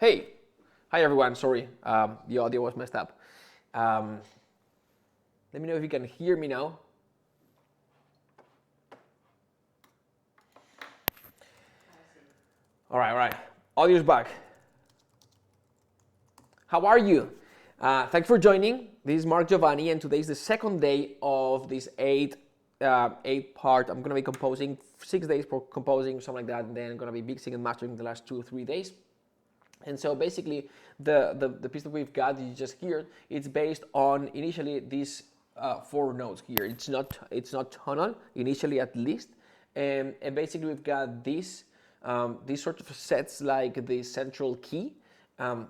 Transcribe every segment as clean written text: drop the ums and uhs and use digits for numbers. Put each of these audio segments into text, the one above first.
Hey, hi everyone, sorry, the audio was messed up. Let me know if you can hear me now. All right, audio's back. How are you? Thanks for joining. This is Mark Giovanni, and today is the second day of this eight part. I'm gonna be composing 6 days for composing, something like that, and then I'm gonna be mixing and mastering the last 2 or 3 days. And so basically, the piece that we've got, you just heard, it's based on initially these 4 notes here. It's not tonal initially, at least, and basically we've got these sort of sets like the central key.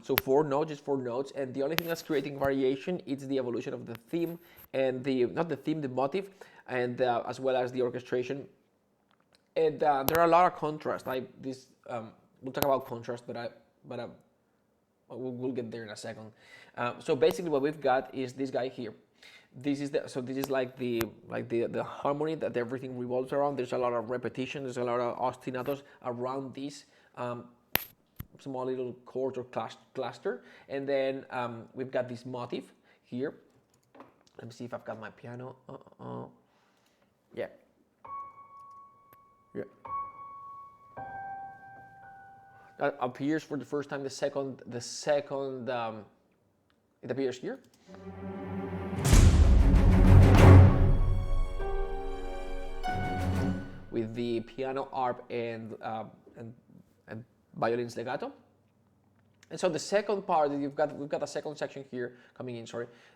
So 4 notes, just 4 notes, and the only thing that's creating variation is the evolution of the theme and the motive, and as well as the orchestration. And there are a lot of contrast. We'll talk about contrast, but we'll get there in a second. So basically, what we've got is this guy here. This is like the harmony that everything revolves around. There's a lot of repetition. There's a lot of ostinatos around this small little chord or cluster, and then we've got this motif here. Let me see if I've got my piano. Yeah. That appears for the first time. The second it appears here. With the piano arp and violins legato. And so the second part that we've got a second section here coming in,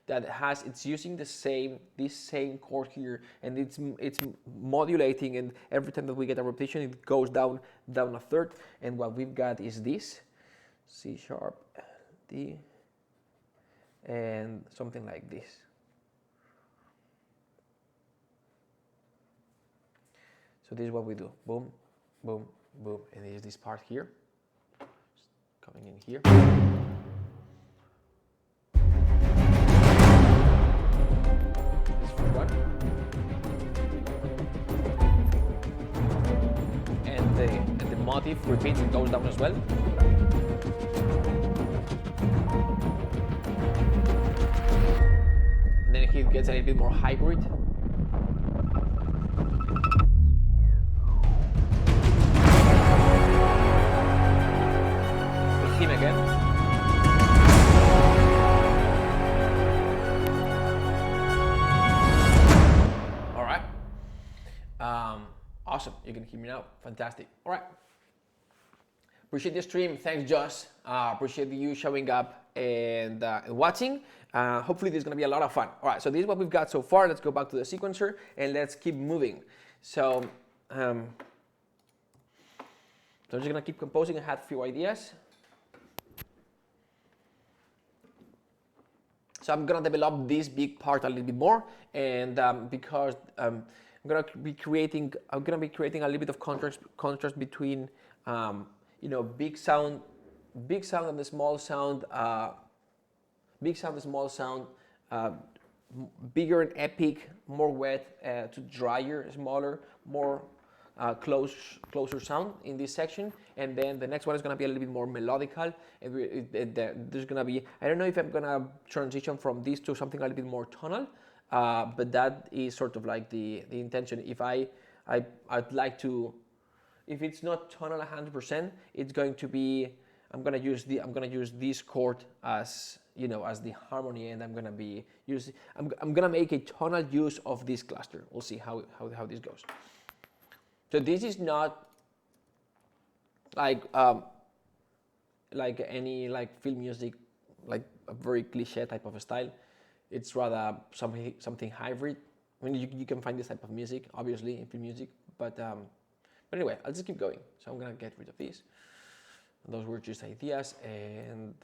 that it's using this same chord here, and it's modulating, and every time that we get a repetition, it goes down a third. And what we've got is this C sharp, D, and something like this. So this is what we do: boom, boom, boom, and there's this part here. Coming in here. This first one. And the motif repeats, it goes down as well. And then it gets a little bit more hybrid. Again. All right. Awesome. You can hear me now. Fantastic. All right. Appreciate the stream. Thanks, Josh. Appreciate you showing up and watching. Hopefully, this is going to be a lot of fun. All right. So this is what we've got so far. Let's go back to the sequencer and let's keep moving. So I'm just going to keep composing. I had a few ideas. So I'm gonna develop this big part a little bit more, and because I'm gonna be creating a little bit of contrast between big sound and the small sound, bigger and epic, more wet to drier, smaller, more closer sound in this section, and then the next one is going to be a little bit more melodical, and there's going to be, I don't know if I'm going to transition from this to something a little bit more tonal, but that is sort of like the intention. If I'd like to, if it's not tonal 100%, it's going to be, I'm going to use this chord as as the harmony, and I'm going to make a tonal use of this cluster. We'll see how this goes. So this is not like any film music, like a very cliche type of a style. It's rather something hybrid. I mean, you can find this type of music, obviously, in film music, but anyway, I'll just keep going. So I'm gonna get rid of these. Those were just ideas, and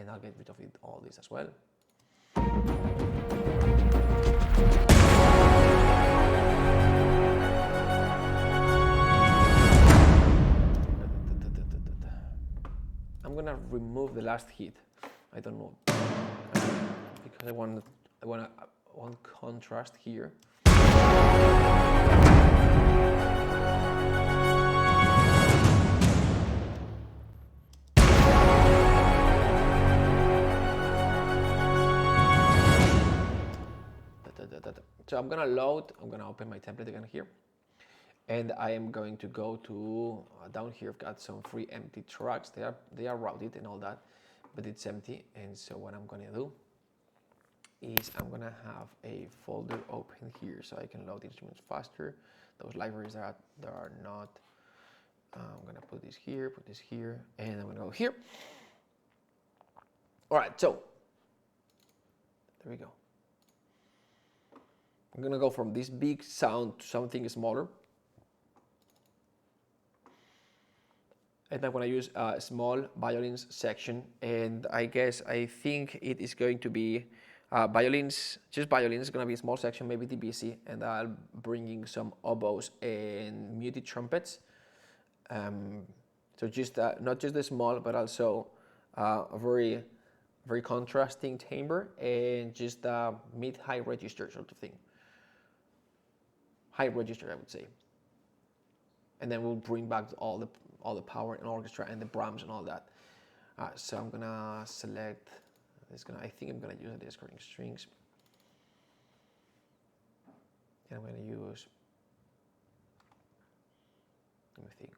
I'll get rid of all this as well. I'm gonna remove the last hit. I don't know, because I want contrast here. So I'm gonna load, I'm gonna open my template again here. And I am going to go to, down here I've got some free empty tracks. They are routed and all that, but it's empty. And so what I'm gonna do is I'm gonna have a folder open here so I can load instruments faster. Those libraries that are not, I'm gonna put this here, and I'm gonna go here. All right, so there we go. I'm gonna go from this big sound to something smaller. And I'm gonna use a small violins section, and I think it is going to be violins, just violins. It's gonna be a small section, maybe DBC, and I'll bring in some oboes and muted trumpets. So just not just the small, but also a very contrasting timbre and just mid-high register sort of thing. High register, I would say. And then we'll bring back all the power and orchestra and the Brahms and all that. So I'm gonna select this. I think I'm gonna use the recording strings, and I'm gonna use. Let me think.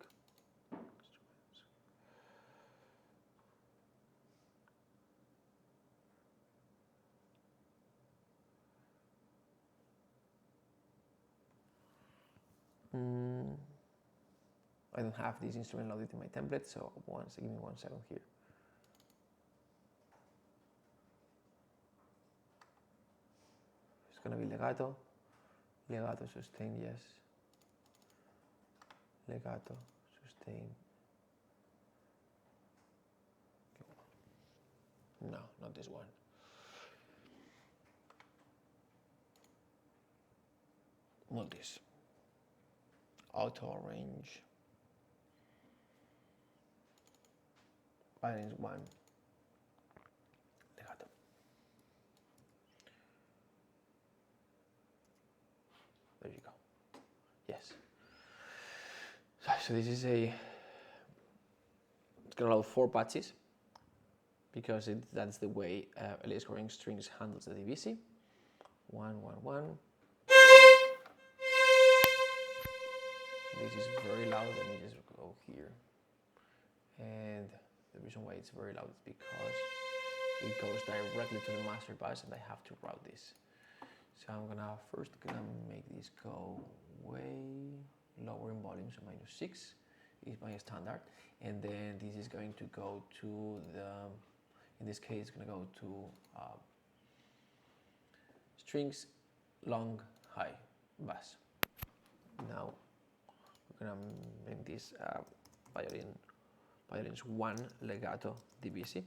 I don't have this instrument loaded in my template, so give me 1 second here. It's gonna be legato, sustain, yes. Legato, sustain. No, not this one. Not this. Auto arrange. Violins 1. Legato. There you go. Yes. So this is it's gonna load 4 patches because that's the way LA scoring strings handles the DVC. 1, 1, 1. This is very loud. Let me just go here. And the reason why it's very loud is because it goes directly to the master bus and I have to route this. So I'm first gonna make this go way lower in volume, so -6 is my standard. And then this is going to go to in this case, it's gonna go to strings, long, high, bass. Now we're gonna make this violins 1 legato DBC.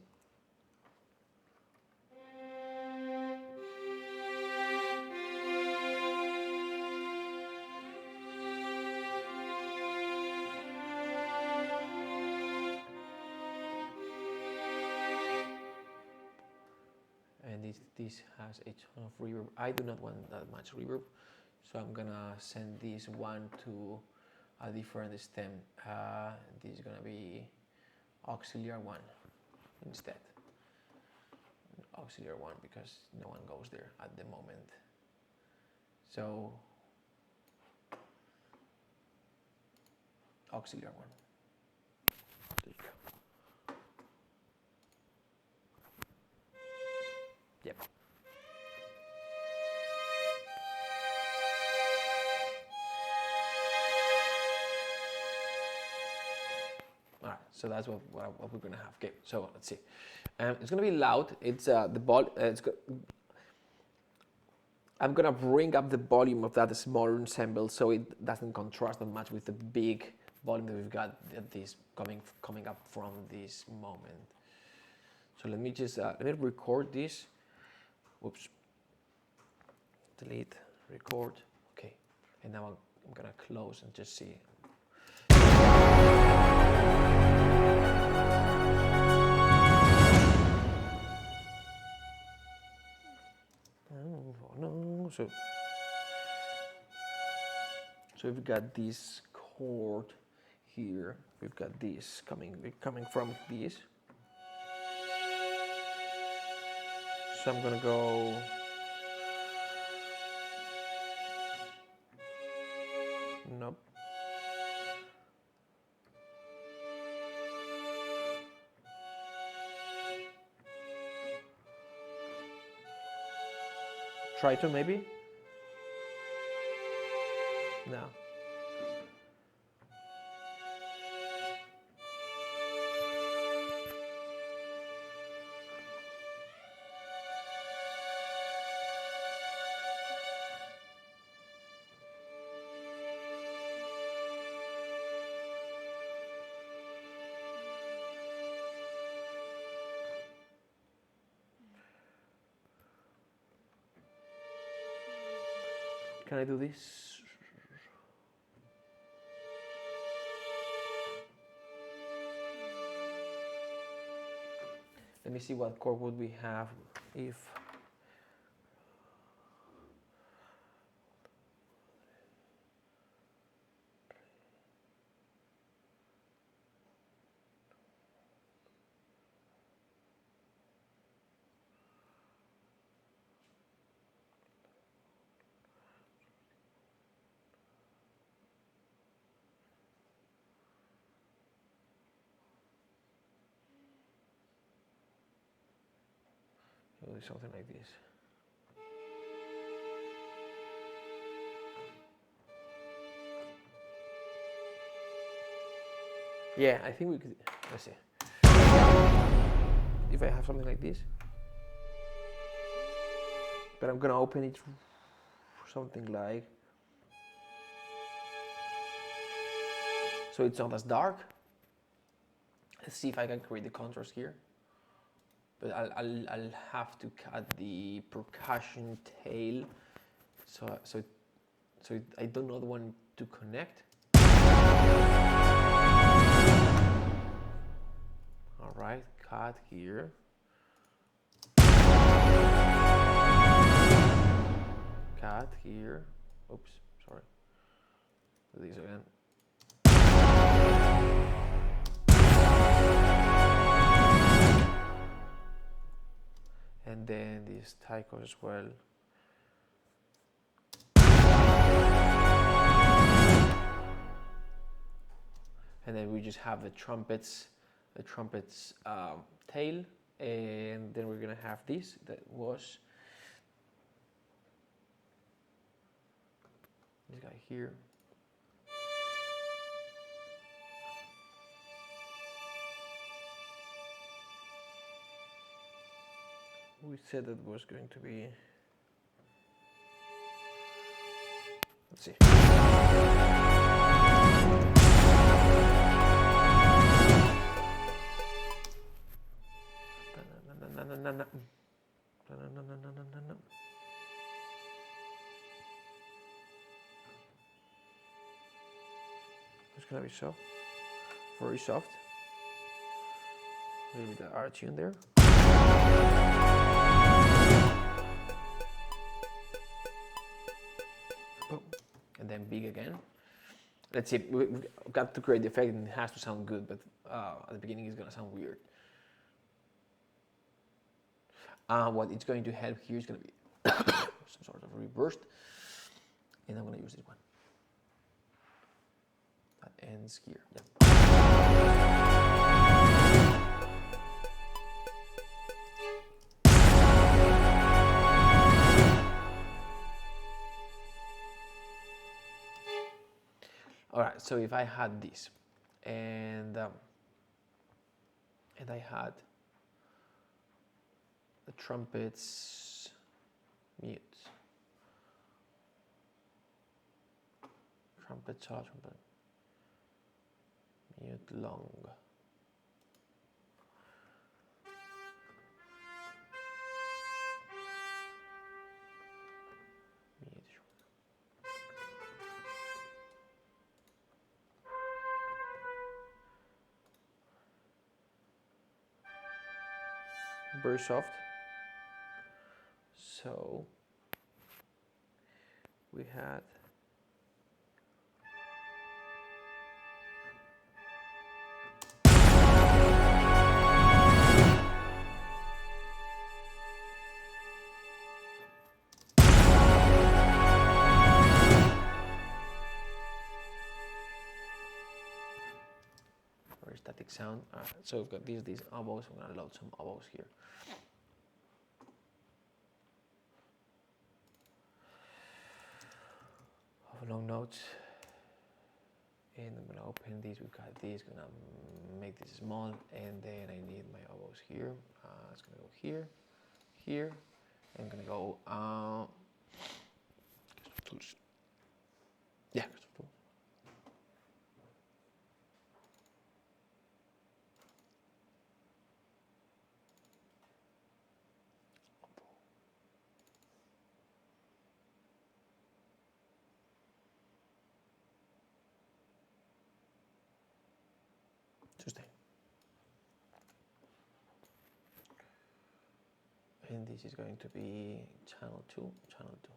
And this has a ton of reverb. I do not want that much reverb, so I'm gonna send this one to a different stem. This is gonna be auxiliary 1 instead. Auxiliary 1 because no one goes there at the moment. So auxiliary 1. There you go. Yep. All right, so that's what we're gonna have. Okay, so let's see. It's gonna be loud. It's I'm gonna bring up the volume of that small ensemble so it doesn't contrast that much with the big volume that we've got. This coming up from this moment. So let me just let me record this. Whoops. Delete, record. Okay, and now I'm gonna close and just see. Oh no! So we've got this chord here. We've got this coming from this. So I'm gonna go tritone maybe? No. Can I do this? Let me see what chord would we have if something like this. Yeah, I think we could. Let's see. If I have something like this, but I'm gonna open it for something like. So it's not as dark. Let's see if I can create the contrast here. But I'll have to cut the percussion tail, so I don't know the one to connect. All right, cut here. Cut here. Oops, sorry. Do this again. And then this taiko as well. And then we just have the trumpets tail, and then we're gonna have this that was this guy here. We said that was going to be, let's see. It's gonna be soft, very soft. A little bit of R tune there. Boom. And then big again. Let's see, we've got to create the effect and it has to sound good, but at the beginning it's gonna sound weird. What it's going to help here is gonna be some sort of reversed, and I'm gonna use this one. That ends here. Yeah. All right, so if I had this, and I had the trumpets mute, trumpet solo trumpet mute long. Mute short. Very soft. So we had very static sound. So we've got these oboes. I'm gonna load some oboes here. long notes. And I'm gonna open this, we've got this, gonna make this small, and then I need my oboes here. It's gonna go here, here, and I'm gonna go, tools. Yeah, tools. Tuesday. And this is going to be channel 2, channel 2.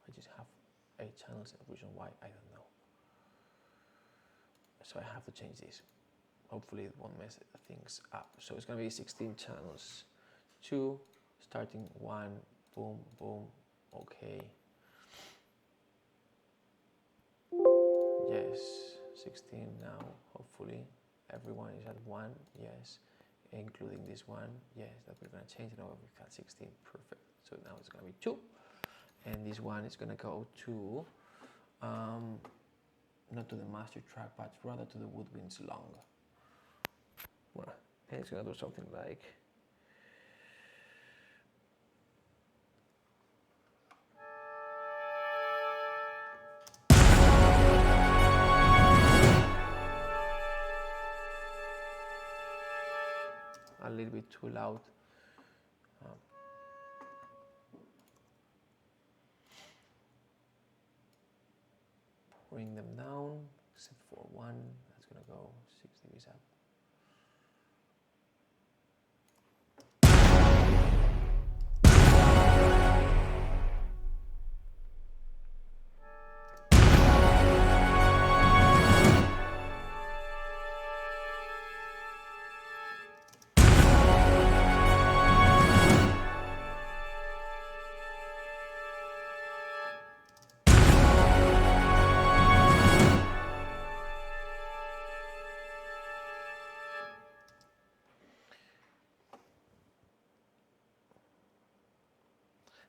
I just have 8 channels, and the reason why, I don't know. So I have to change this. Hopefully it won't mess things up. So it's gonna be 16 channels. 2, starting 1, boom, boom, okay. Yes, 16 now, hopefully. Everyone is at 1, yes. Including this one, yes, that we're gonna change it over. We've got 16, perfect. So now it's gonna be 2. And this one is gonna go to, not to the master track, but rather to the woodwinds long. Well, and it's gonna do something like, a little bit too loud. Bring them down, except for 1, that's gonna go 6 degrees up.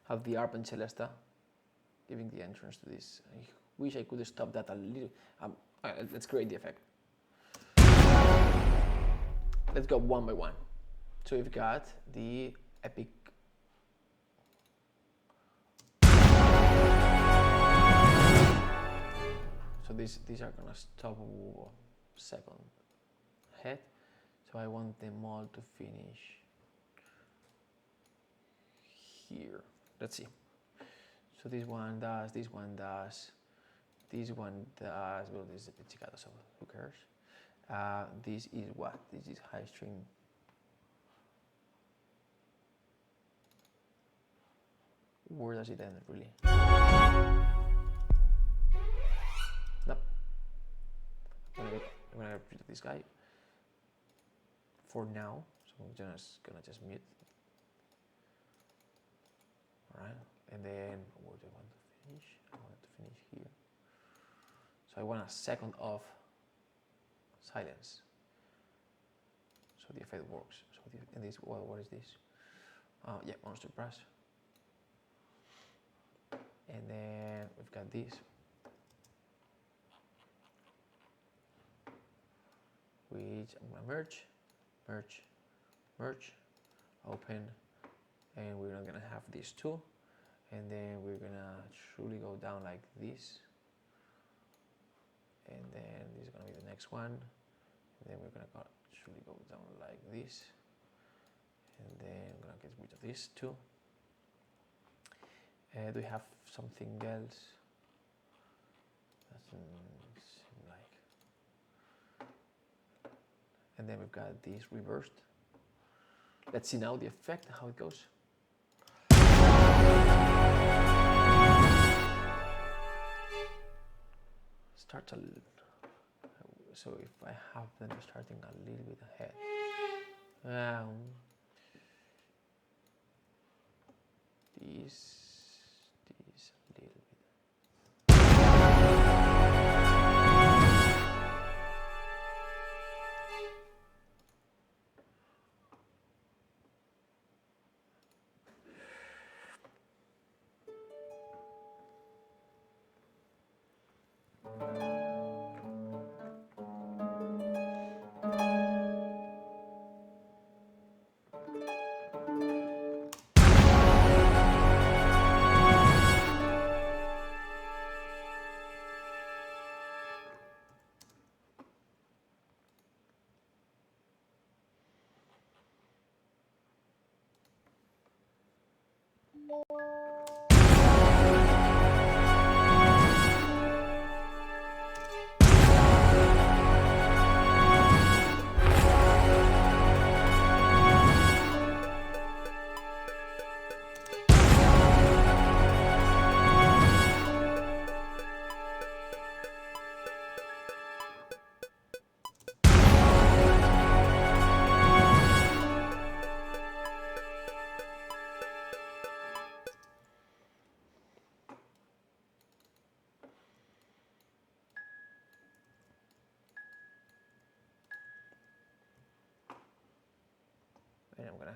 Have the arp and celesta giving the entrance to this. I wish I could stop that a little. Let's create the effect. Let's go one by one. So we've got the epic. So these are gonna stop 2nd head. So I want them all to finish here. Let's see. So this one does, this one does, this one does. Well, this is a pizzicato, so who cares? This is what? This is high string. Where does it end, really? Nope. I'm gonna get rid of this guy for now. So I'm gonna just mute. Alright, and then where do I want to finish? I want to finish here. So I want a second of silence. So the effect works. So in this, what is this? Yeah, monster brass. And then we've got this. Which I'm gonna merge, open, and we're not gonna have these 2, and then we're gonna truly go down like this, and then this is gonna be the next one, and then we're gonna truly go down like this, and then I'm gonna get rid of this 2. Do we have something else? Doesn't seem like. And then we've got this reversed. Let's see now the effect, how it goes. Starts a little. So if I have them starting a little bit ahead. This a little bit.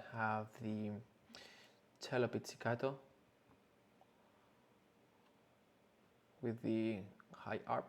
gonna have the cello pizzicato with the high arp.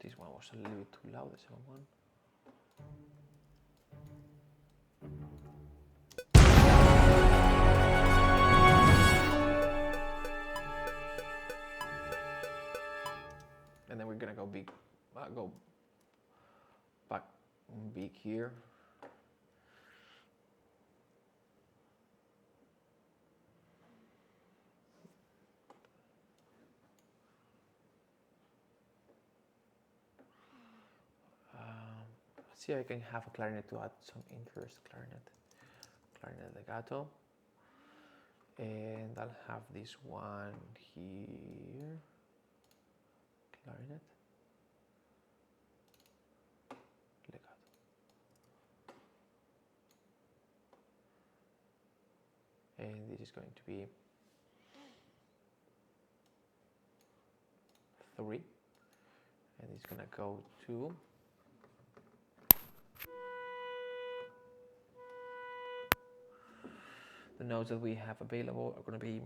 This one was a little bit too loud, the second one. And then we're gonna go big, go back big here. See if I can have a clarinet to add some interest. Clarinet legato, and I'll have this one here. Clarinet legato. And this is going to be 3, and it's gonna go to the notes that we have available are going to be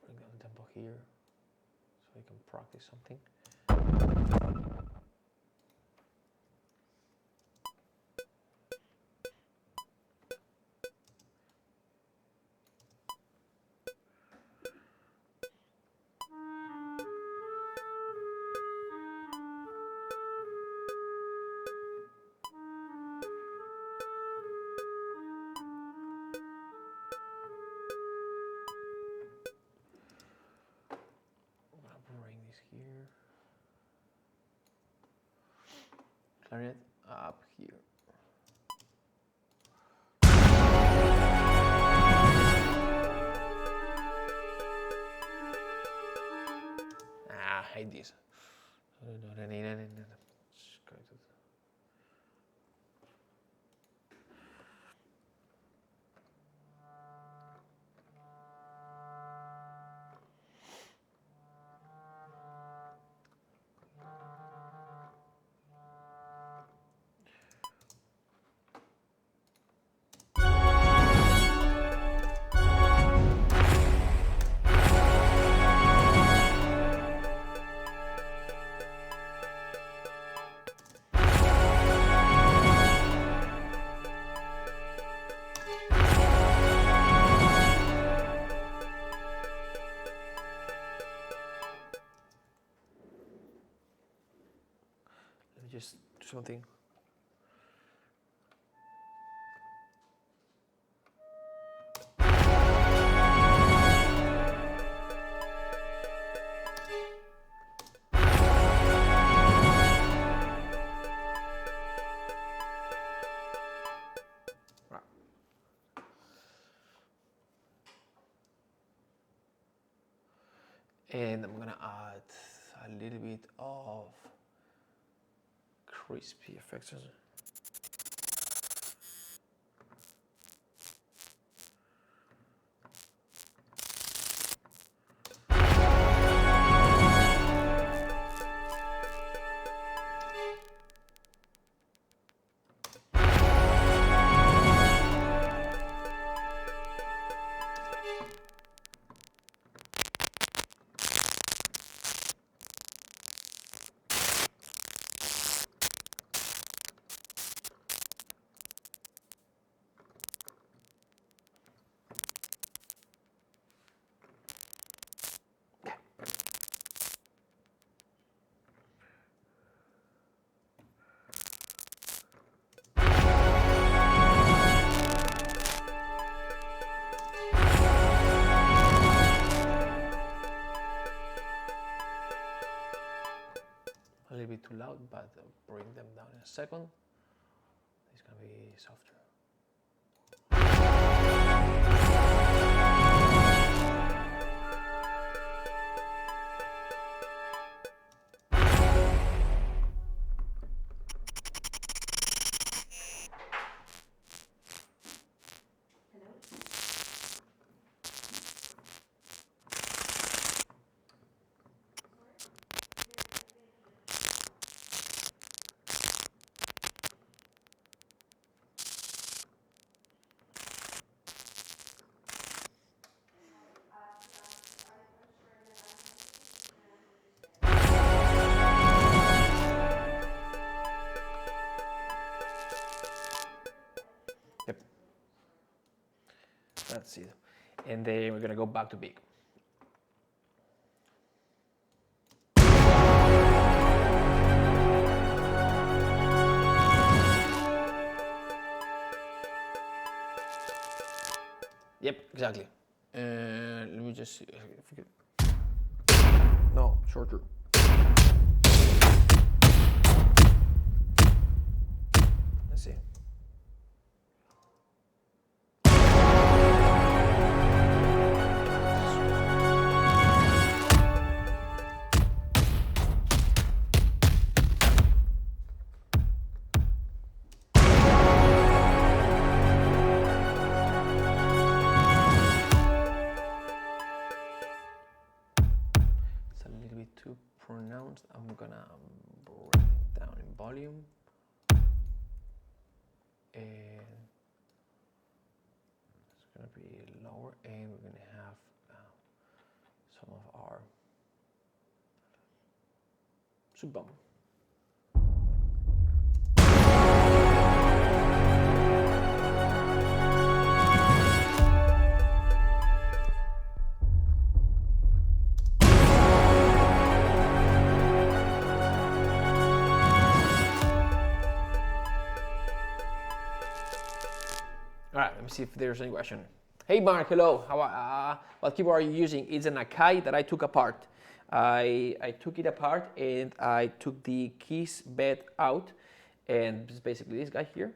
putting down the tempo here so we can practice something. Here, clarinet up here. I hate this. Just do something. Right. And I'm gonna add a little bit of crispy effects. second. It's gonna be softer. Yep. That's it. And then we're gonna go back to big. Yep, exactly. Let me just see if we can. No, shorter. Let's see. Too pronounced. I'm gonna bring it down in volume, and it's gonna be lower, and we're gonna have some of our sub bomb. All right, let me see if there's any question. Hey Mark, hello. What keyboard are you using? It's an Akai that I took apart. I took it apart and I took the keys bed out, and it's basically this guy here.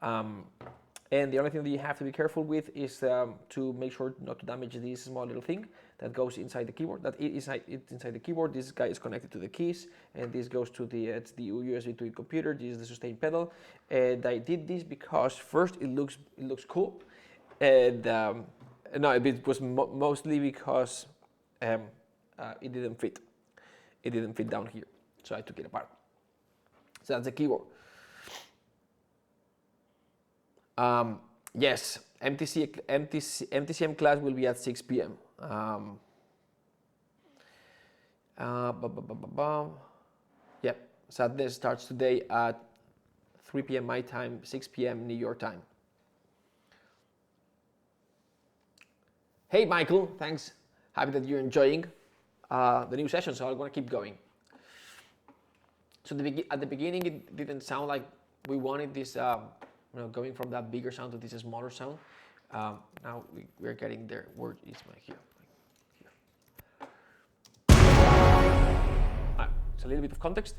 And the only thing that you have to be careful with is to make sure not to damage this small little thing that goes inside the keyboard. It's inside the keyboard. This guy is connected to the keys, and this goes to the USB to the computer. This is the sustain pedal, and I did this because first it looks cool, and no, it was mostly because it didn't fit. It didn't fit down here, so I took it apart. So that's the keyboard. Yes, MTCM class will be at 6 p.m. Yep, Saturday starts today at 3 p.m. my time, 6 p.m. New York time. Hey Michael, thanks. Happy that you're enjoying the new session, so I'm gonna keep going. So at the beginning, it didn't sound like we wanted this, going from that bigger sound to this smaller sound. Now we're getting there. Where is my here? It's a little bit of context.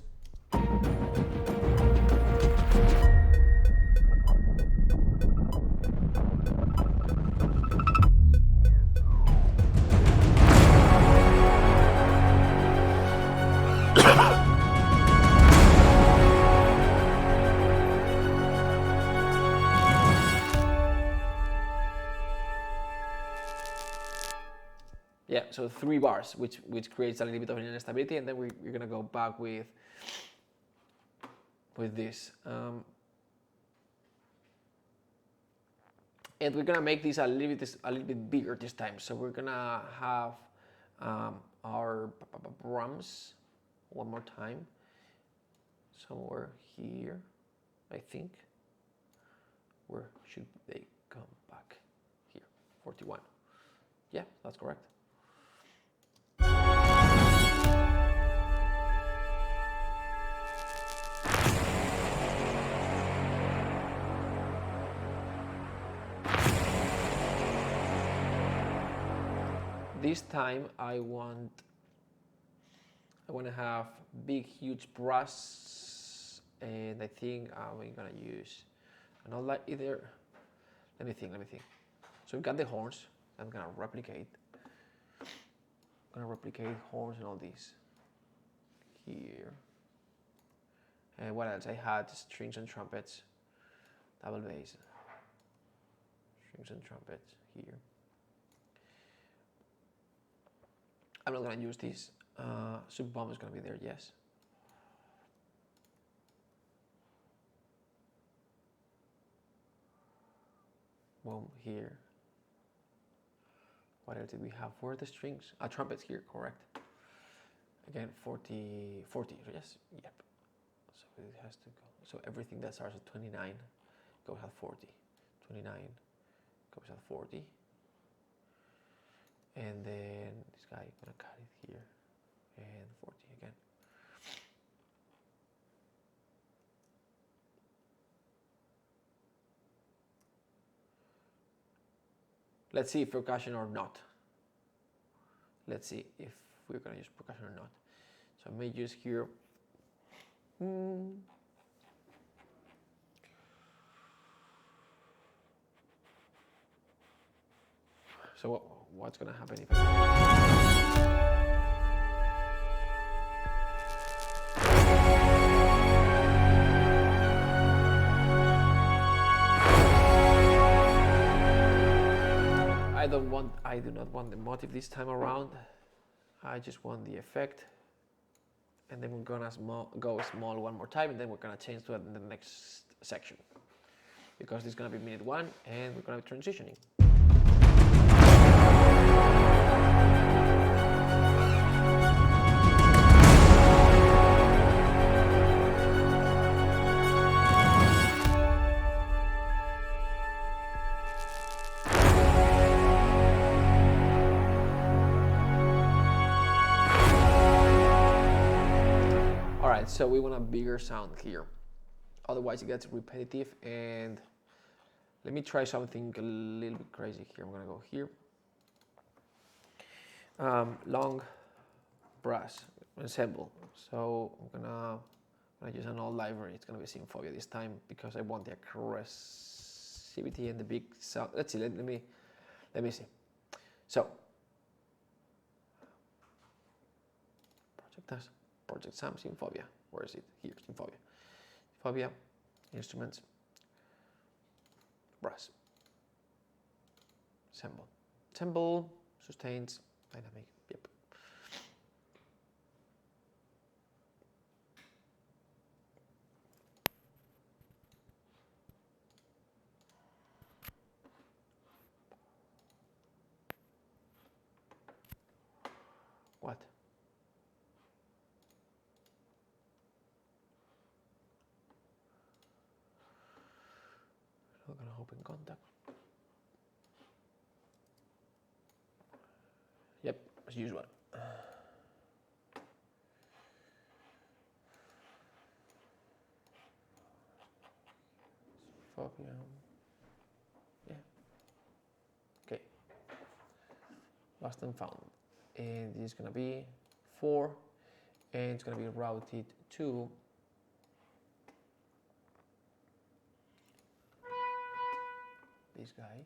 Yeah, so 3 bars, which creates a little bit of an instability, and then we're gonna go back with this, and we're gonna make this a little bit bigger this time. So we're gonna have our drums one more time, somewhere here, I think. Where should they come back? Here, 41. Yeah, that's correct. This time I want to have big, huge brass and I think we're gonna use not like either. Let me think. So we got the horns. I'm gonna replicate. Horns and all these here. And what else? I had strings and trumpets, double bass, strings and trumpets here. I'm not gonna use this. Sub bomb is gonna be there, yes. Boom here. What else did we have for the strings? Trumpets here, correct. Again, 40, yes, yep. So it has to go. So everything that starts at 29 goes at 40. 29 goes at 40. And then this guy gonna cut it here. And 40 again. Let's see if percussion or not. Let's see if we're gonna use percussion or not. So I may use here. So what's gonna happen if I do not want the motive this time around. I just want the effect. And then we're gonna go small one more time, and then we're gonna change to it in the next section. Because this is gonna be minute 1, and we're gonna be transitioning. So we want a bigger sound here, otherwise it gets repetitive. And let me try something a little bit crazy here. I'm gonna go here, long brass ensemble. So I'm gonna use an old library. It's gonna be Synthphobia this time because I want the aggressivity and the big sound. Let's see. Let me see. So Project Sam, Synthphobia. Where is it? Here, Synthphobia. Synthphobia, instruments, brass, ensemble, sustains, dynamic. Yep. What? Not gonna open contact. Yep, as usual. Phobia. Yeah. Okay. Lost and found. And this is gonna be 4, and it's gonna be routed to this guy.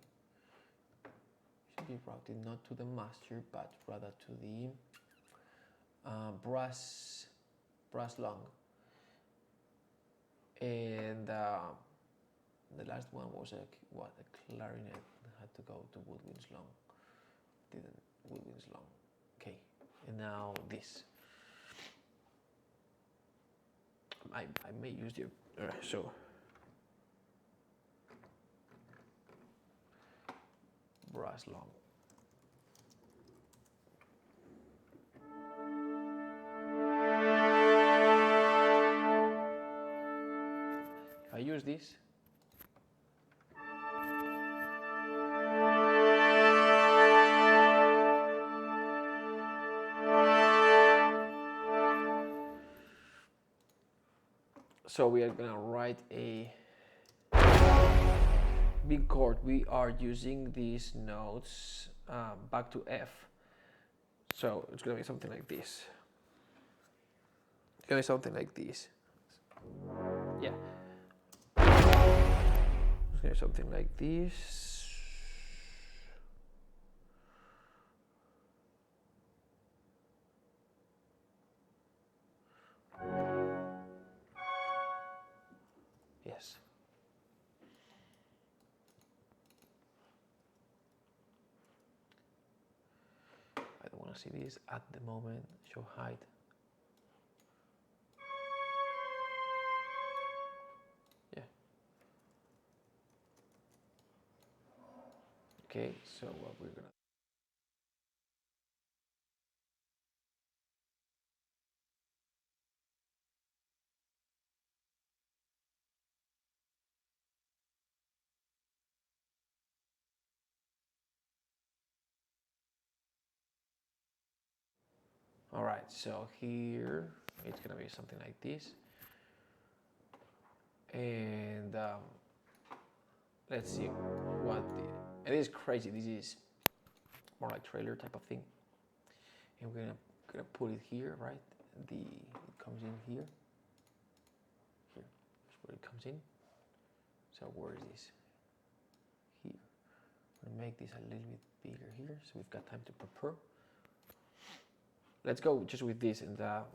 Should be routed not to the master, but rather to the brass long. And the last one was a clarinet. Had to go to woodwinds long. Didn't woodwinds long. Okay, and now this. I may use the so. Brass long. I use this. So we are gonna write a big chord. We are using these notes back to F. So it's gonna be something like this. It's gonna be something like this. Yeah. Okay, something like this. Yes. I don't want to see this at the moment. Show height. Yeah. Okay, so what we're gonna. All right, so here it's gonna be something like this, and let's see what the. It is crazy. This is more like trailer type of thing, and we're gonna put it here, right? It comes in here. Here, that's where it comes in. So where is this? Here. I'm gonna make this a little bit bigger here, so we've got time to prepare. Let's go just with this and all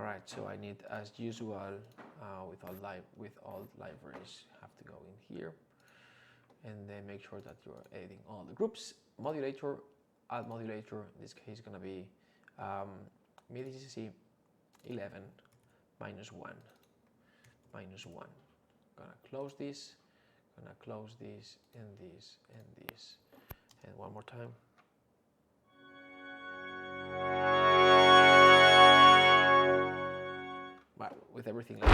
right, so I need, as usual, with all libraries, have to go in here and then make sure that you're editing all the groups. Modulator, add modulator. In this case, gonna be midi 11 minus 1 minus 1. Gonna close this. Gonna close this and this and this, and one more time. But with everything like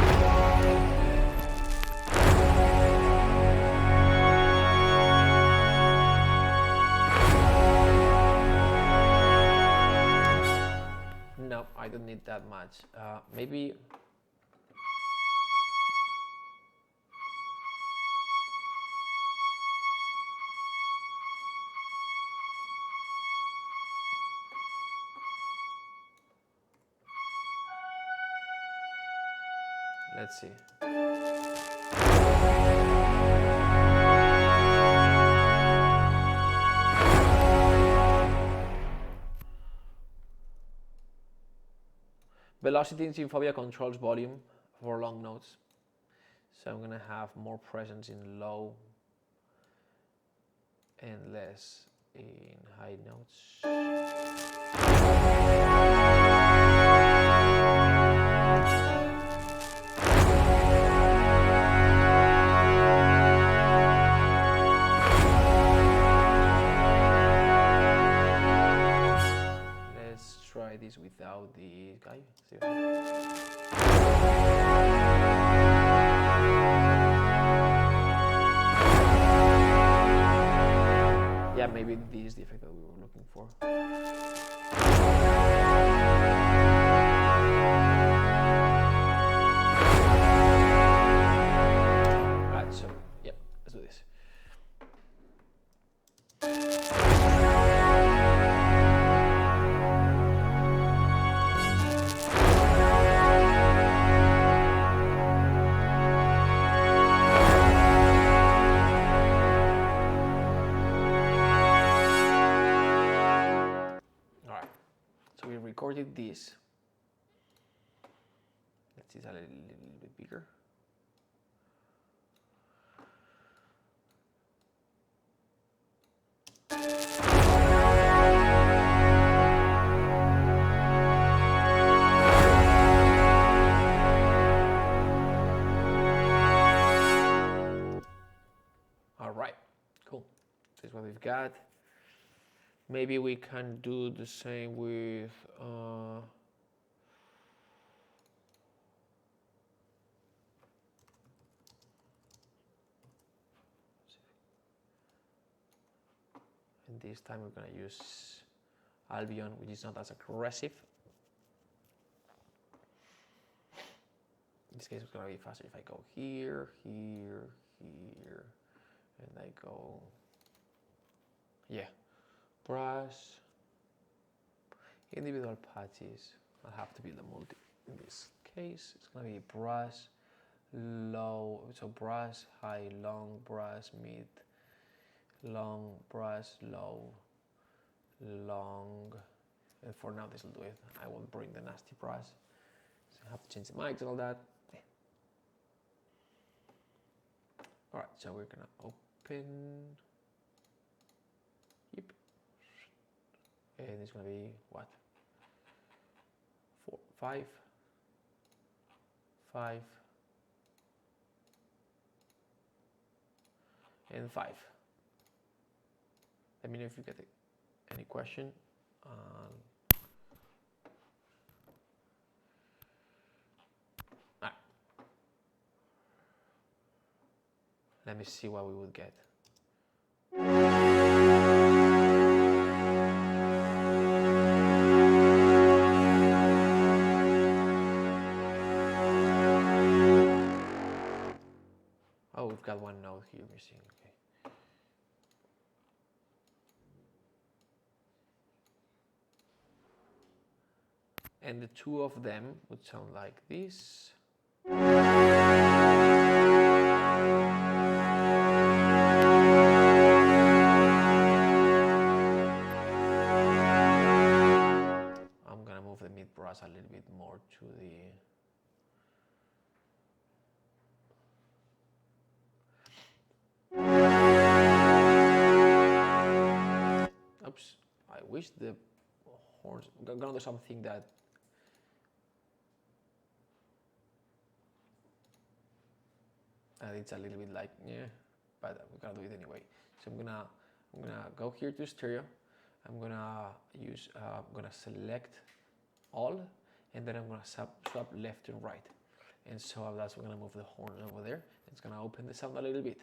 no, I don't need that much. Maybe. Let's see. Velocity in Symphobia controls volume for long notes. So I'm gonna have more presence in low and less in high notes. Try this without the guy. Yeah, maybe this is the effect that we were looking for. Right, so yeah, let's do this. Recorded this. Let's see, it's a little bit bigger. All right, cool. This is what we've got. Maybe we can do the same with and this time we're going to use Albion, which is not as aggressive. In this case, it's going to be faster if I go here, here, here, and I go, yeah, brush, individual patches. I'll have to build a multi. In this case, it's gonna be brass, low, so brass, high, long, brass, mid, long, brass, low, long, and for now this will do it. I won't bring the nasty brass, so I have to change the mics and all that. All right, so we're gonna open, yep, and it's gonna be what? 4, 5, 5, and 5. Let me know if you get any question. Let me see what we would get. Oh, we've got one note here missing. Okay. And the two of them would sound like this. I'm gonna move the mid brass a little bit more to the oops, I wish the horns, I'm gonna do something that it's a little bit like, yeah, but we're gonna do it anyway. So I'm gonna go here to stereo. I'm gonna use, I'm gonna select all, and then I'm gonna swap left and right. And so that's, we're gonna move the horns over there. It's gonna open the sound a little bit.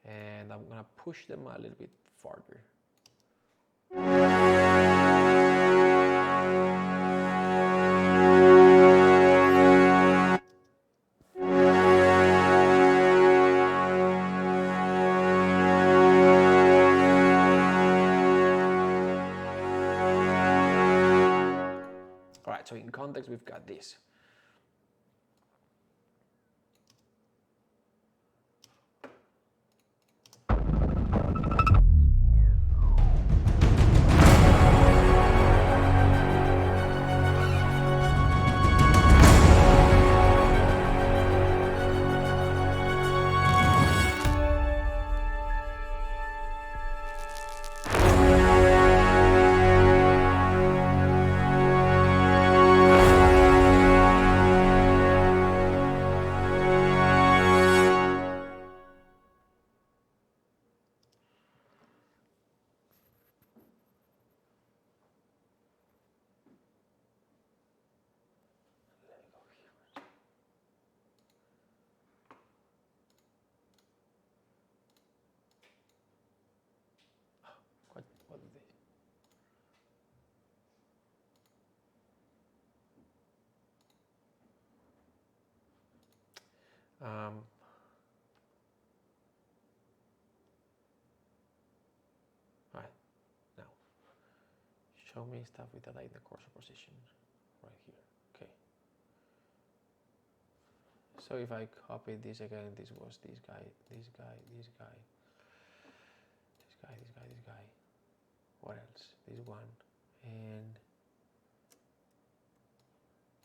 And I'm gonna push them a little bit farther. All right, so in context, we've got this. What is this? Right, now, show me stuff with that in the cursor position, right here, okay. So if I copy this again, this was this guy, this guy, this guy, this guy, this guy, this guy, what else? This one, and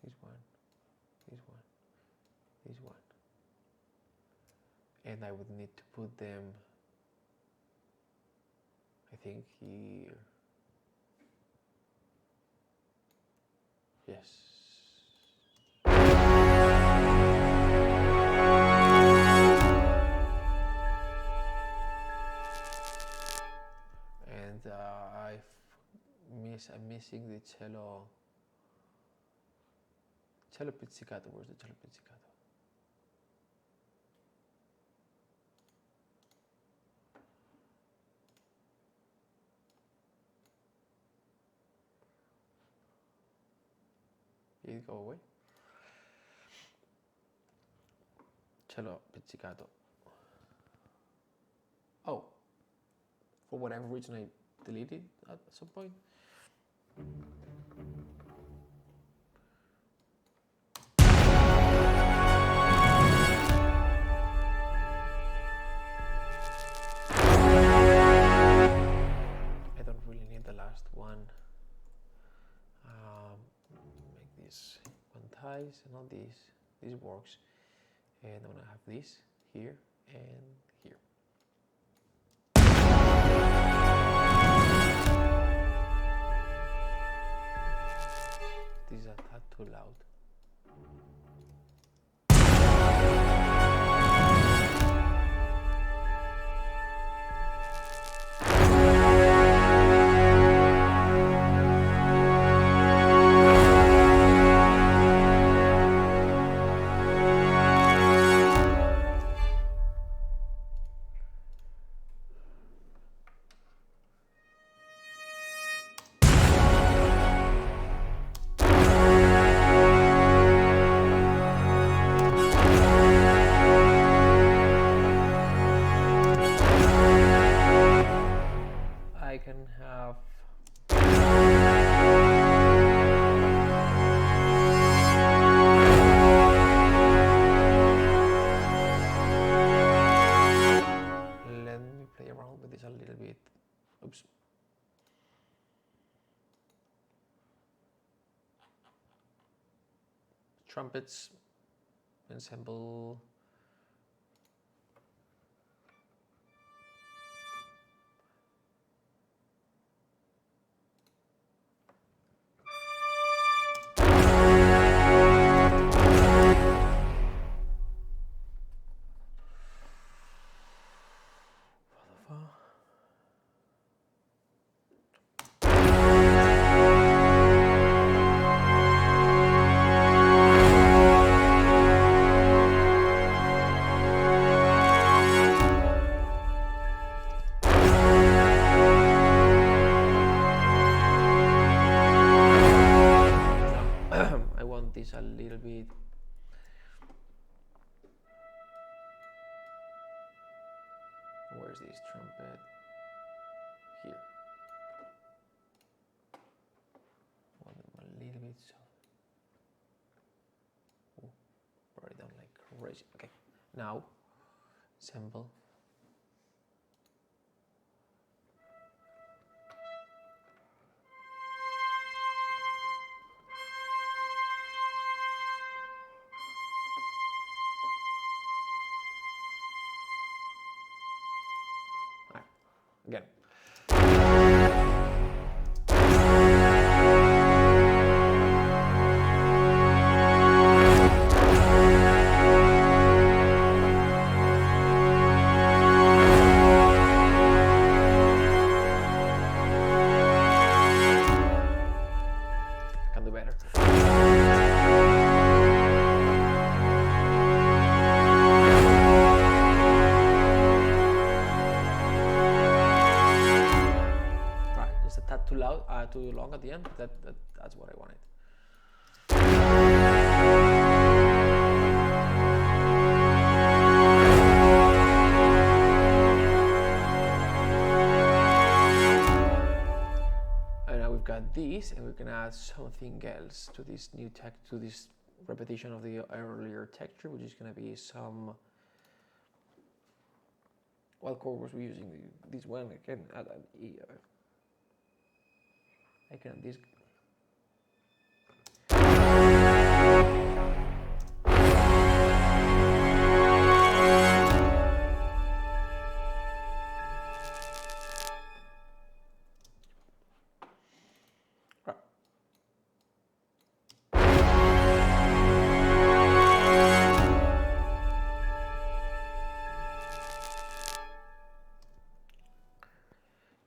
this one, this one, this one. And I would need to put them, I think here. Yes. And I'm missing the cello pizzicato. Where's the cello pizzicato? Did it go away? Cello pizzicato. Oh, for whatever reason delete it at some point. I don't really need the last one. Make this quantize and all this. This works. And I'm gonna have this here and here. This is a tad too loud. I can have let me play around with this a little bit. Oops. Trumpets, ensemble. This a little bit. Where's this trumpet? Here. Want them a little bit soft. Oh, brought it down like crazy. Okay, now sample. Again. Can do better. Too loud, too long at the end. That's what I wanted. And now we've got this, and we can add something else to this new to this repetition of the earlier texture, which is going to be some. What chord was we using? This one again. Add an E. I can this. Right.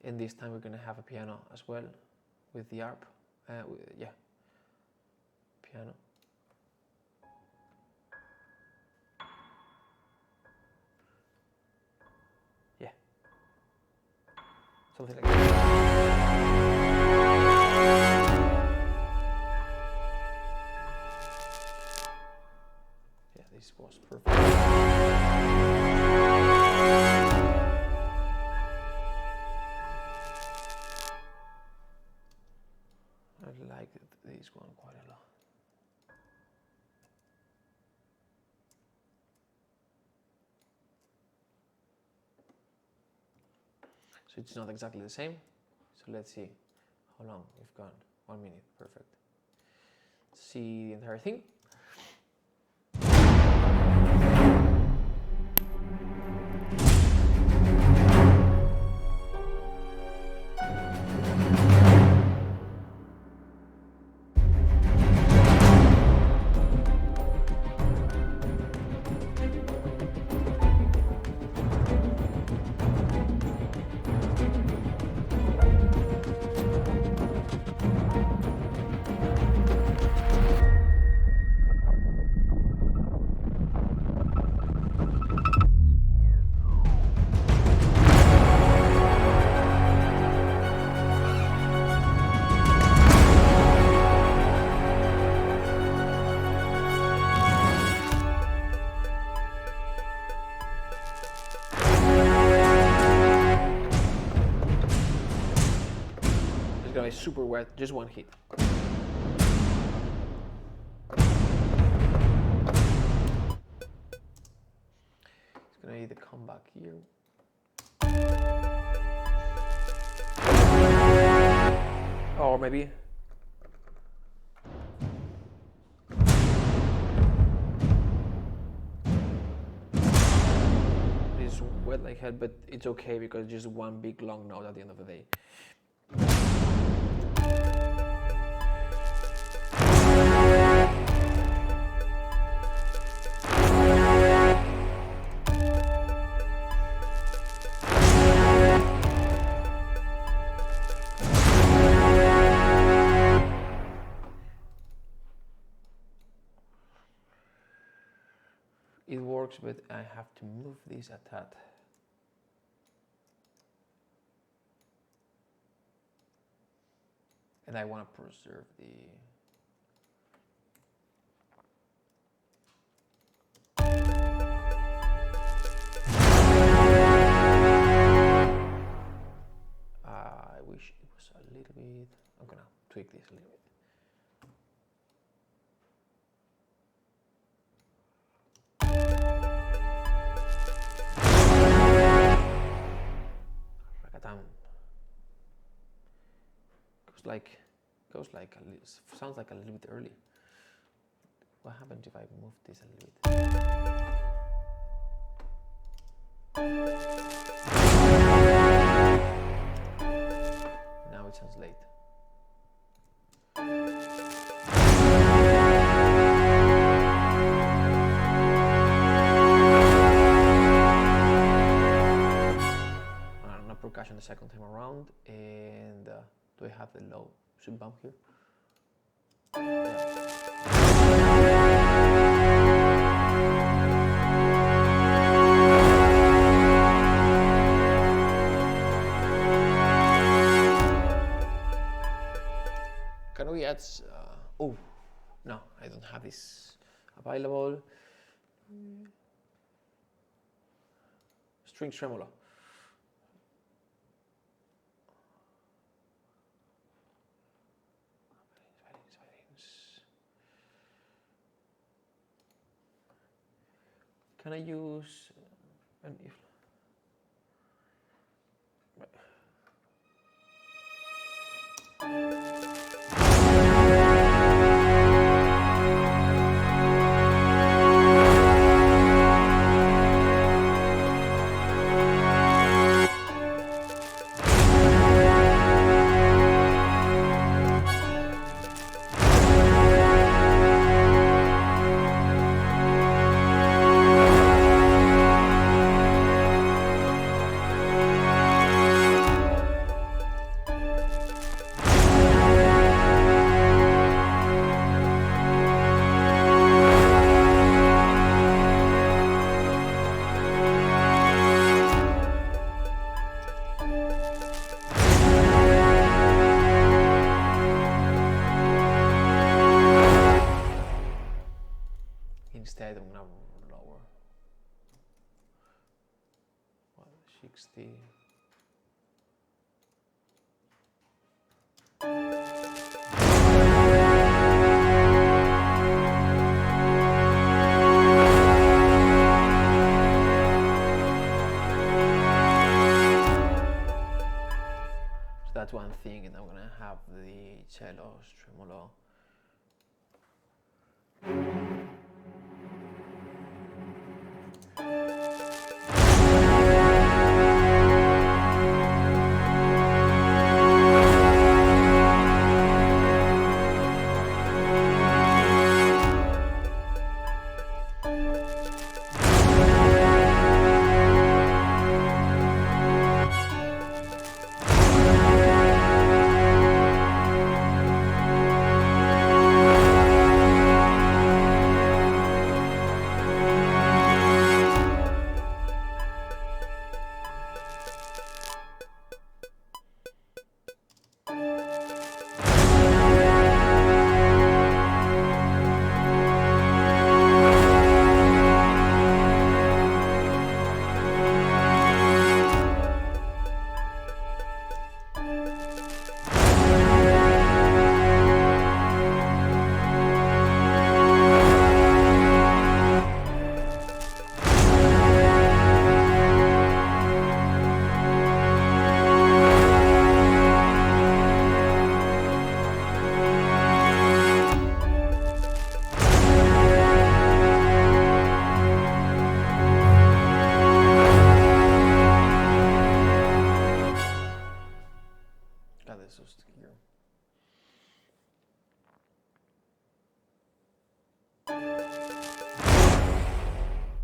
And this time we're going to have a piano as well. With the arp, yeah, piano. Yeah, something like that. Yeah, this was perfect. I like this one quite a lot. So it's not exactly the same. So let's see how long we've gone. 1 minute, perfect. See the entire thing. It's gonna be super wet, just one hit. It's gonna be the comeback here. Or maybe. It's wet like hell, but it's okay because it's just one big long note at the end of the day. It works, but I have to move this a tad. And I want to preserve the... I wish it was a little bit... I'm gonna tweak this a little bit. Goes like a little, sounds like a little bit early. What happens if I move this a little bit? Now it sounds late. No percussion the second time around, and do I have the low sub bump here? Yeah. Can we add? Oh, no, I don't have this available. String tremolo. Can I use an if? Instead, I'm gonna lower 160. tremolo.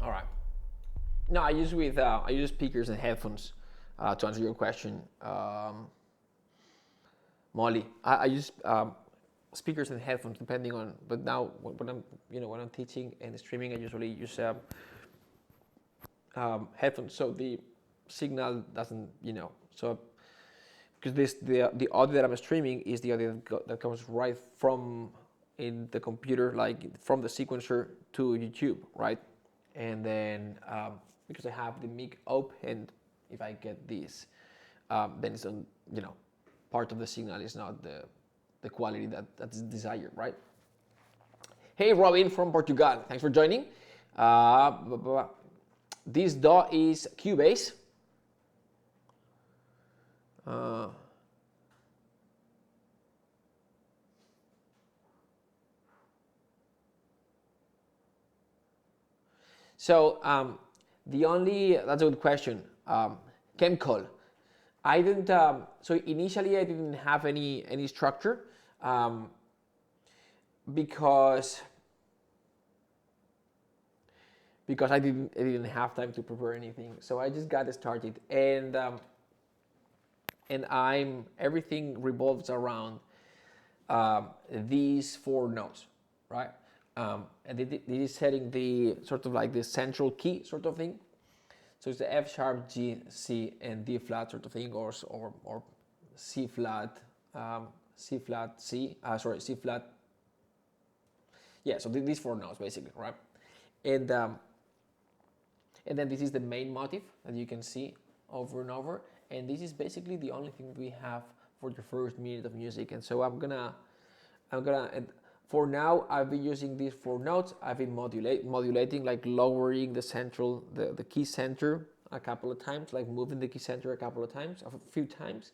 All right. No, I use speakers and headphones to answer your question, Molly. I use speakers and headphones depending on. But now when I'm teaching and streaming, I usually use headphones, so the signal doesn't so because the audio that I'm streaming is the audio that comes right from in the computer, like from the sequencer to YouTube, right? And then because I have the mic open, if I get this, then it's on, part of the signal is not the quality that's desired, right? Hey, Robin from Portugal, thanks for joining. This DAW is Cubase. So that's a good question. Chemical. I didn't. So initially, I didn't have any structure because I didn't have time to prepare anything. So I just got started, and everything revolves around these 4 notes, right? And this is setting the sort of like the central key sort of thing. So it's the F sharp, G, C, and D flat sort of thing, or C flat, C flat, C flat. Yeah, so these 4 notes basically, right? And then this is the main motif that you can see over and over. And this is basically the only thing we have for the first minute of music. And so I'm gonna for now, I've been using these 4 notes. I've been modulating, like lowering the key center a couple of times, like moving the key center a few times.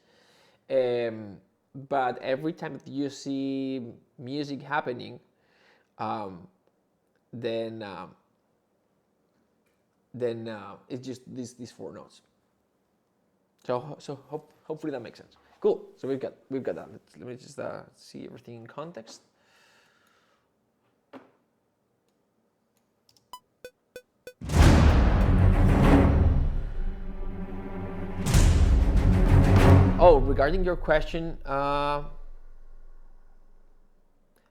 But every time that you see music happening, then it's just these 4 notes. So hopefully that makes sense. Cool. So we've got that. Let me just see everything in context. Oh, regarding your question,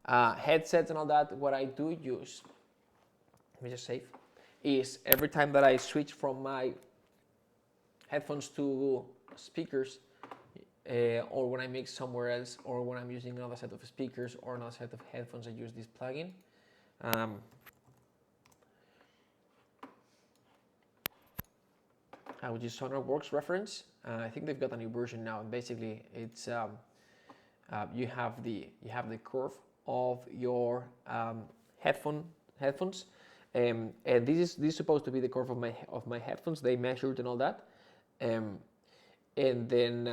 headsets and all that, what I do use, let me just save, is every time that I switch from my headphones to speakers, or when I mix somewhere else, or when I'm using another set of speakers or another set of headphones, I use this plugin. Which is SonarWorks reference. I think they've got a new version now. Basically, it's you have the curve of your headphones, and this is supposed to be the curve of my headphones. They measured and all that, and then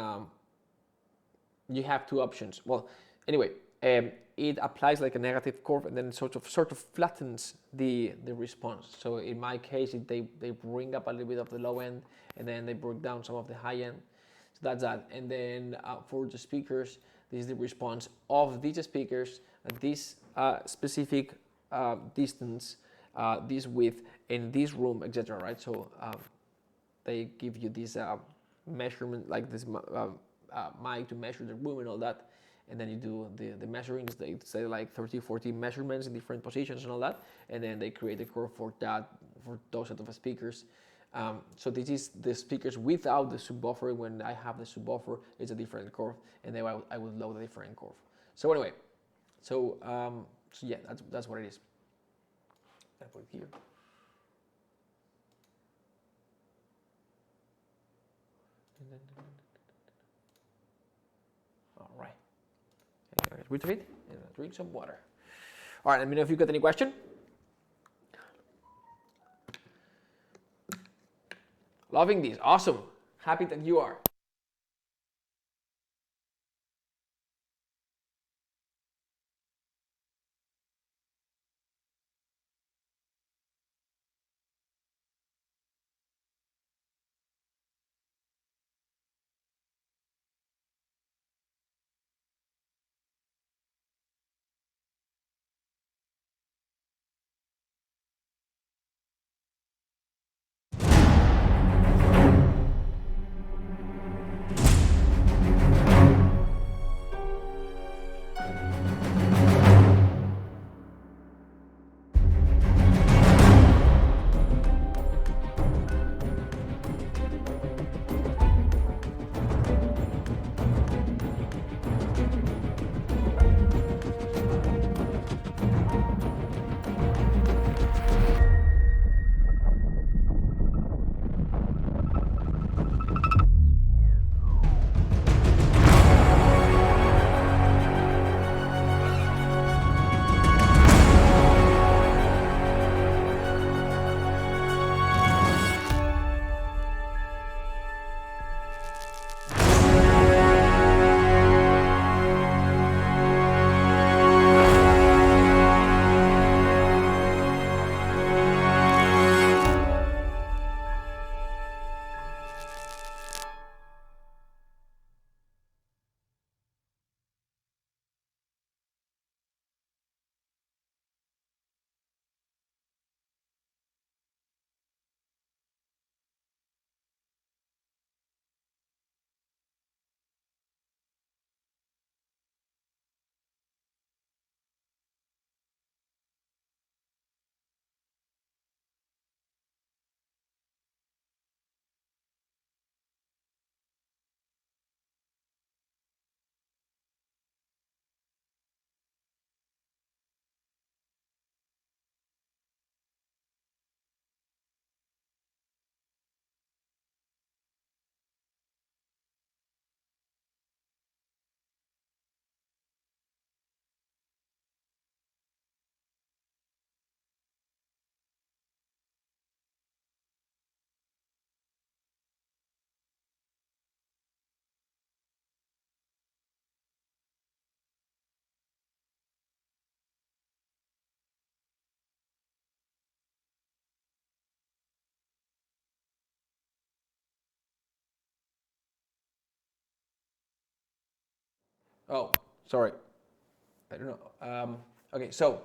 you have 2 options. Well, anyway, it applies like a negative curve and then sort of flattens the response. So in my case, they bring up a little bit of the low end and then they bring down some of the high end. So that's that. And then for the speakers, this is the response of these speakers at this specific distance, this width, in this room, etc. Right? So they give you this measurement, like this mic to measure the room and all that. And then you do the measurings. They say like 30, 40 measurements in different positions and all that. And then they create a curve for that, for those set of speakers. So this is the speakers without the subwoofer. When I have the subwoofer, it's a different curve, and then I would load a different curve. So anyway, so yeah, that's what it is. I put it here. All right. Get rid of it and drink some water. All right. Let me know if you got any question. Loving this. Awesome. Happy that you are. Oh, sorry. I don't know. Okay, so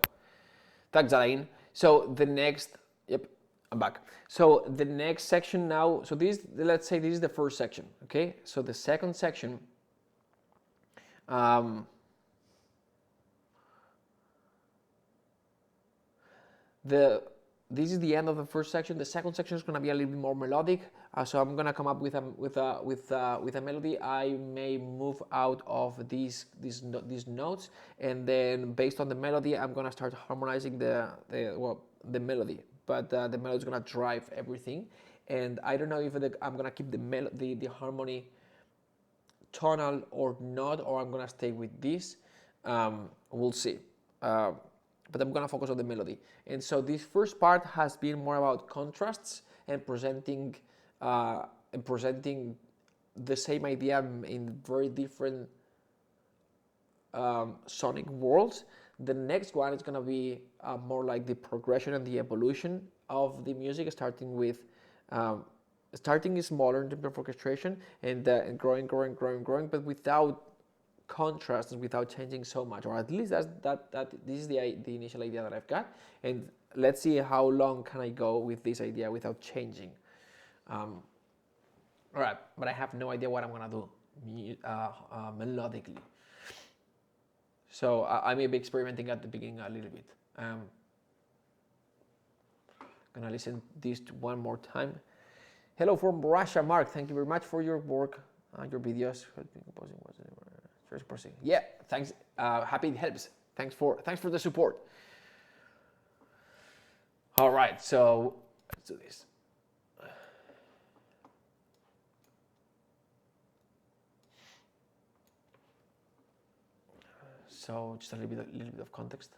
thanks, Alain. So the next, yep, I'm back. So the next section now, so this, let's say this is the first section, okay? So the second section, this is the end of the first section. The second section is going to be a little bit more melodic. So I'm going to come up with a melody. I may move out of these notes, and then based on the melody, I'm going to start harmonizing the melody. But the melody is going to drive everything, and I don't know if I'm going to keep the harmony tonal or not, or I'm going to stay with this. We'll see. But I'm going to focus on the melody. And so this first part has been more about contrasts and presenting the same idea in very different sonic worlds. The next one is going to be more like the progression and the evolution of the music, starting is smaller in terms of orchestration and growing, but without contrast and without changing so much, or at least this is the initial idea that I've got, and let's see how long can I go with this idea without changing. All right, but I have no idea what I'm gonna do melodically. So I may be experimenting at the beginning a little bit. Gonna listen this one more time. Hello from Russia, Mark. Thank you very much for your work, your videos. Yeah, thanks. Happy it helps. Thanks for the support. All right, so let's do this. So just a little bit of context.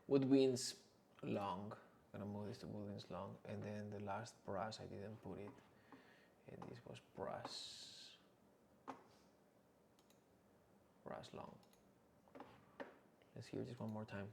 Woodwinds long. I'm gonna move this to woodwinds long, and then the last brass I didn't put it, and this was brass long. Let's hear this one more time.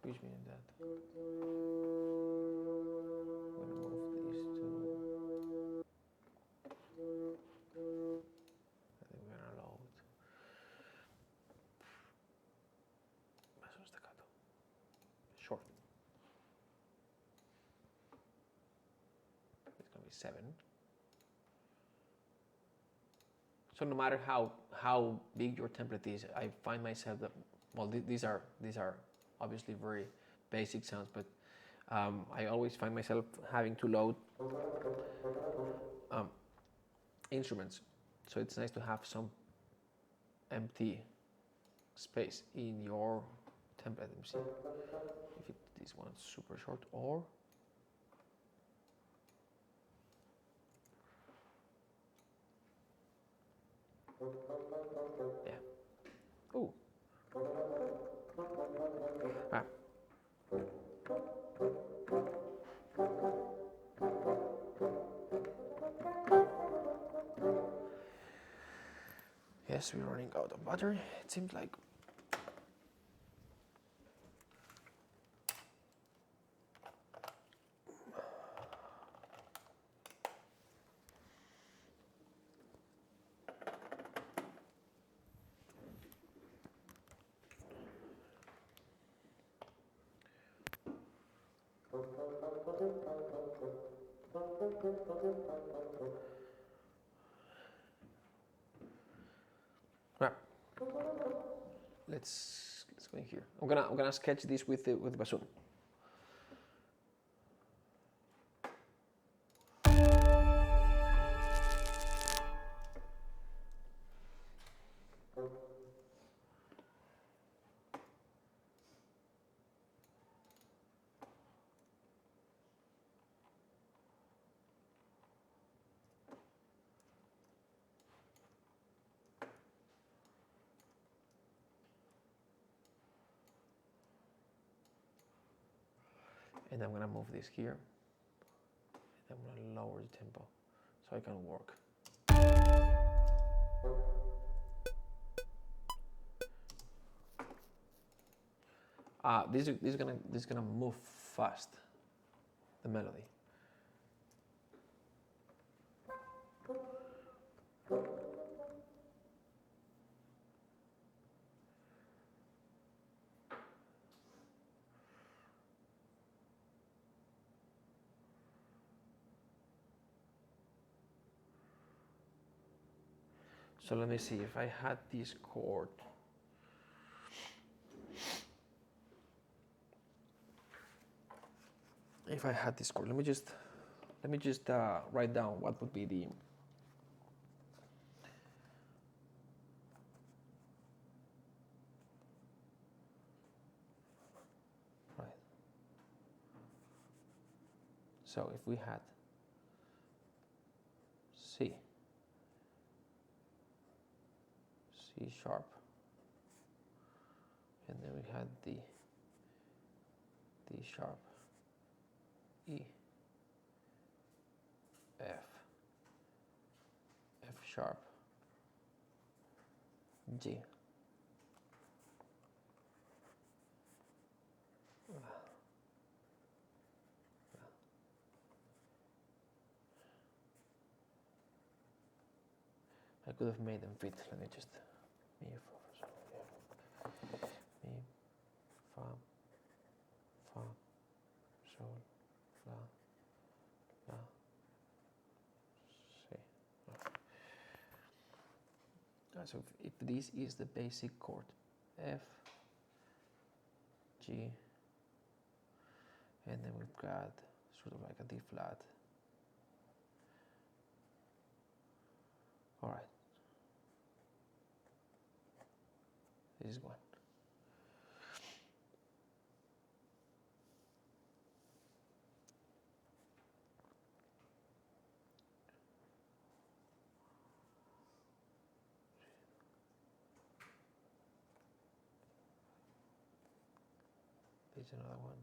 Which means that I'm gonna move these two. I think we're gonna load. Basso staccato. Short. It's gonna be 7. So no matter how big your template is, I find myself that, well, these are obviously very basic sounds, but I always find myself having to load instruments. So it's nice to have some empty space in your template. Let me see if this one's super short or yeah. Ooh. Ah. Yes, we're running out of battery. It seems like. Right. Let's go in here. I'm gonna sketch this with the bassoon. And I'm gonna move this here. And I'm gonna lower the tempo so I can work. This is gonna move fast. The melody. So let me see if I had this chord. If I had this chord, let me just write down what would be the. Right. So if we had C sharp, and then we had the D sharp, E, F sharp, G. I could have made them fit. Let me just mi, fa, sol, la, la, si. So if this is the basic chord, F, G, and then we've got sort of like a D flat. All right. This is one. This is another one.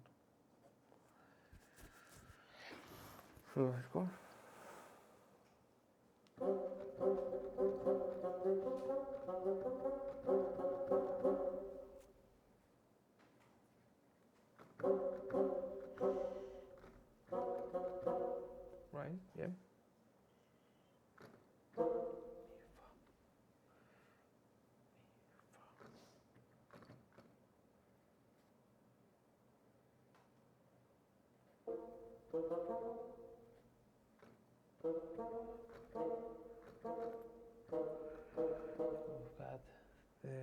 First chord. Right, yeah. We've got the mi.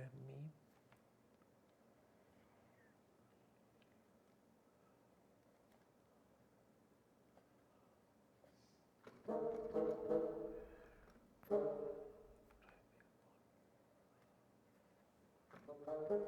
Alright.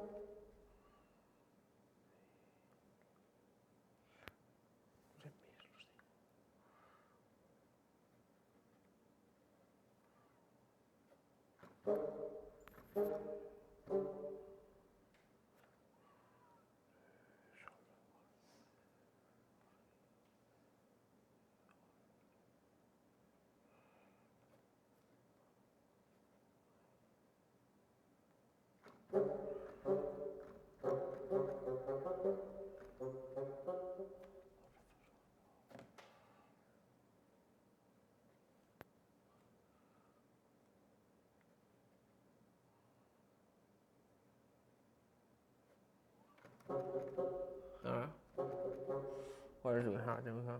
What is it? There we go.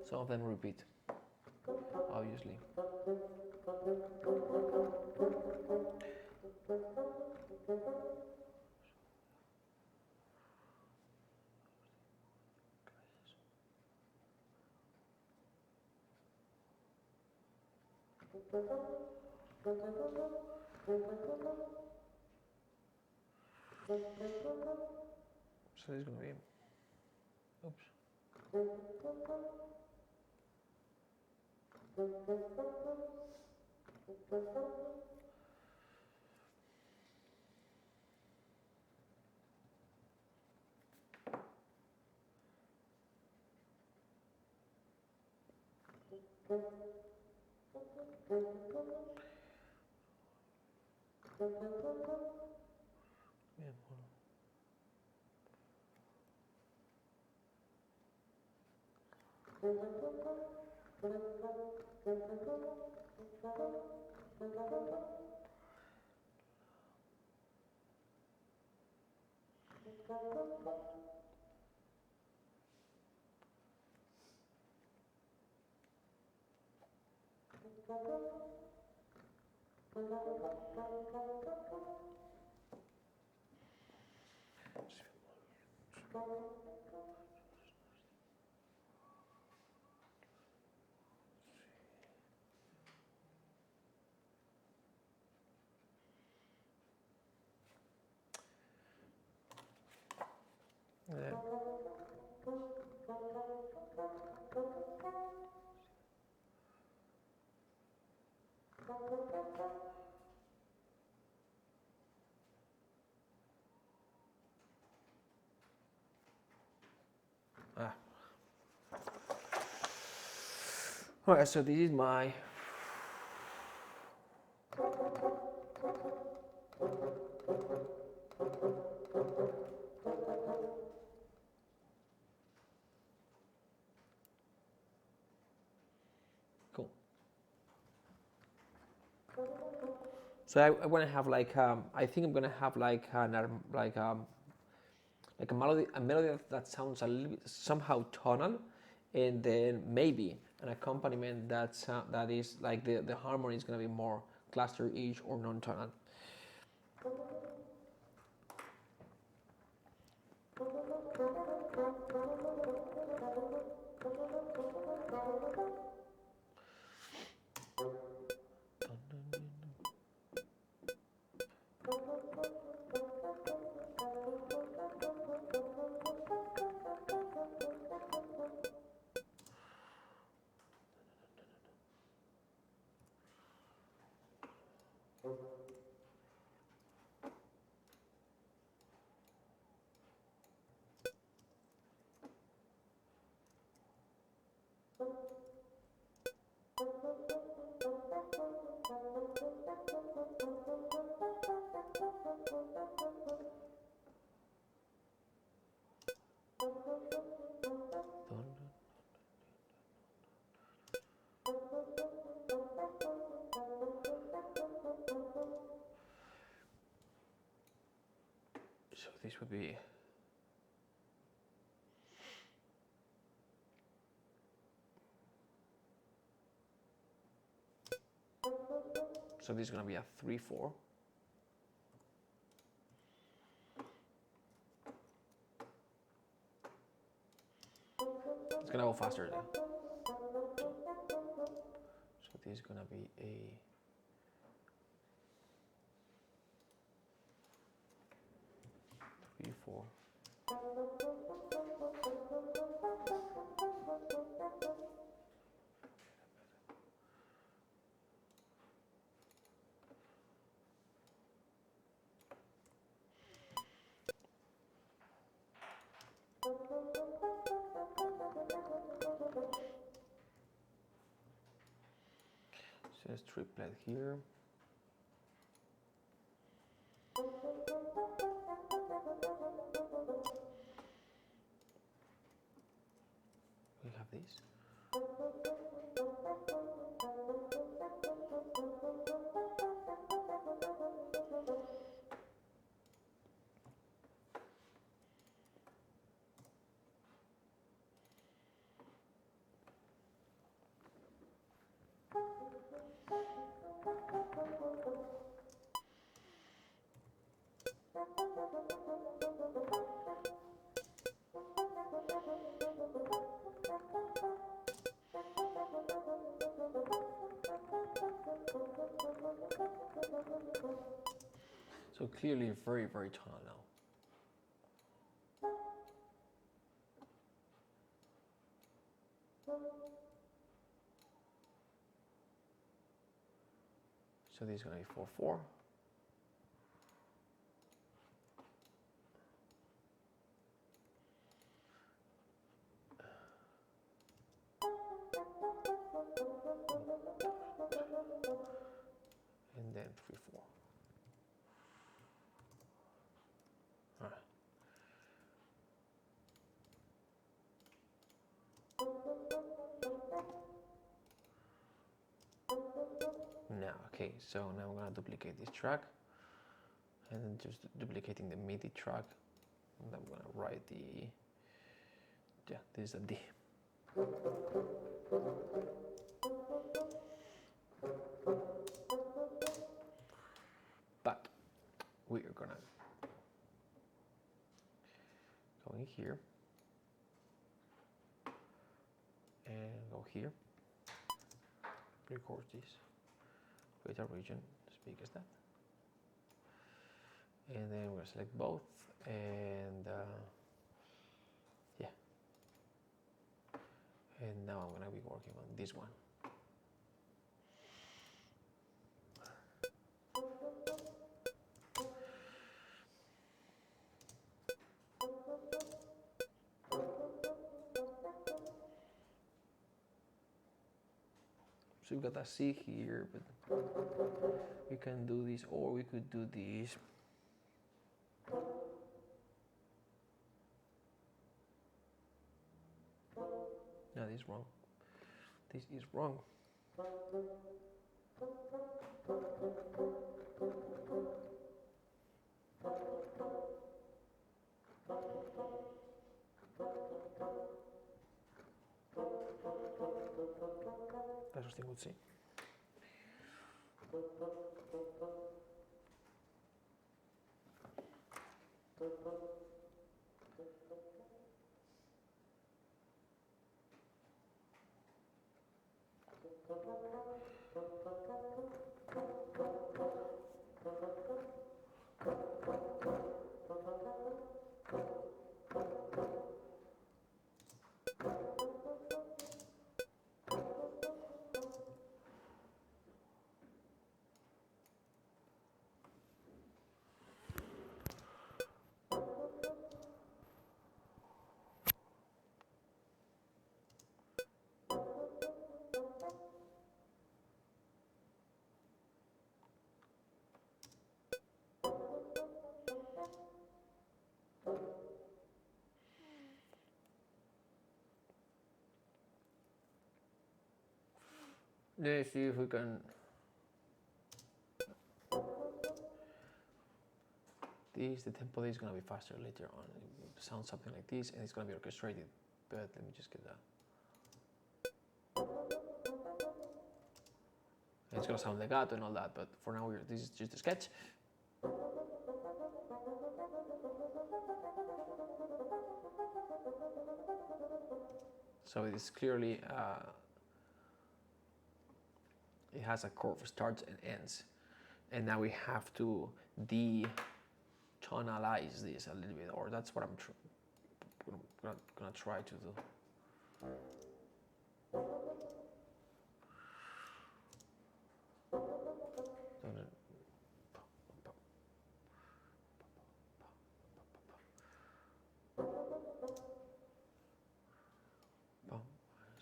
Some of them repeat, obviously. So this is going to be, oops. Yeah, hold on. Yeah. Ah. Alright, so this is my cool. So I want to have like I think I'm gonna have like like a melody that sounds a little bit somehow tonal, and then maybe an accompaniment that is like the harmony is gonna be more cluster-ish or non-tonal. So this would be so this is gonna be a 3/4. It's gonna go faster then. So this is gonna be a So let's triplet here. We have this. So clearly very, very tonal now. So this is going to be 4/4. And then 3/4. All right. Now, okay, so now I'm gonna duplicate this track and then just duplicating the MIDI track. And I'm gonna write the, yeah, this is a D. But we are gonna go in here and go here, record this, create a region as big as that, and then we're gonna select both, and yeah, and now I'm gonna be working on this one. So we've got a C here, but we can do this, or we could do this. No, this is wrong. This is wrong. That's what I would say. Let's see if we can. The tempo is going to be faster later on. It sounds something like this, and it's going to be orchestrated. But let me just get that. And it's going to sound legato and all that, but for now, this is just a sketch. So it is clearly, it has a curve, starts and ends. And now we have to de-tonalize this a little bit, or that's what I'm gonna try to do.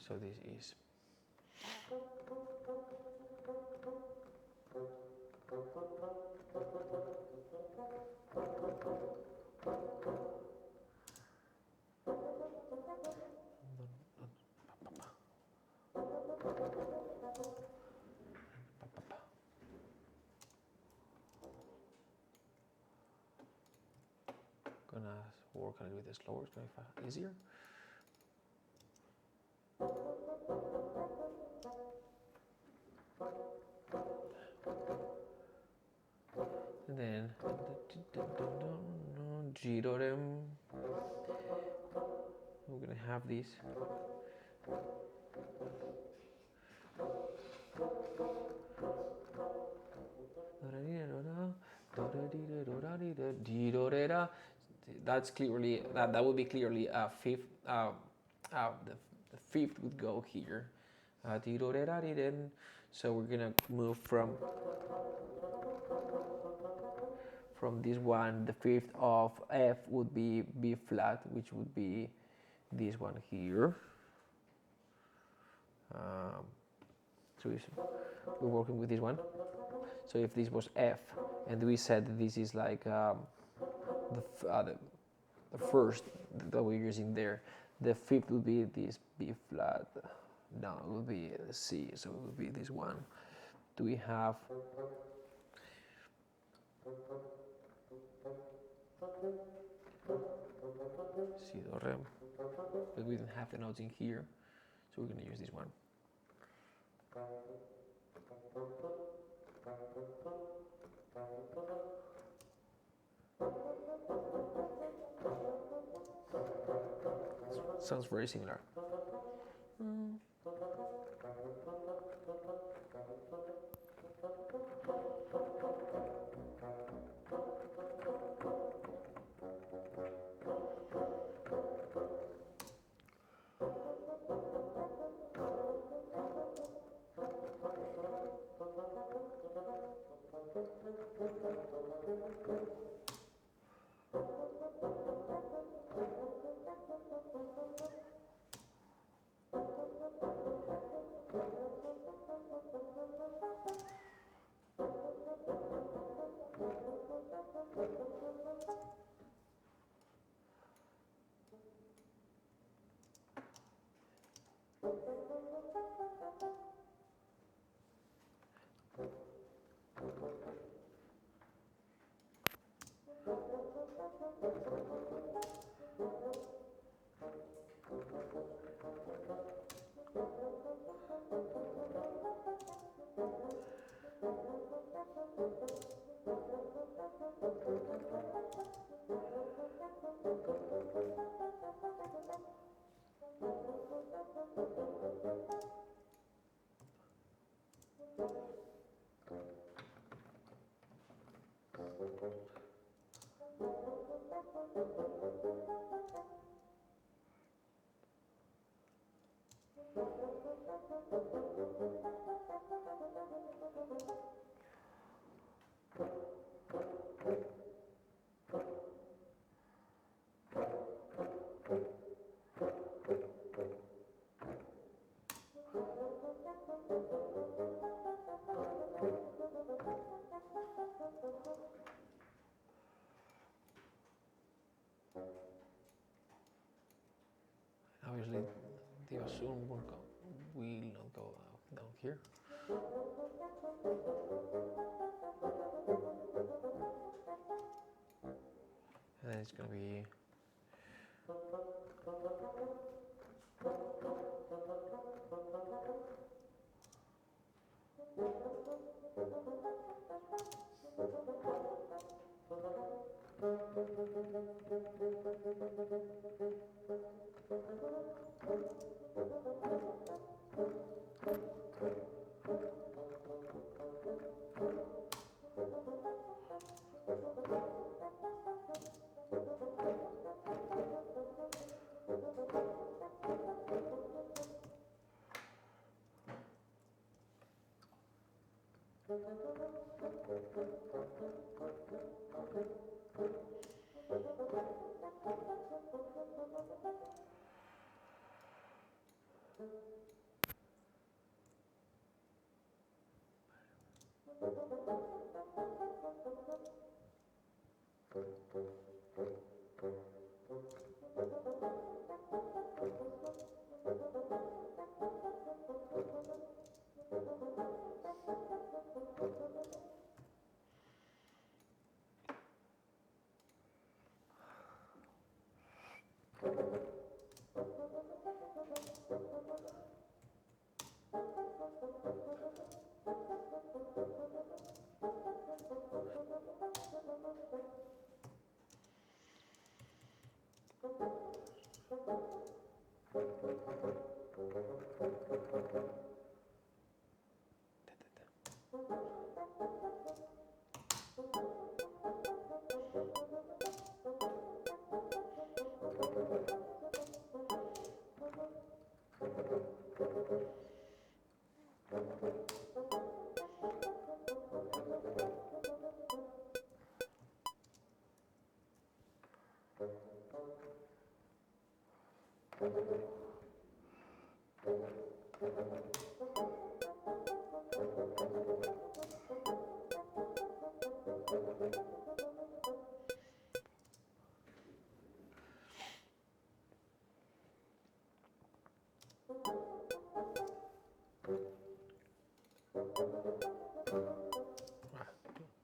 So this is. Gonna work a little bit slower, it's gonna be easier. And then G-rem. We're gonna have this. That's clearly that would be clearly a fifth. The fifth would go here. So we're gonna move from this one. The fifth of F would be B flat, which would be this one here. So we're working with this one. So if this was F, and we said this is like the first that we're using there, the fifth would be this B flat. No, it would be C, so it would be this one. Do we have? C, do, re. But we don't have the notes in here, so we're going to use this one. Sounds very similar. Obviously, the assume will not go down here. And then it's going to be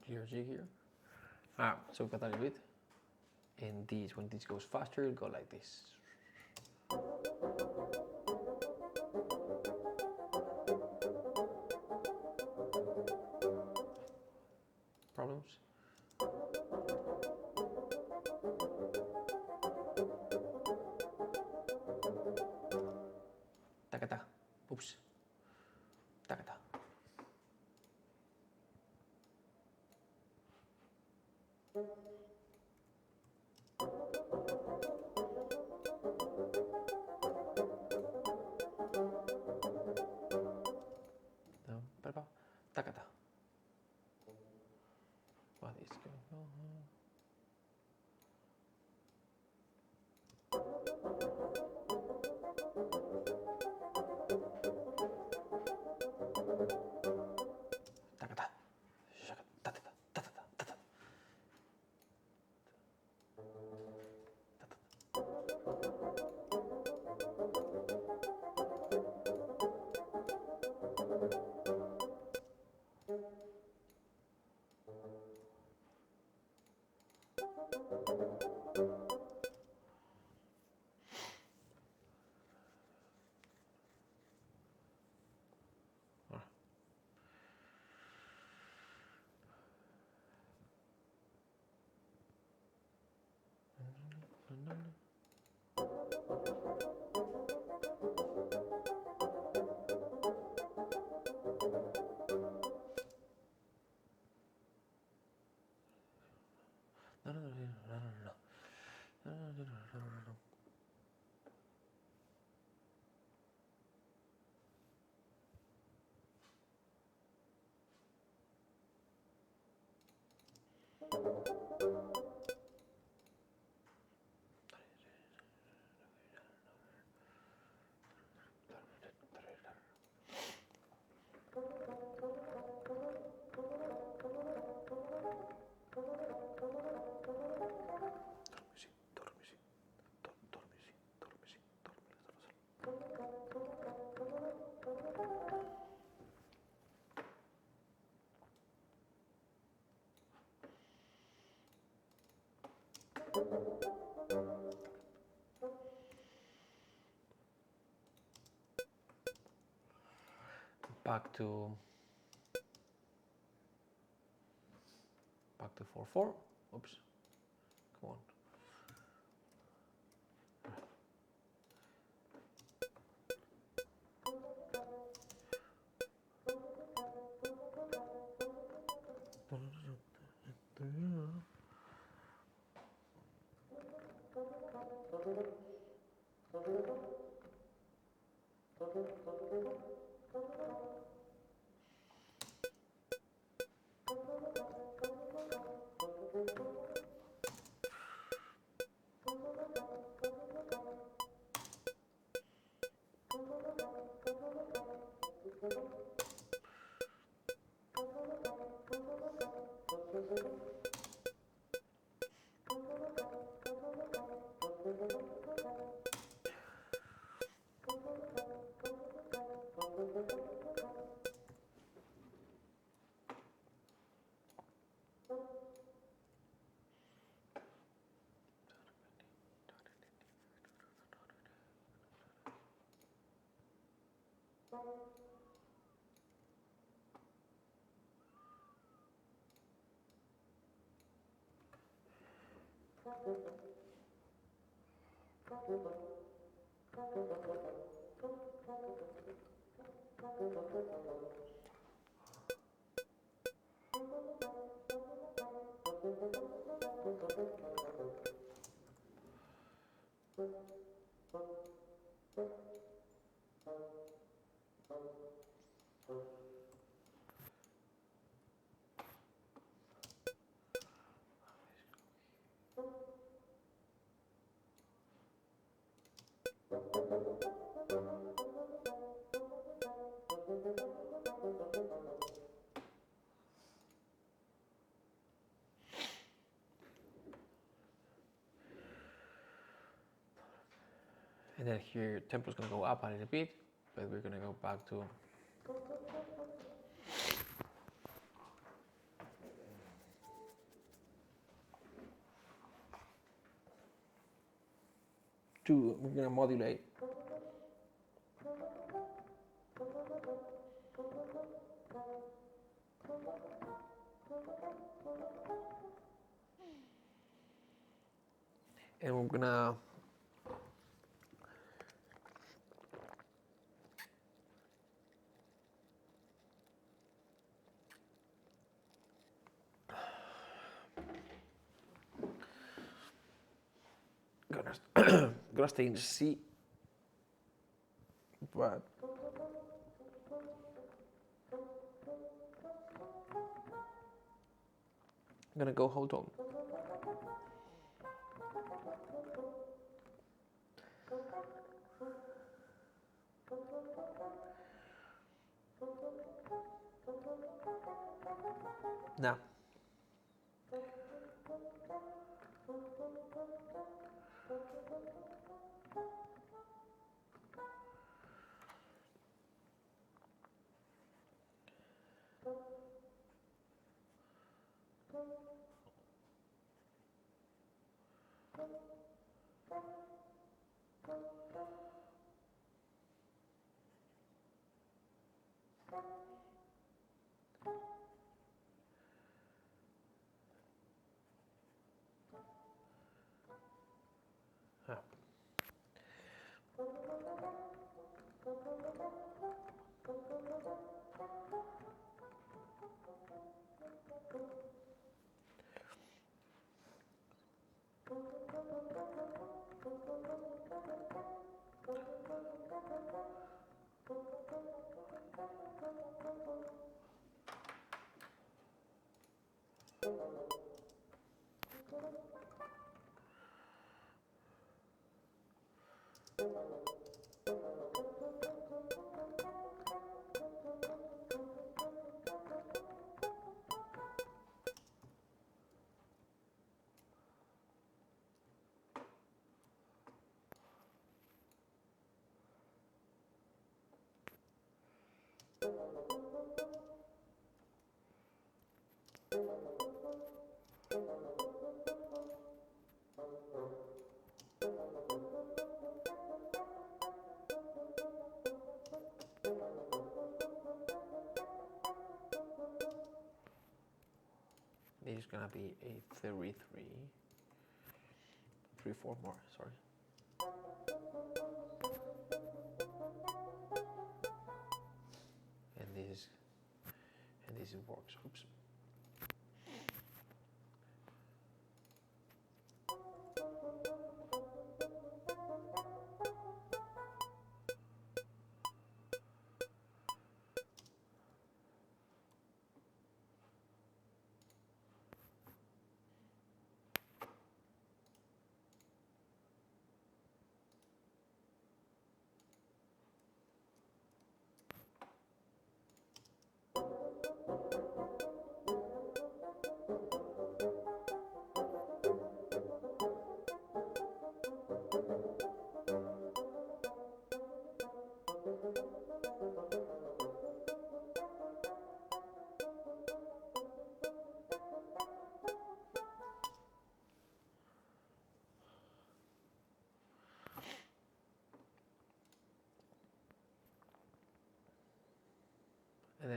Clear G here. So we've got that a bit. And this, when this goes faster, it'll go like this. Problems? Takata. Oops. Takata. Takata. What is going on? Takata. Back to 4/4. Oops. Come on. And then here your tempo is going to go up a little bit, but we're going to go back to we're going to modulate. And we're going to gonna stay in C, but I'm gonna go whole tone. Now. This is gonna be a 33, 3/4 more, sorry. And this works. Oops.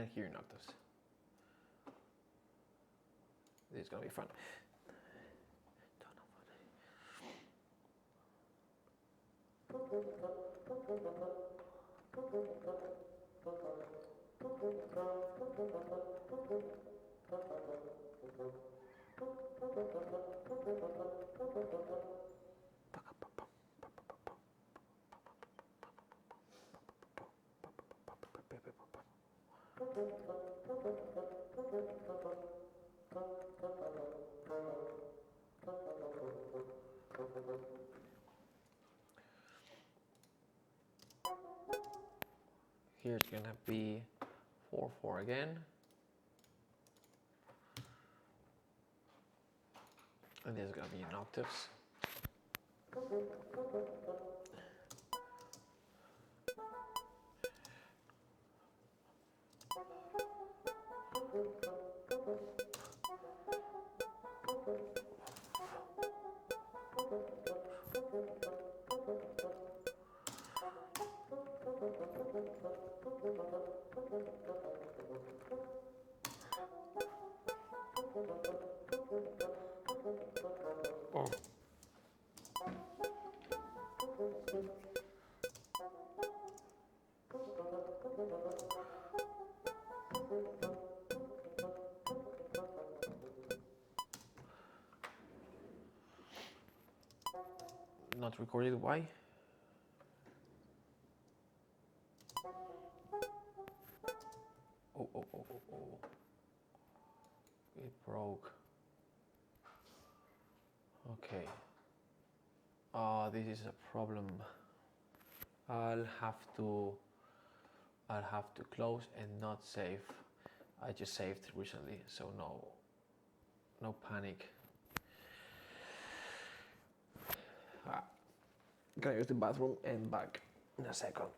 and here in octaves. This is gonna be fun. Here's gonna be 4/4 again, and this is gonna be in octaves. Oh. Not recorded, why? Oh. It broke. Okay. This is a problem. I'll have to close and not save. I just saved recently, so no panic. Gonna use the bathroom and back in a second.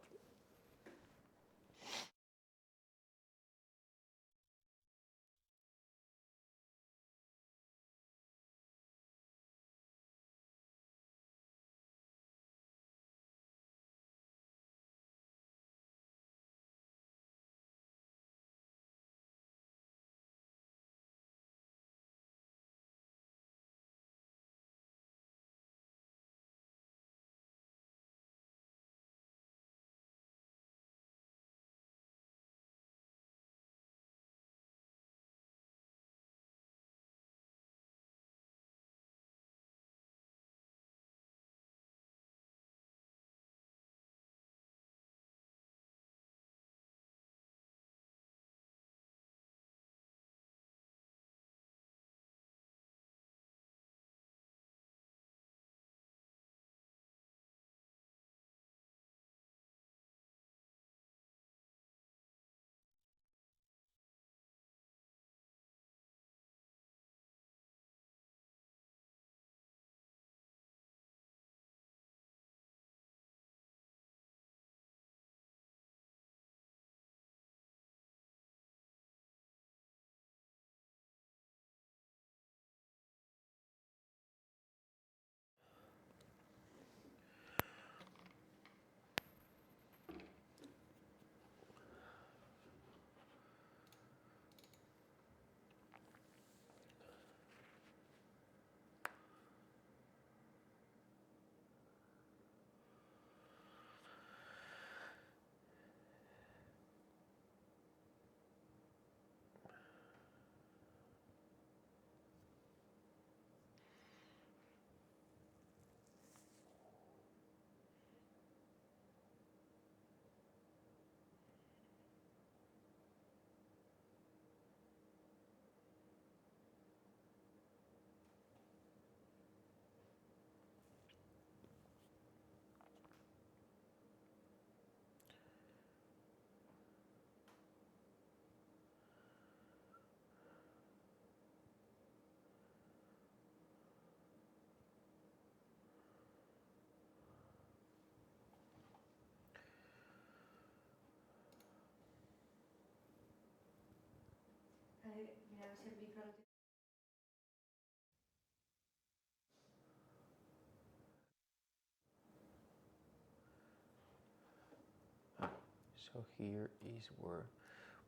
So here is where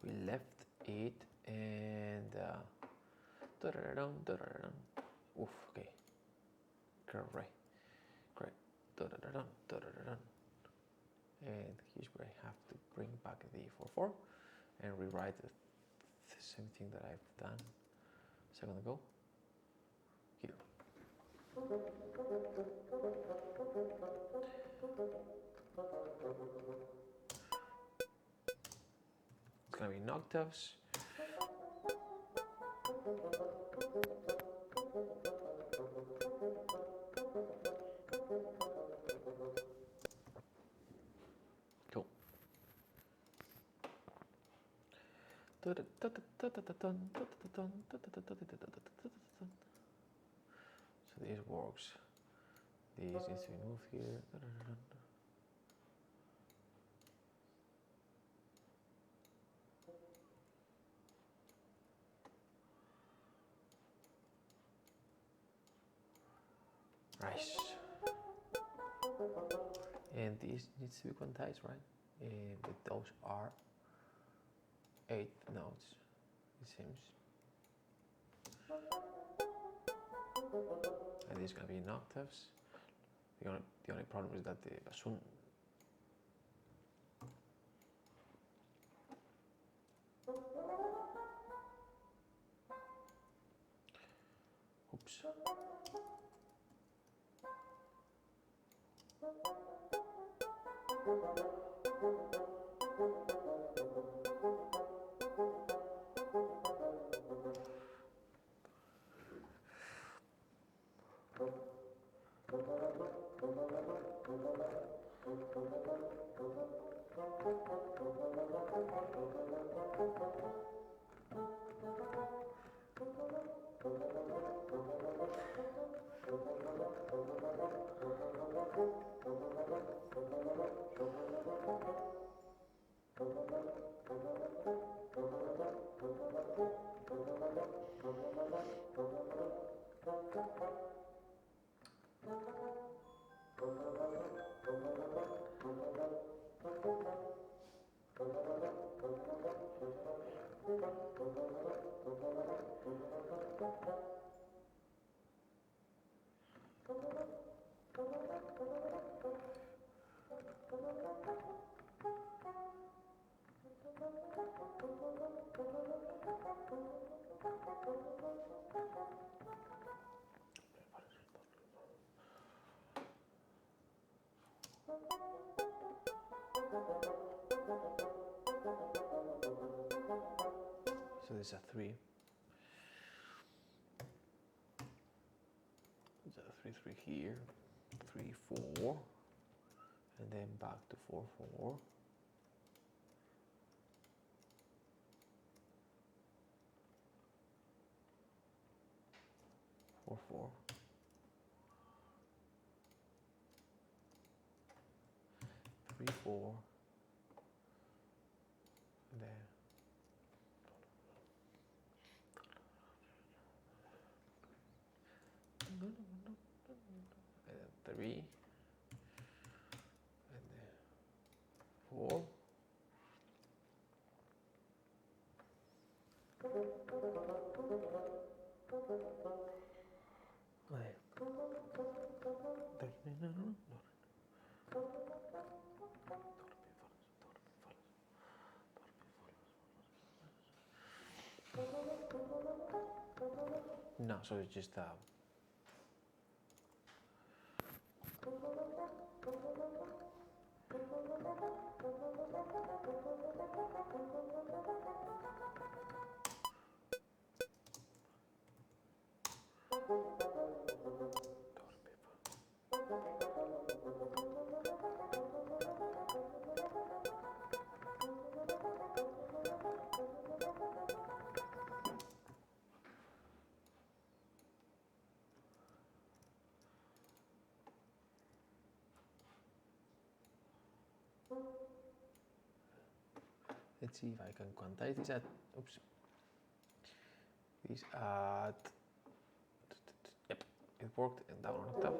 we left it and oof, okay, great. And here's where I have to bring back the 4/4 and rewrite the same thing that I've done a second ago. Here. It's gonna be in octaves. Cool. So this works. This needs to be moved here. Nice. And this needs to be quantized, right? But those are 8 notes, it seems. And this is gonna be in octaves. The only problem is that the bassoon oops. So there's a 3. There's a 3/3 here, 3/4, and then back to 4/4. Or 4. 3/4. And then and then 3. And then 4. No, so it's just let's see if I can quantize this at, oops, this at, yep, it worked, and down on octave.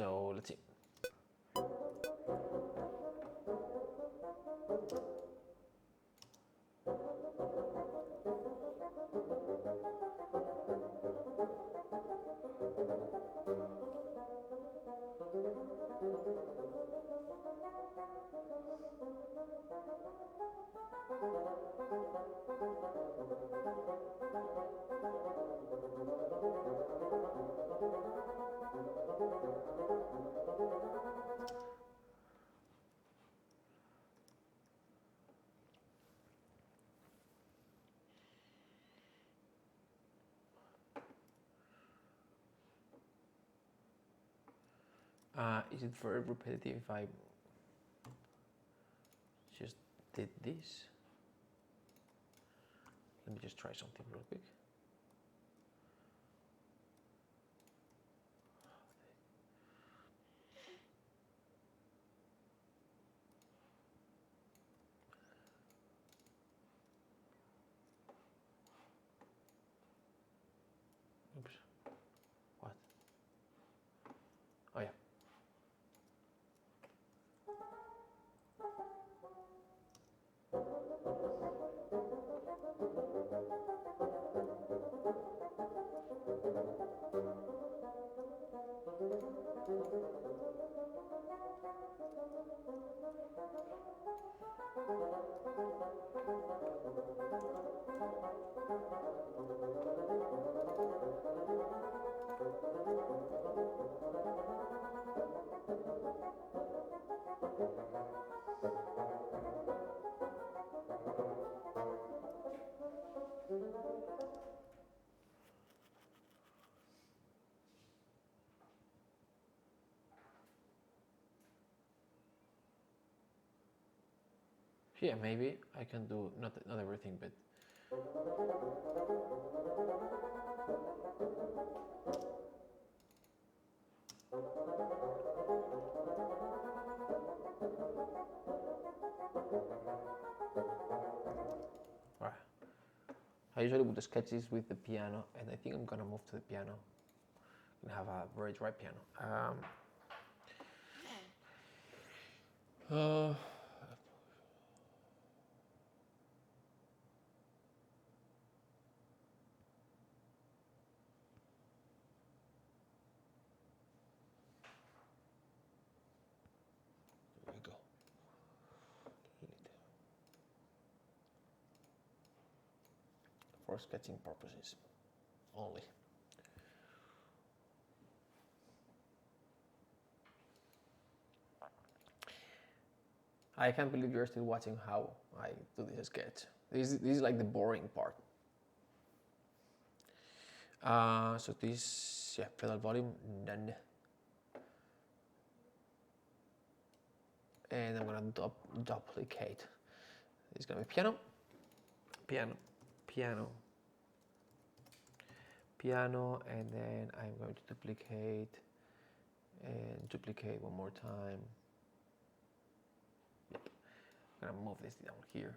So let's see. Is it very repetitive if I just did this? Let me just try something real quick. Oops. What? Oh yeah. Yeah, maybe I can do not everything, but right. I usually would sketch this with the piano, and I think I'm gonna move to the piano and have a very dry piano. There we go. For sketching purposes only. I can't believe you're still watching how I do this sketch. This is like the boring part. So this, yeah, pedal volume, done. And I'm gonna duplicate. It's gonna be piano, piano, piano, piano, and then I'm going to duplicate and duplicate one more time. Yep. I'm gonna move this down here.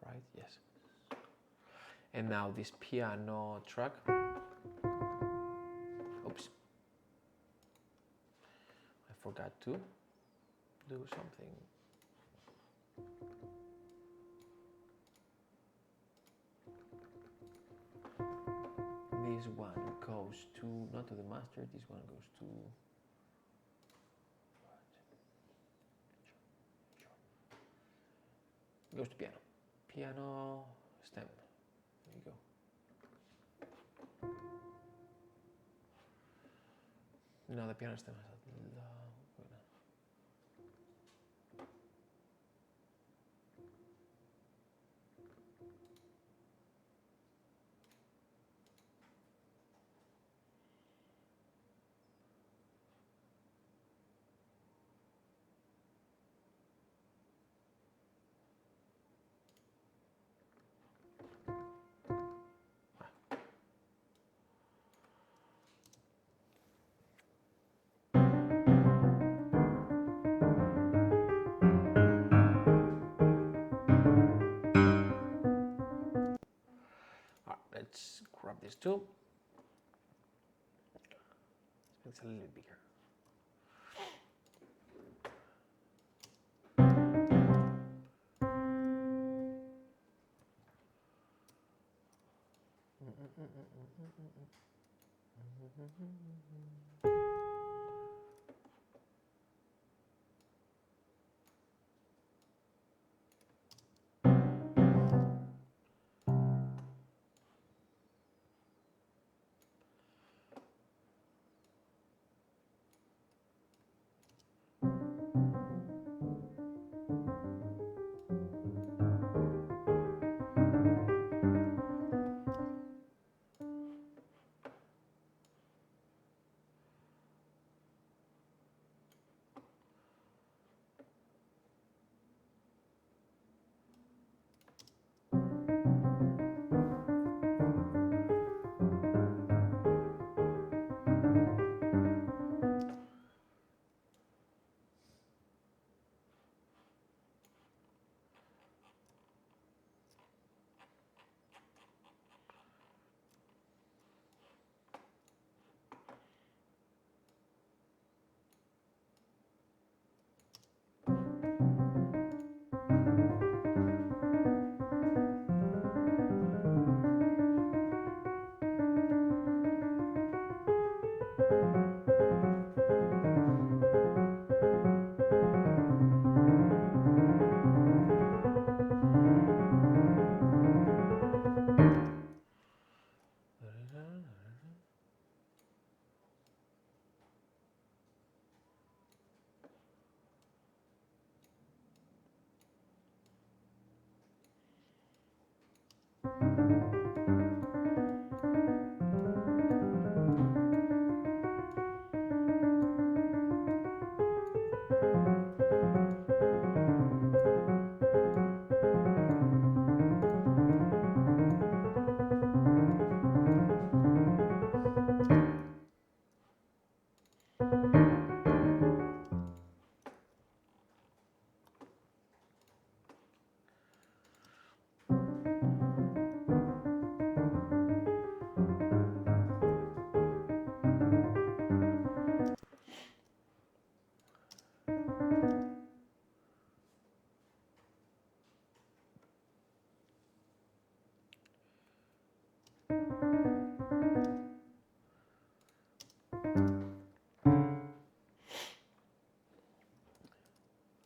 Right, yes. And now this piano track. Oops. I forgot to do something. This one goes to, not to the master, this one goes to, it goes to piano. Piano stem. There you go. Now the piano stem has a let's grab this too. it's a little bit bigger.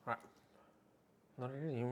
Right. Not really.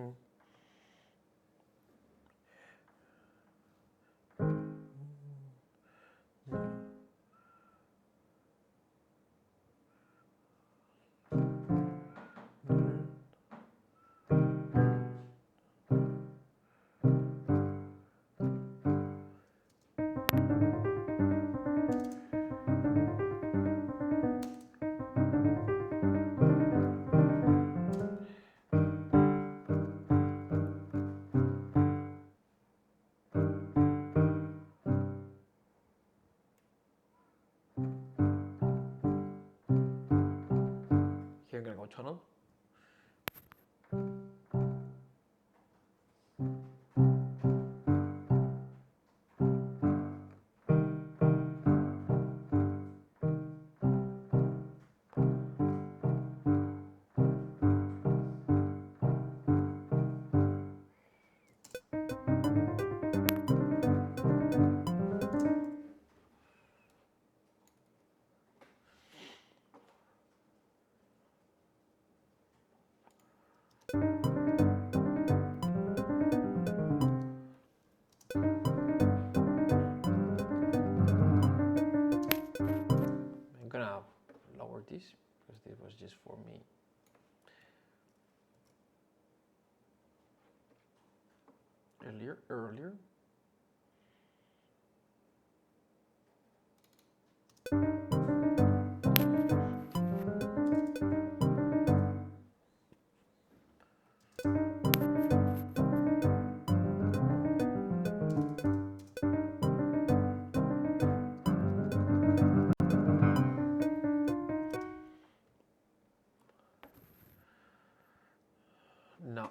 Here I'm gonna go tunnel. I'm gonna lower this because this was just for me. Earlier. No.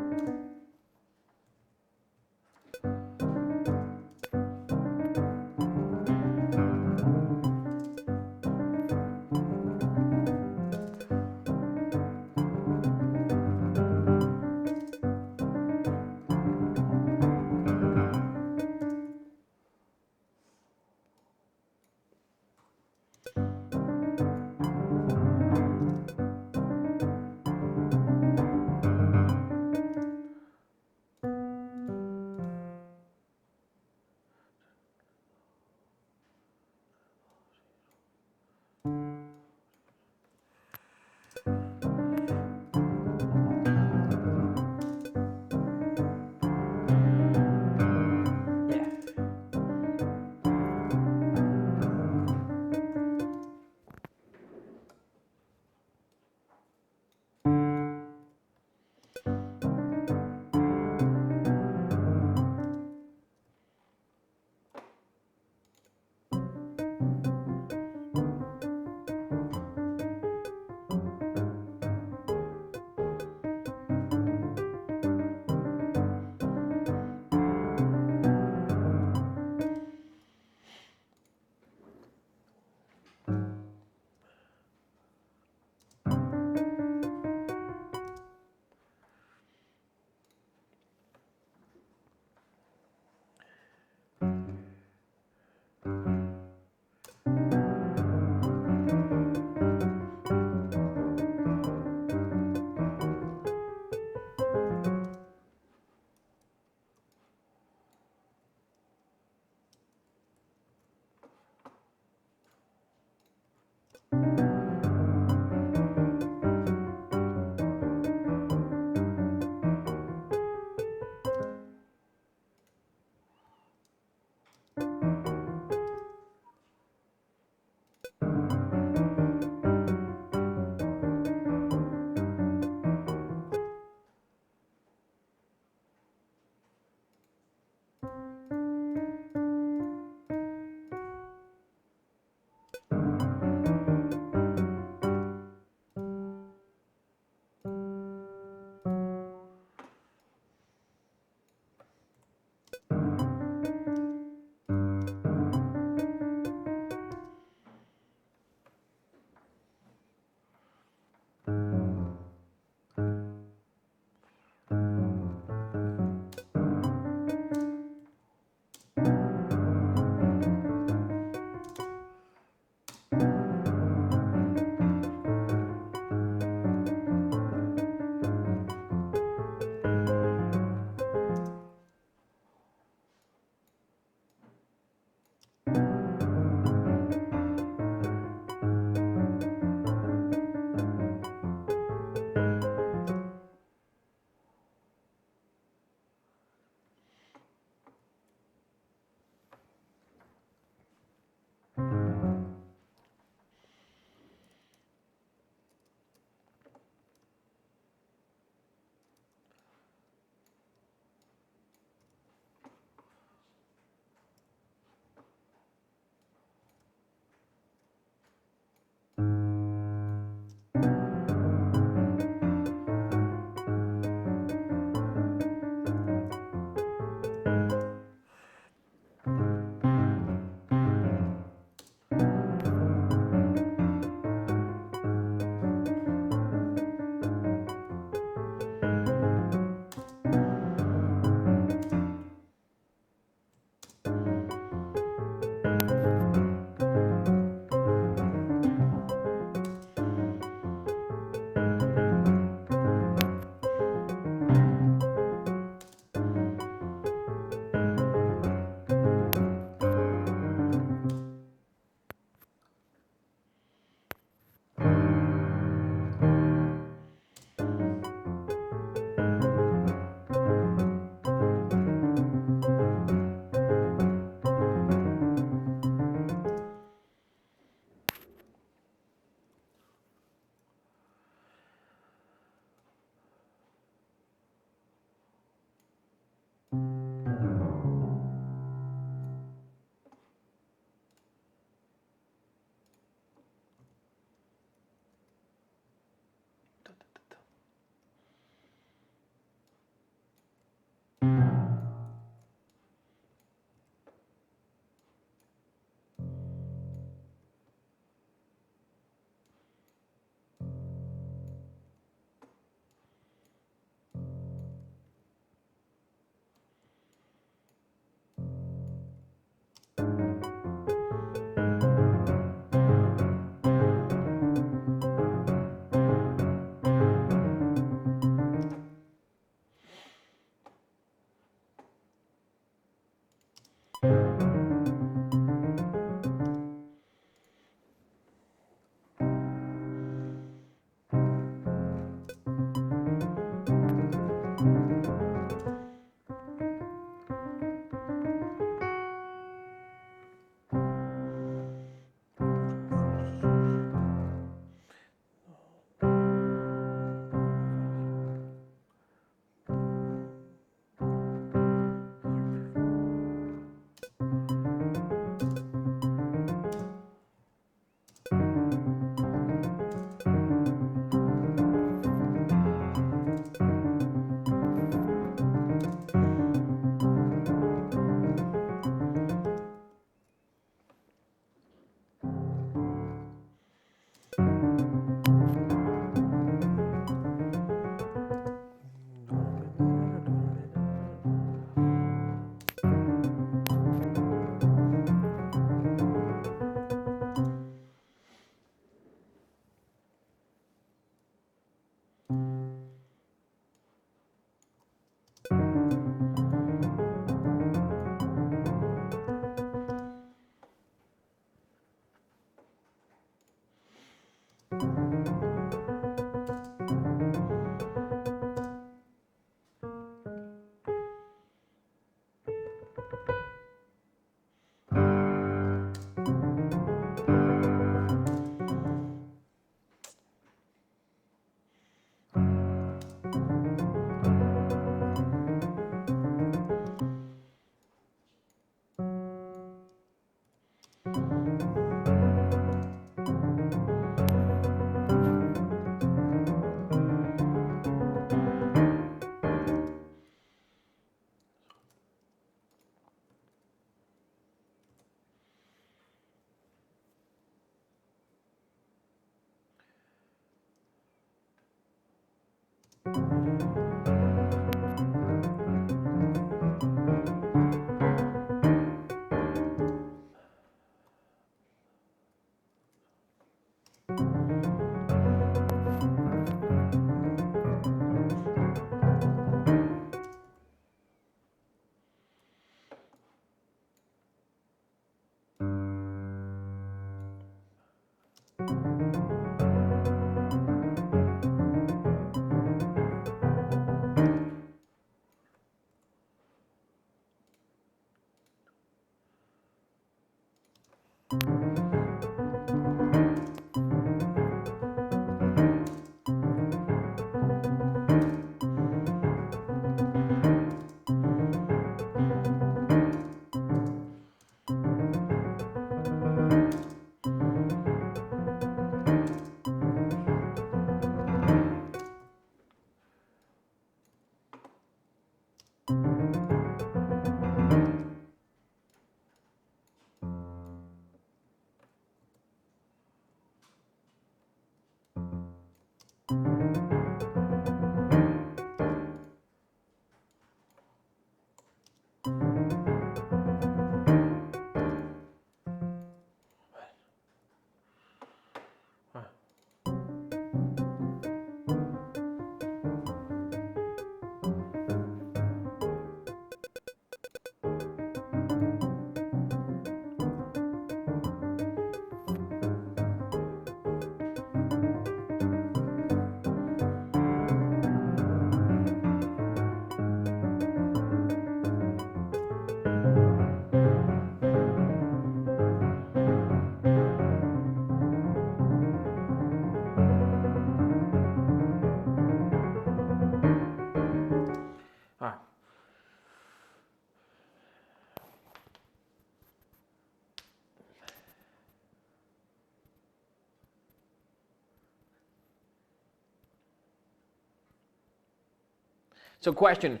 So question,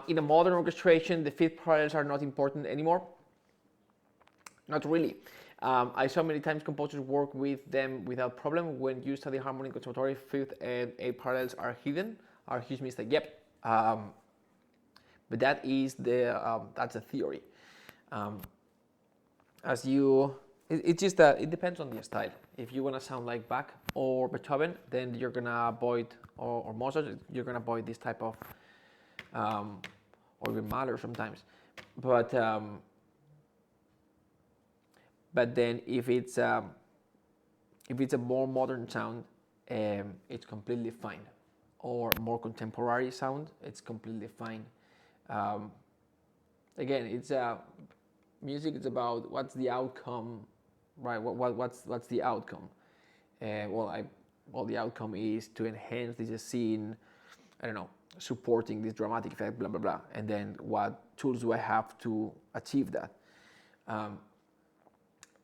in a modern orchestration, the fifth parallels are not important anymore? Not really. I saw many times composers work with them without problem. When you study harmonic conservatory, fifth and eighth parallels are hidden, are a huge mistake. Yep. But that is that's a theory. As you, it's just that it depends on the style. If you want to sound like Bach or Beethoven, then you're gonna avoid, or Mozart, you're gonna avoid this type of, or even Mahler sometimes. But then if it's a more modern sound, it's completely fine. Or more contemporary sound, it's completely fine. Again, it's music is about what's the outcome, right? What's the outcome? Well, the outcome is to enhance this scene. I don't know, supporting this dramatic effect, blah blah blah. And then what tools do I have to achieve that? And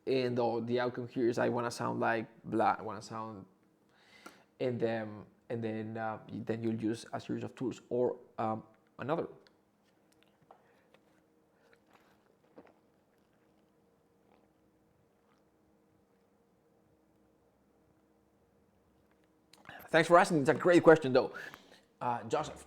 the outcome here is I want to sound like blah. I want to sound, and then you'll use a series of tools or another. Thanks for asking. It's a great question, though, Joseph.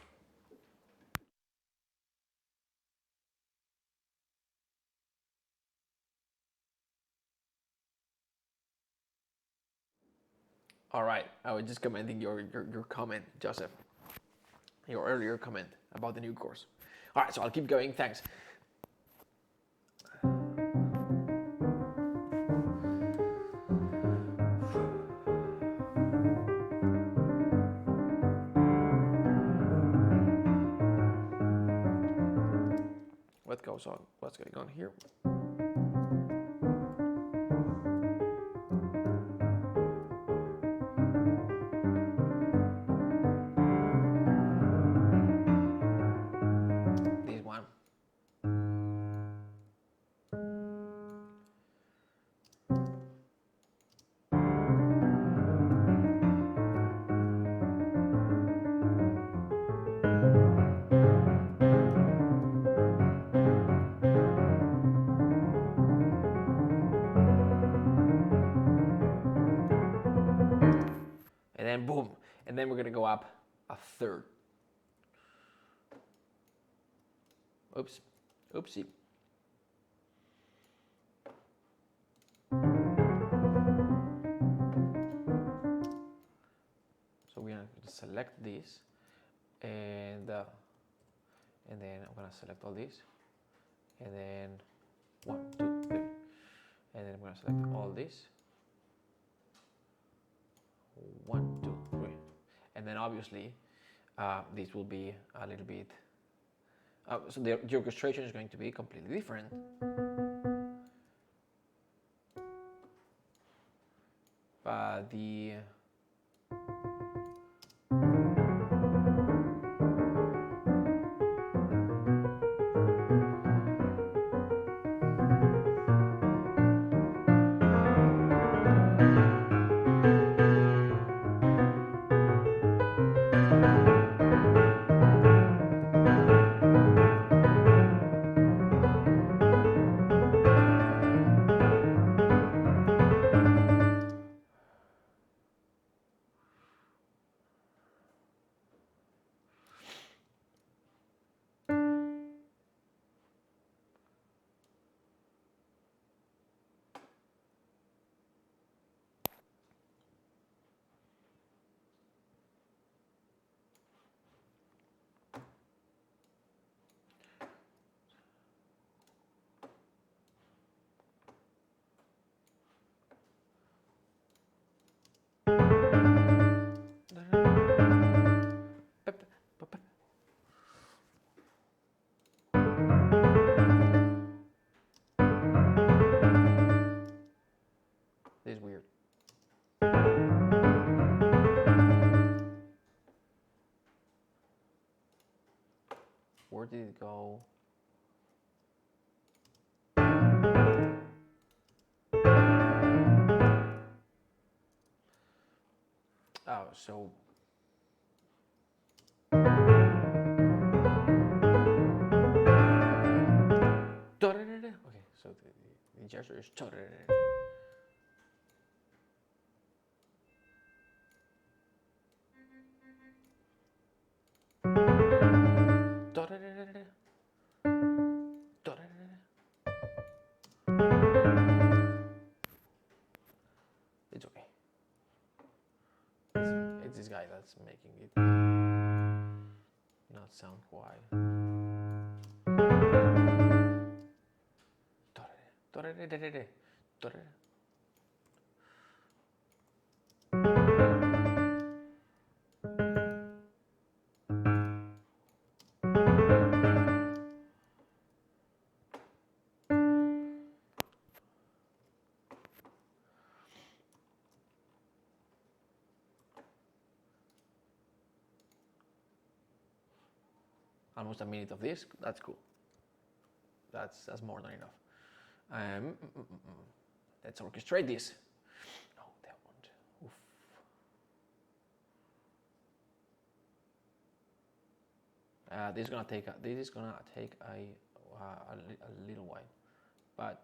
All right, I was just commenting your comment, Joseph, your earlier comment about the new course. All right, so I'll keep going. Thanks. What goes on? What's going on here? This one. And then boom, and then we're gonna go up a third. Oops, oopsie. So we're gonna select this, and then I'm gonna select all this, and then 1, 2, 3, and then I'm gonna select all this, 1, 2, 3, and then obviously this will be a little bit. So the orchestration is going to be completely different. But the this is weird. Where did it go? Oh, so okay, so the gesture is it's okay. It's this guy that's making it not sound quite. Almost a minute of this. That's cool. That's more than enough. Let's orchestrate this. No, that won't. Oof. This is gonna take a little while, but.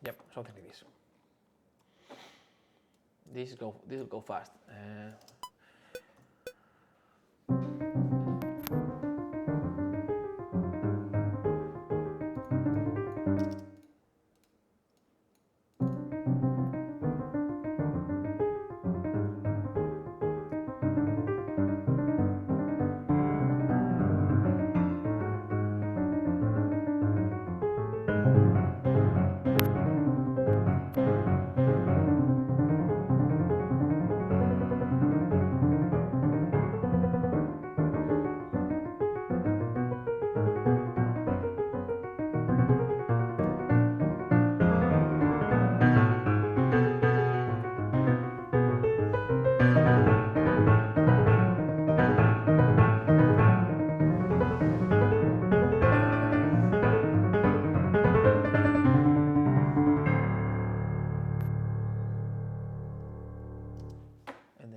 Yep, something like this. This will go fast.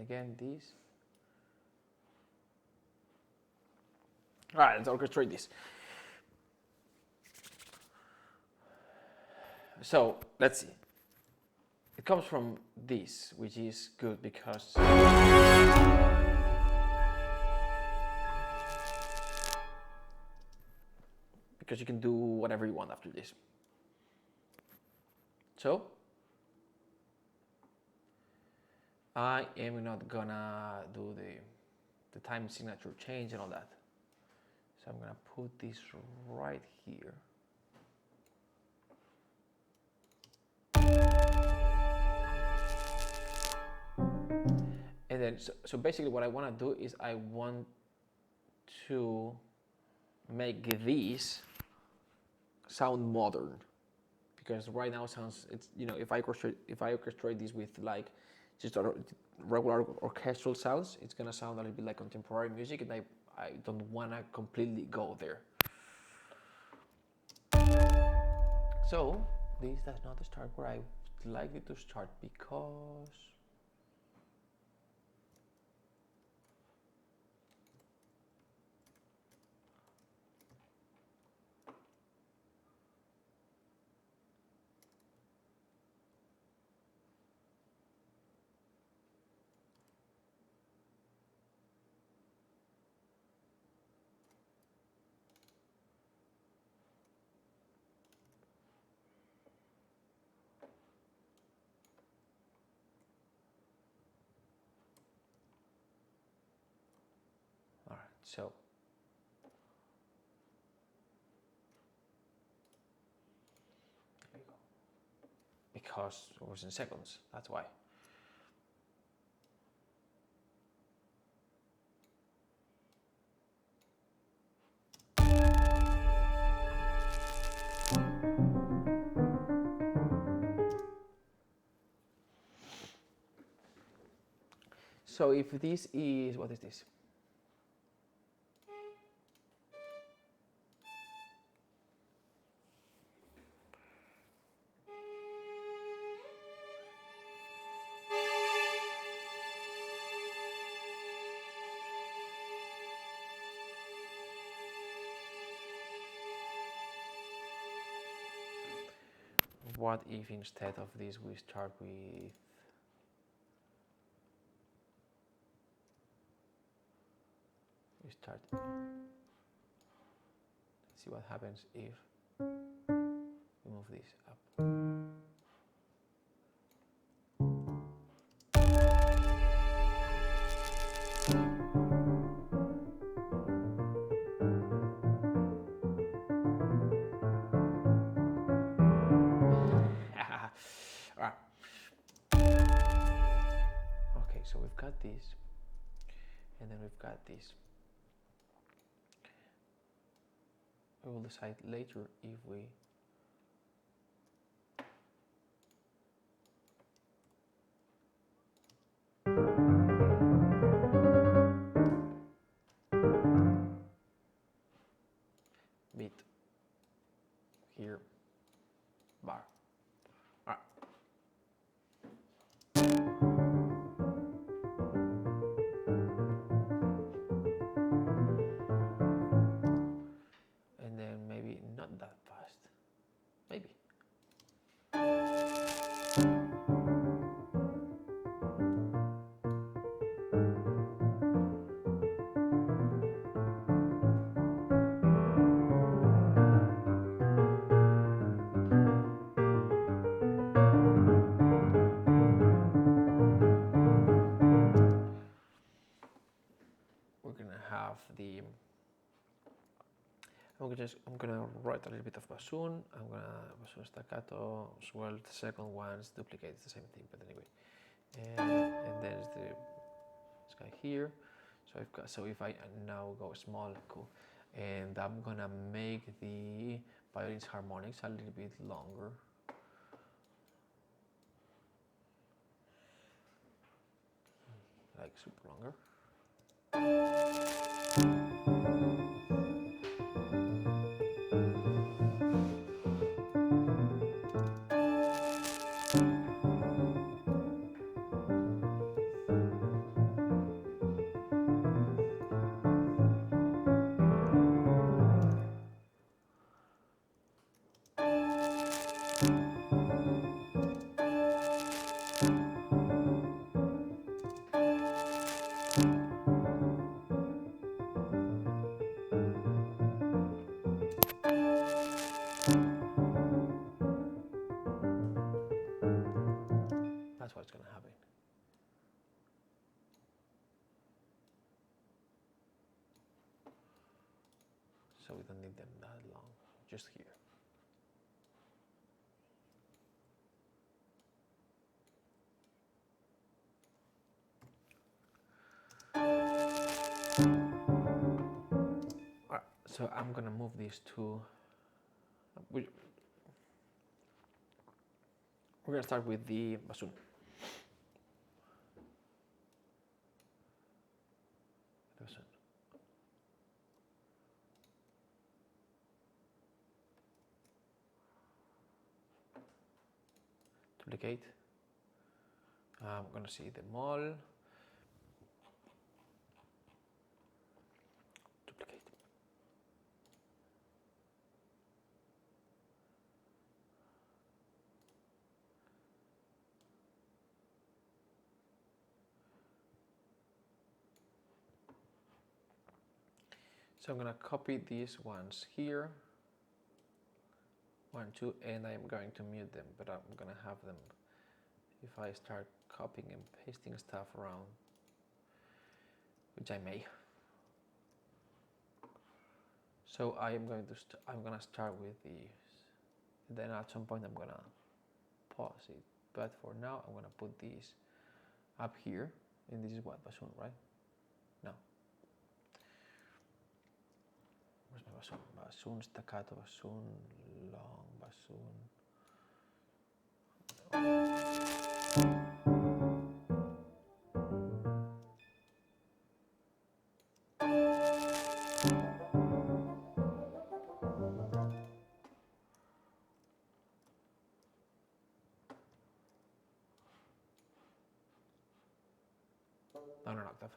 again this. All right, let's orchestrate this. So let's see. It comes from this, which is good because you can do whatever you want after this. So I am not gonna do the time signature change and all that. So I'm gonna put this right here. And then, so basically what I want to do is I want to make this sound modern, because right now sounds, it's, you know, if I orchestrate this with like just regular orchestral sounds, it's gonna sound a little bit like contemporary music, and I don't want to completely go there. So this does not start where I would like it to start, because so there you go. Because it was in seconds, that's why. So if this is, what is this? What if instead of this we start with, let's see what happens if we move this up. All right. Okay, so we've got this, and then we've got this. We will decide later if we beat here bar. All right. And then maybe not that fast. Maybe. We're gonna have the, I'm gonna write a little bit of bassoon. I'm gonna bassoon staccato as well. The second one's duplicates the same thing, but anyway. And there's this guy here. So I've got, so if I now go small, cool, and I'm gonna make the violin's harmonics a little bit longer. Like super longer. so we don't need them that long, just here. Alright, so I'm gonna move these two. We're gonna start with the bassoon. Duplicate. I'm gonna see the mol. Duplicate. So I'm gonna copy these ones here. 1, 2, and I'm going to mute them, but I'm gonna have them if I start copying and pasting stuff around, which I may. So I'm gonna start with these. Then at some point I'm gonna pause it. But for now I'm gonna put these up here, and this is what, bassoon, right? No. Where's my bassoon? Bassoon, staccato, bassoon, long bassoon. On an octave.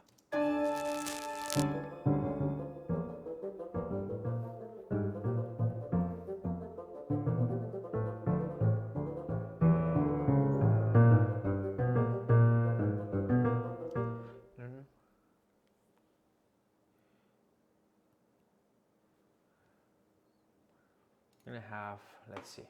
I'm gonna have, let's see.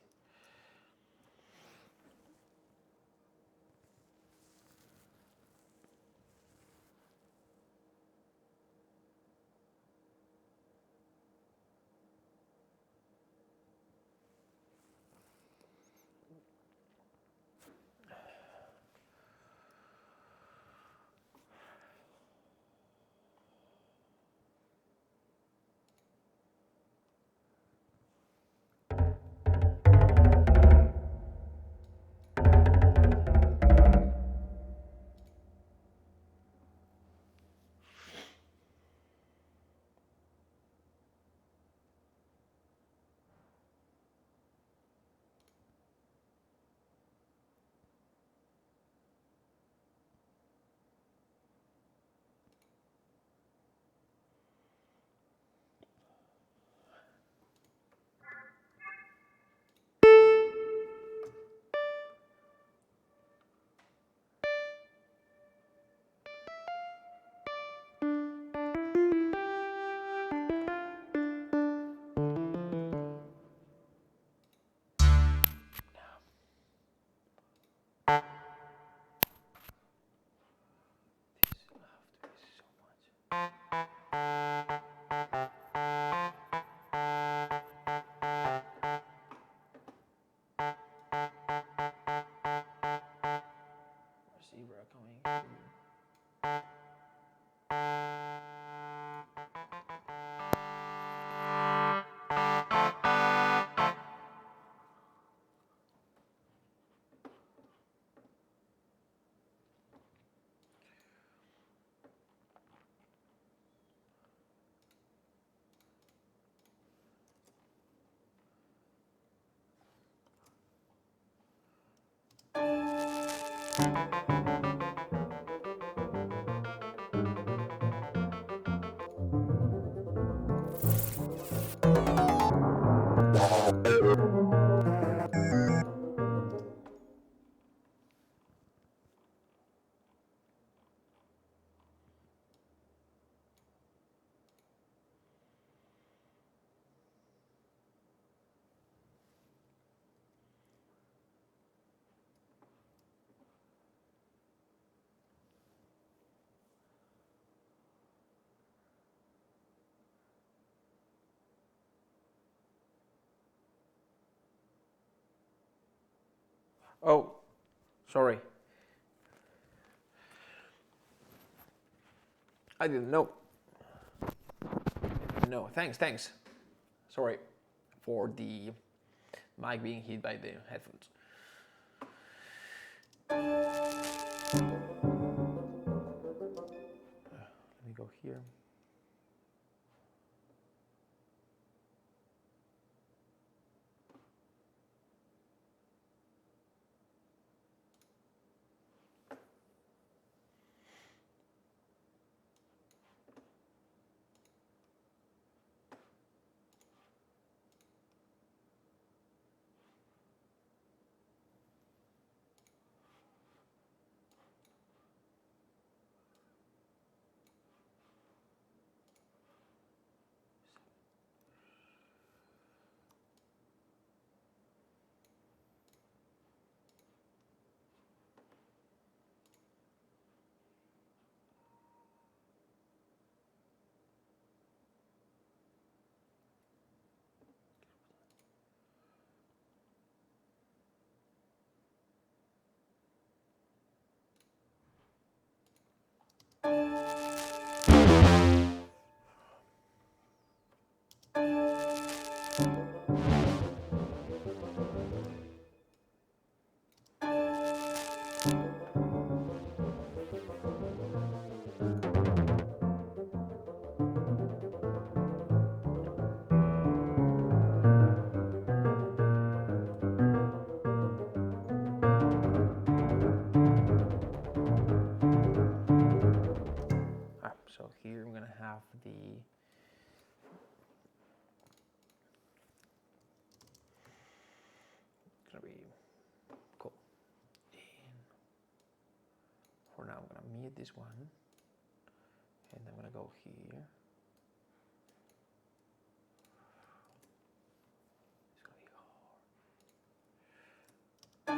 Zebra coming through. Oh, sorry. I didn't know. No, thanks. Sorry for the mic being hit by the headphones. Let me go here. So here I'm gonna have the gonna be cool. And for now I'm gonna mute this one, and I'm gonna go here. It's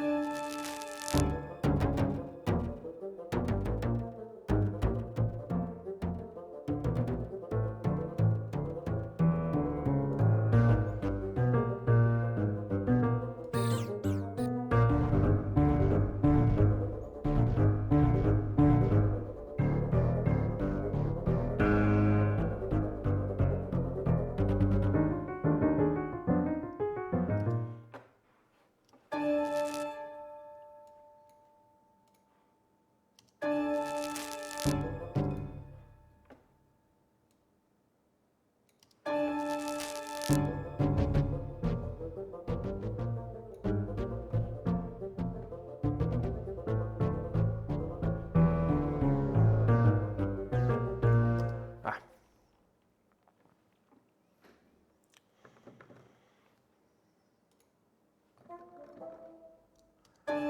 gonna be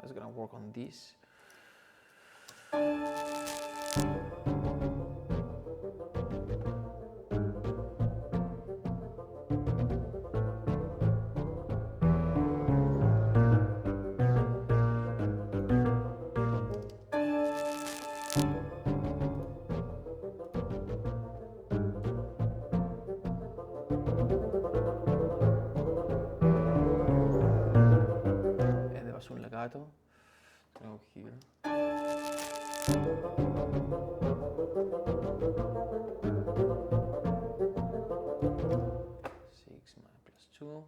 I was gonna work on this. Un legato. Go here. 6 plus 2.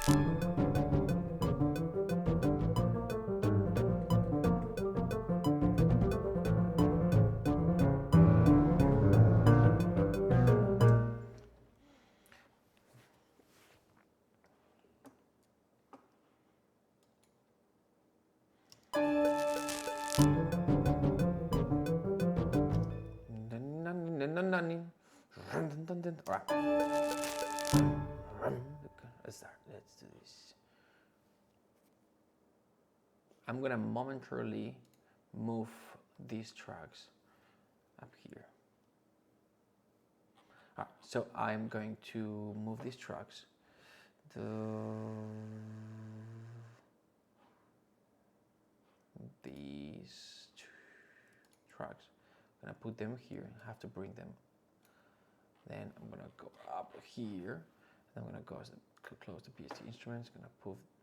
All right. Let's start. Let's do this. I'm gonna momentarily move these tracks up here. All right, so I'm going to move these tracks. These tracks. I'm gonna put them here. I have to bring them. Then I'm gonna go up here. And I'm gonna go close the PST instruments. Gonna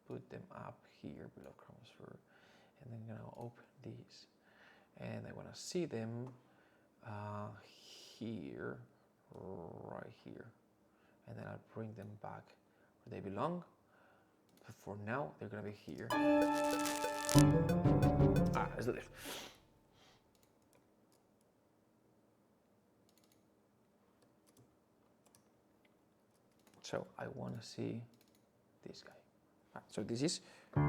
put them up here below chromosphere, and then gonna open these. And I wanna see them here, right here, and then I'll bring them back where they belong. But for now, they're gonna be here. Let's do this. So I want to see this guy. So this is. I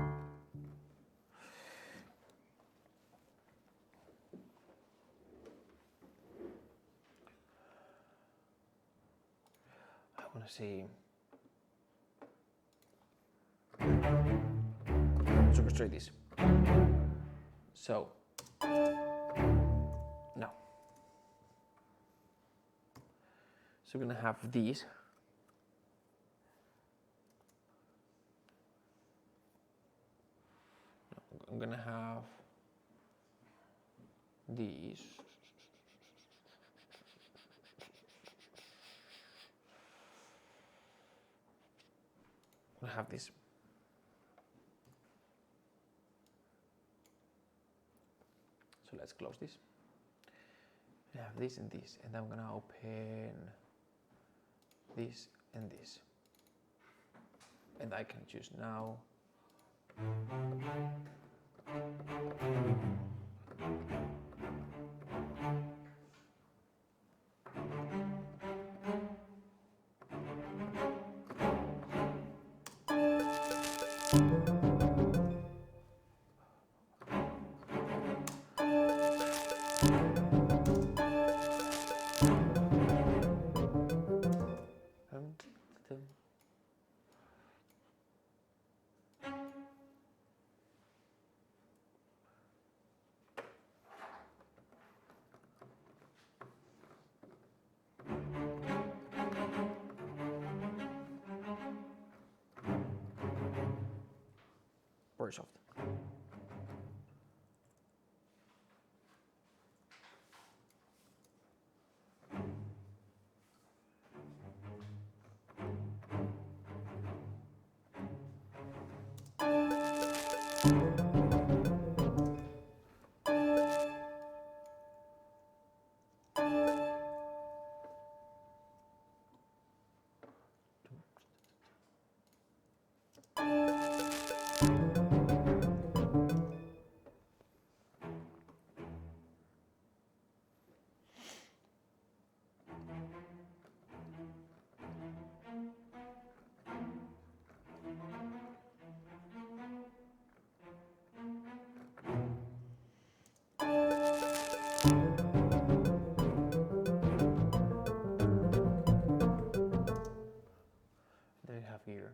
want to see. Let's orchestrate this. So no. So we're gonna have these. I'm gonna have these. I'm gonna have this. So let's close this. I have this and this, and I'm gonna open this and this. And I can choose now. Very soft. There you have here.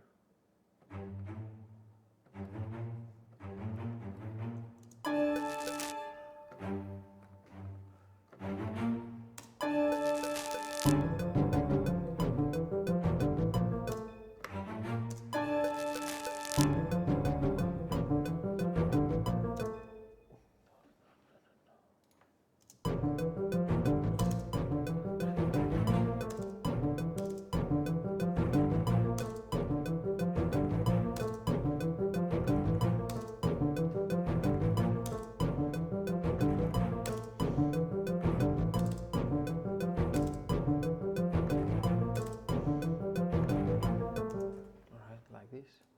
Like this.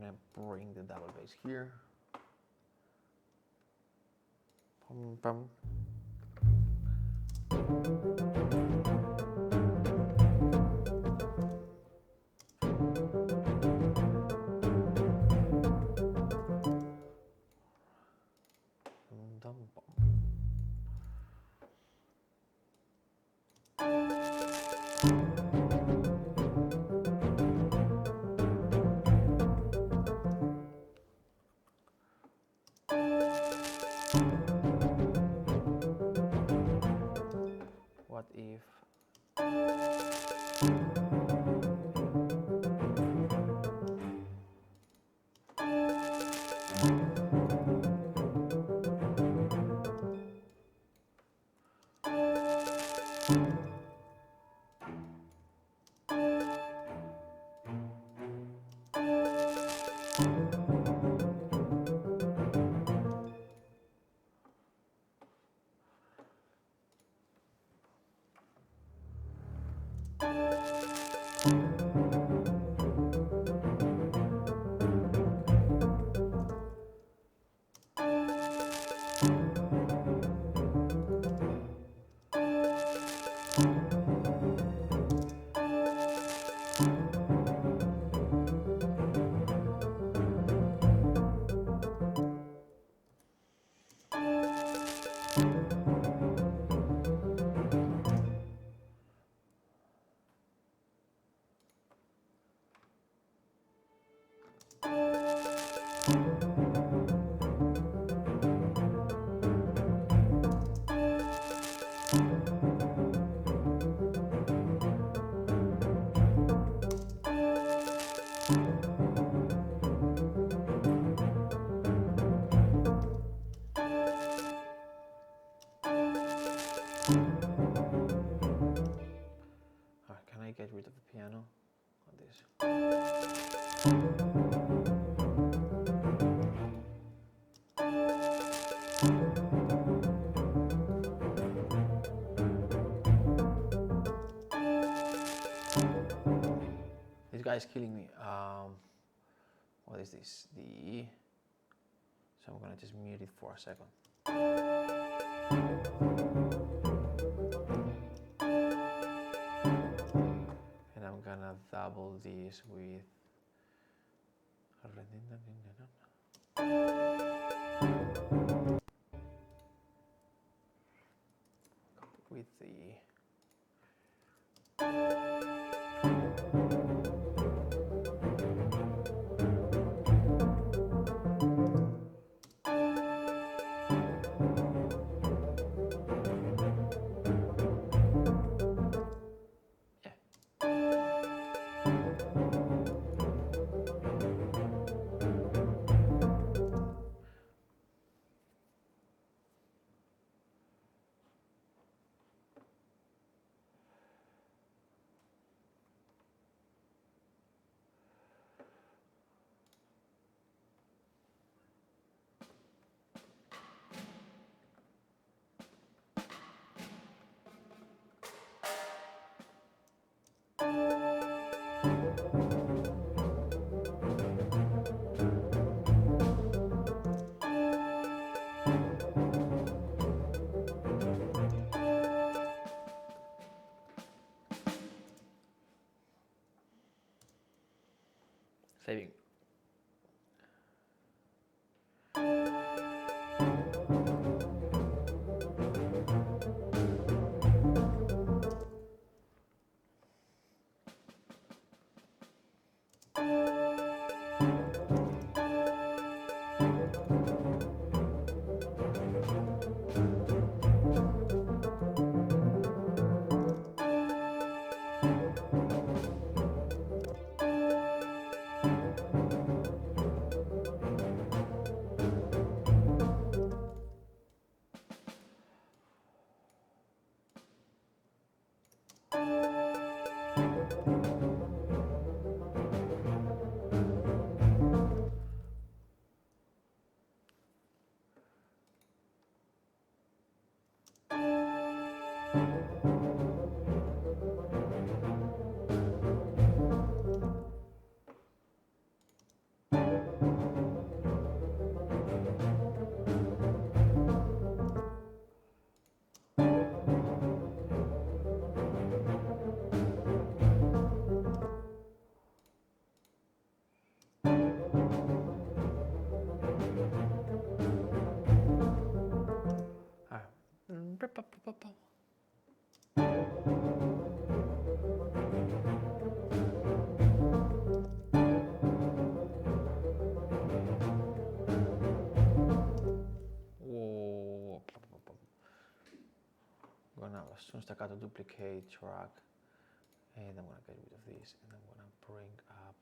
gonna bring the double bass here. Pum, pum. Dum, bum. What if can I get rid of the piano on this? This guy is killing me. What is this? So I'm gonna just mute it for a second. And I'm gonna double this with the saving. I'm gonna, as soon as staccato, duplicate track, and I'm gonna get rid of this, and I'm gonna bring up.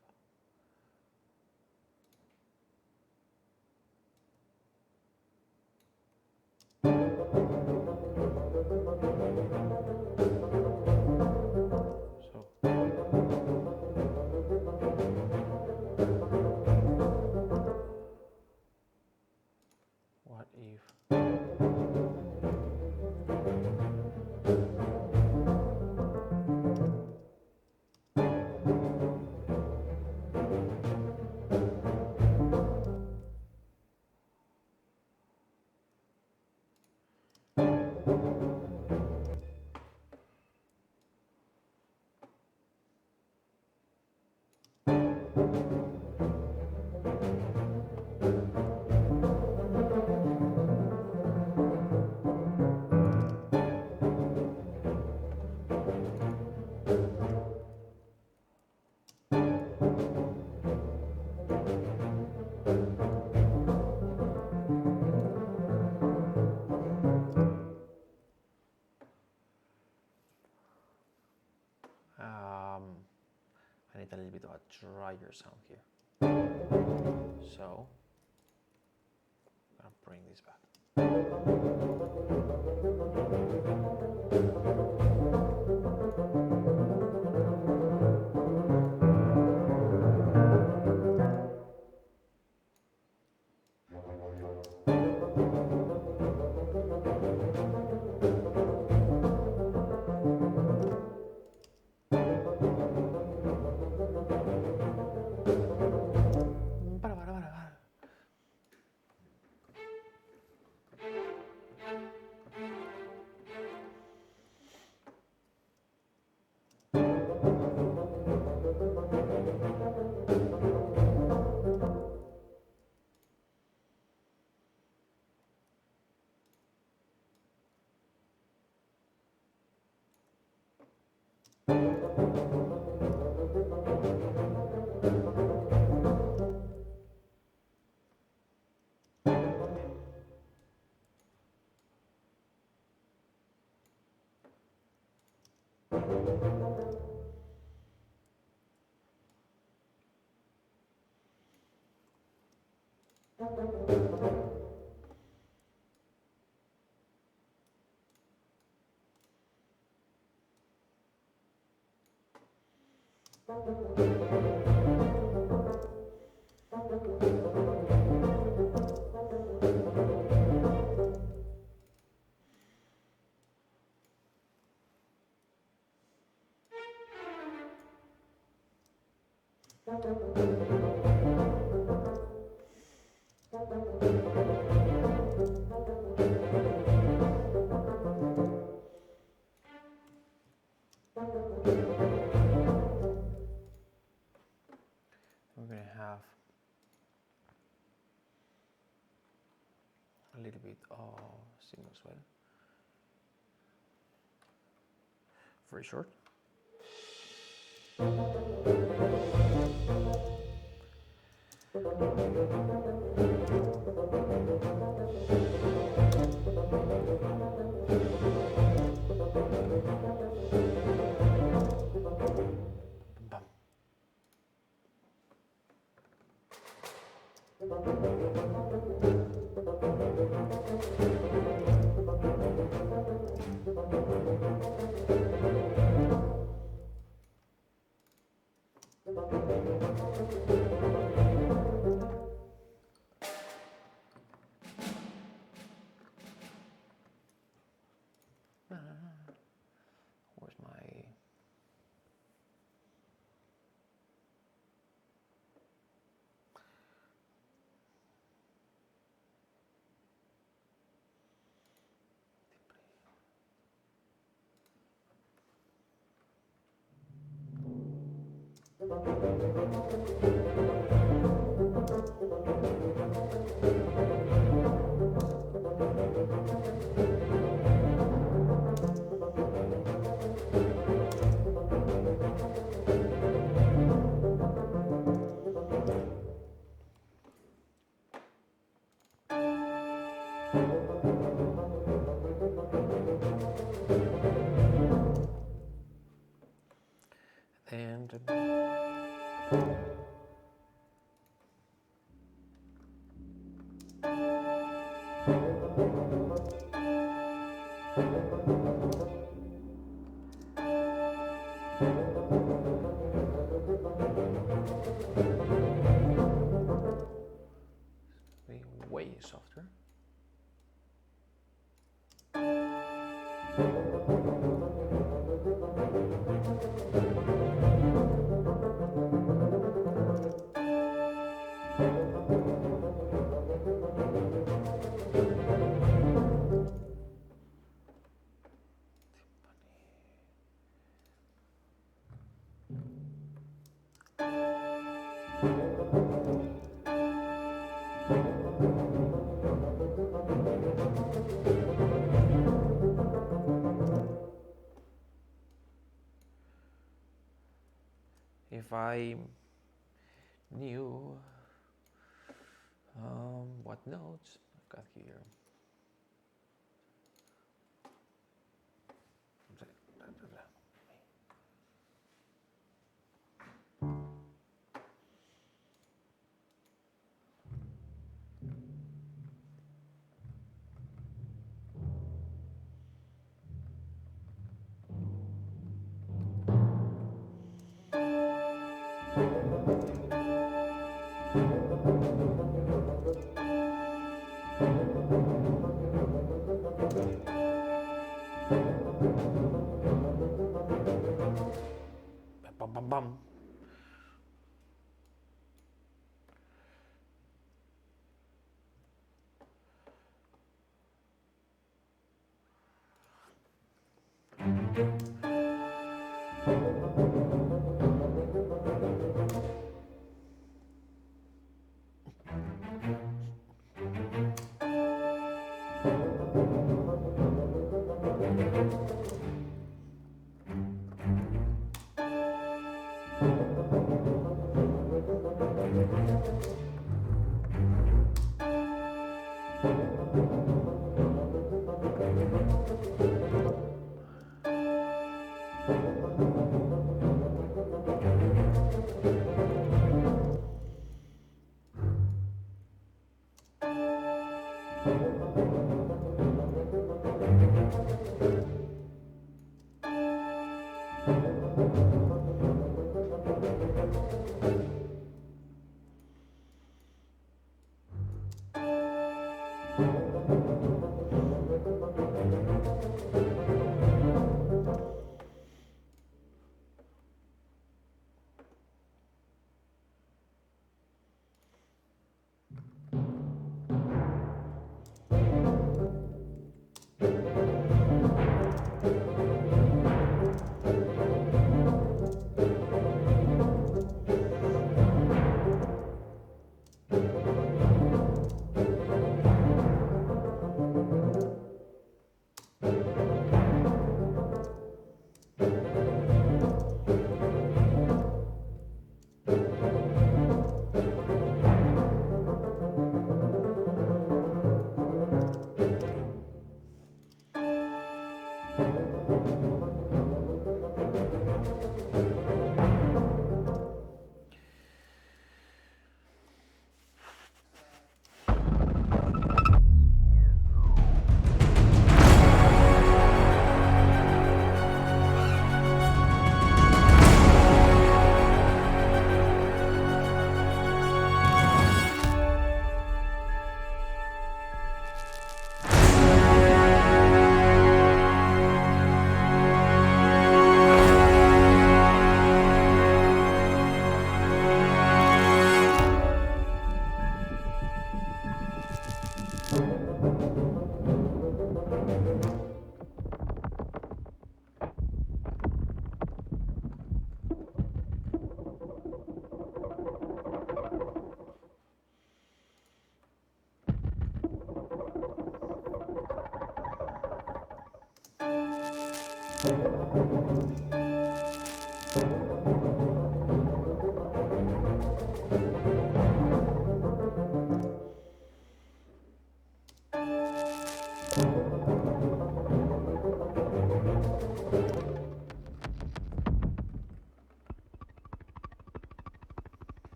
So. What if? I need a little bit of a drier sound here. So I'm gonna bring this back. We're going to have a little bit of signal as well. Very short. Where's my... And way softer. If I knew what notes I've got here. Bum, bum, bum.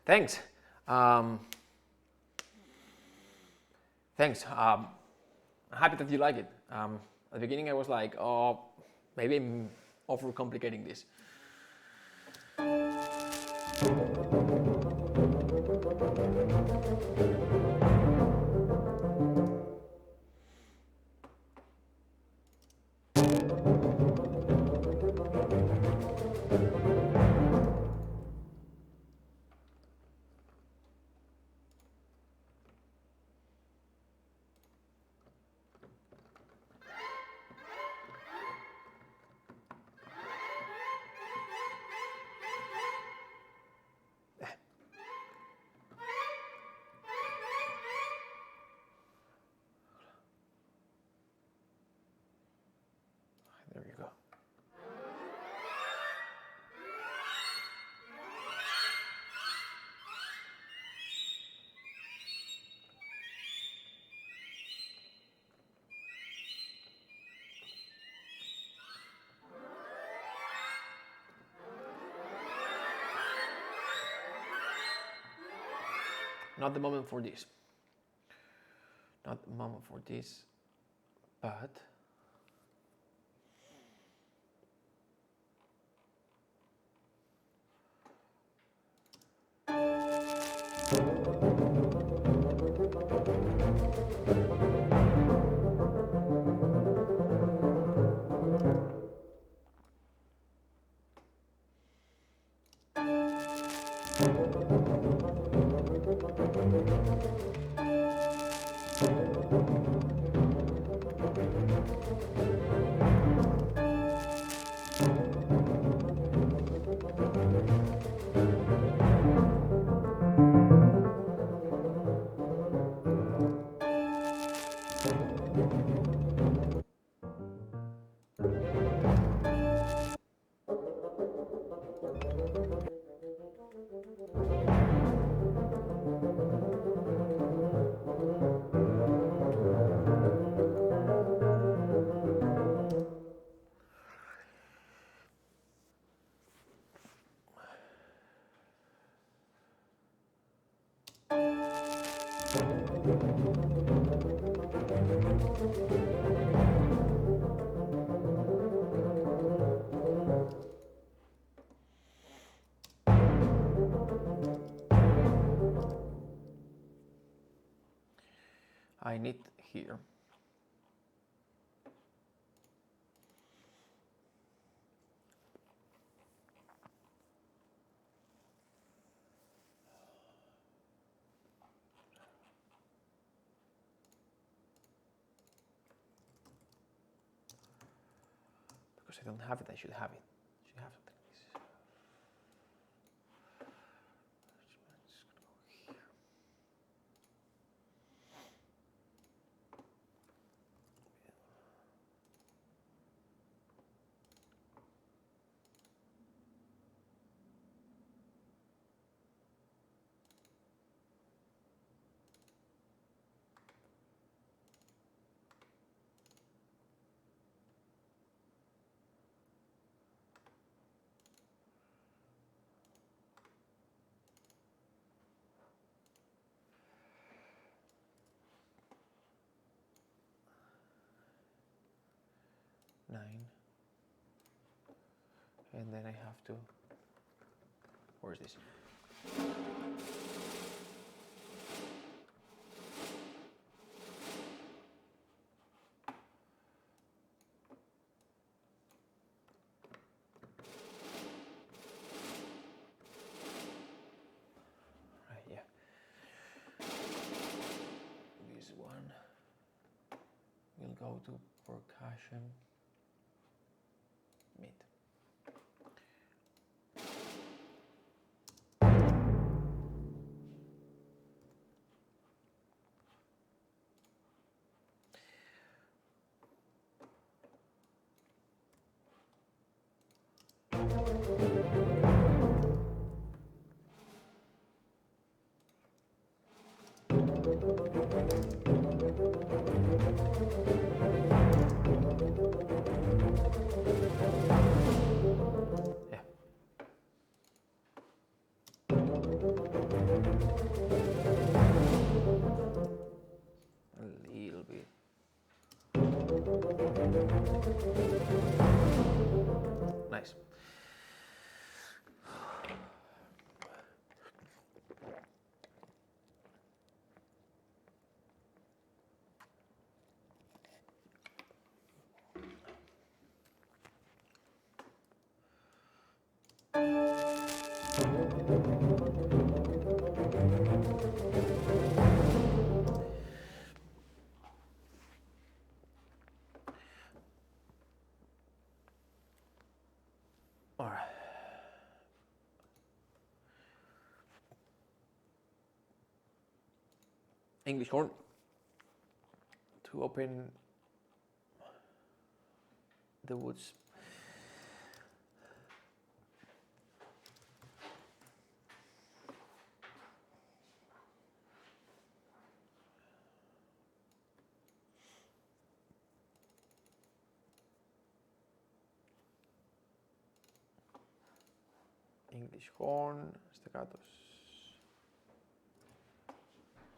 Thanks. Thanks. I'm happy that you like it. At the beginning, I was like, oh, maybe I'm overcomplicating this. There you go. Not the moment for this. Not the moment for this, but I need here. Because I don't have it, I should have it. I should have something like this. Nine, and then I have to, where's this? go to percussion, mid. Nice. All right. English horn to open the woods. English horn, staccatos.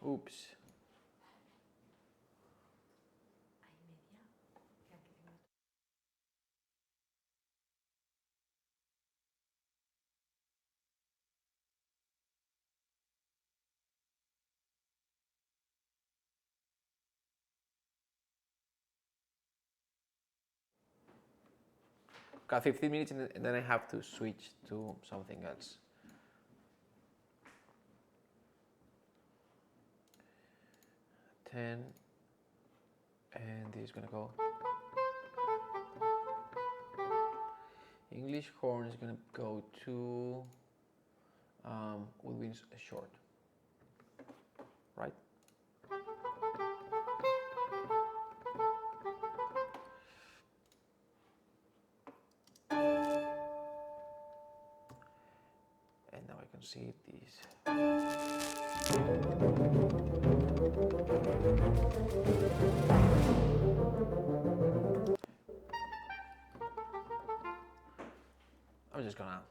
Oops. Got 15 minutes and then I have to switch to something else. And this is gonna go. English horn is gonna go to woodwinds short, right? And now I can see this. I'm just gonna.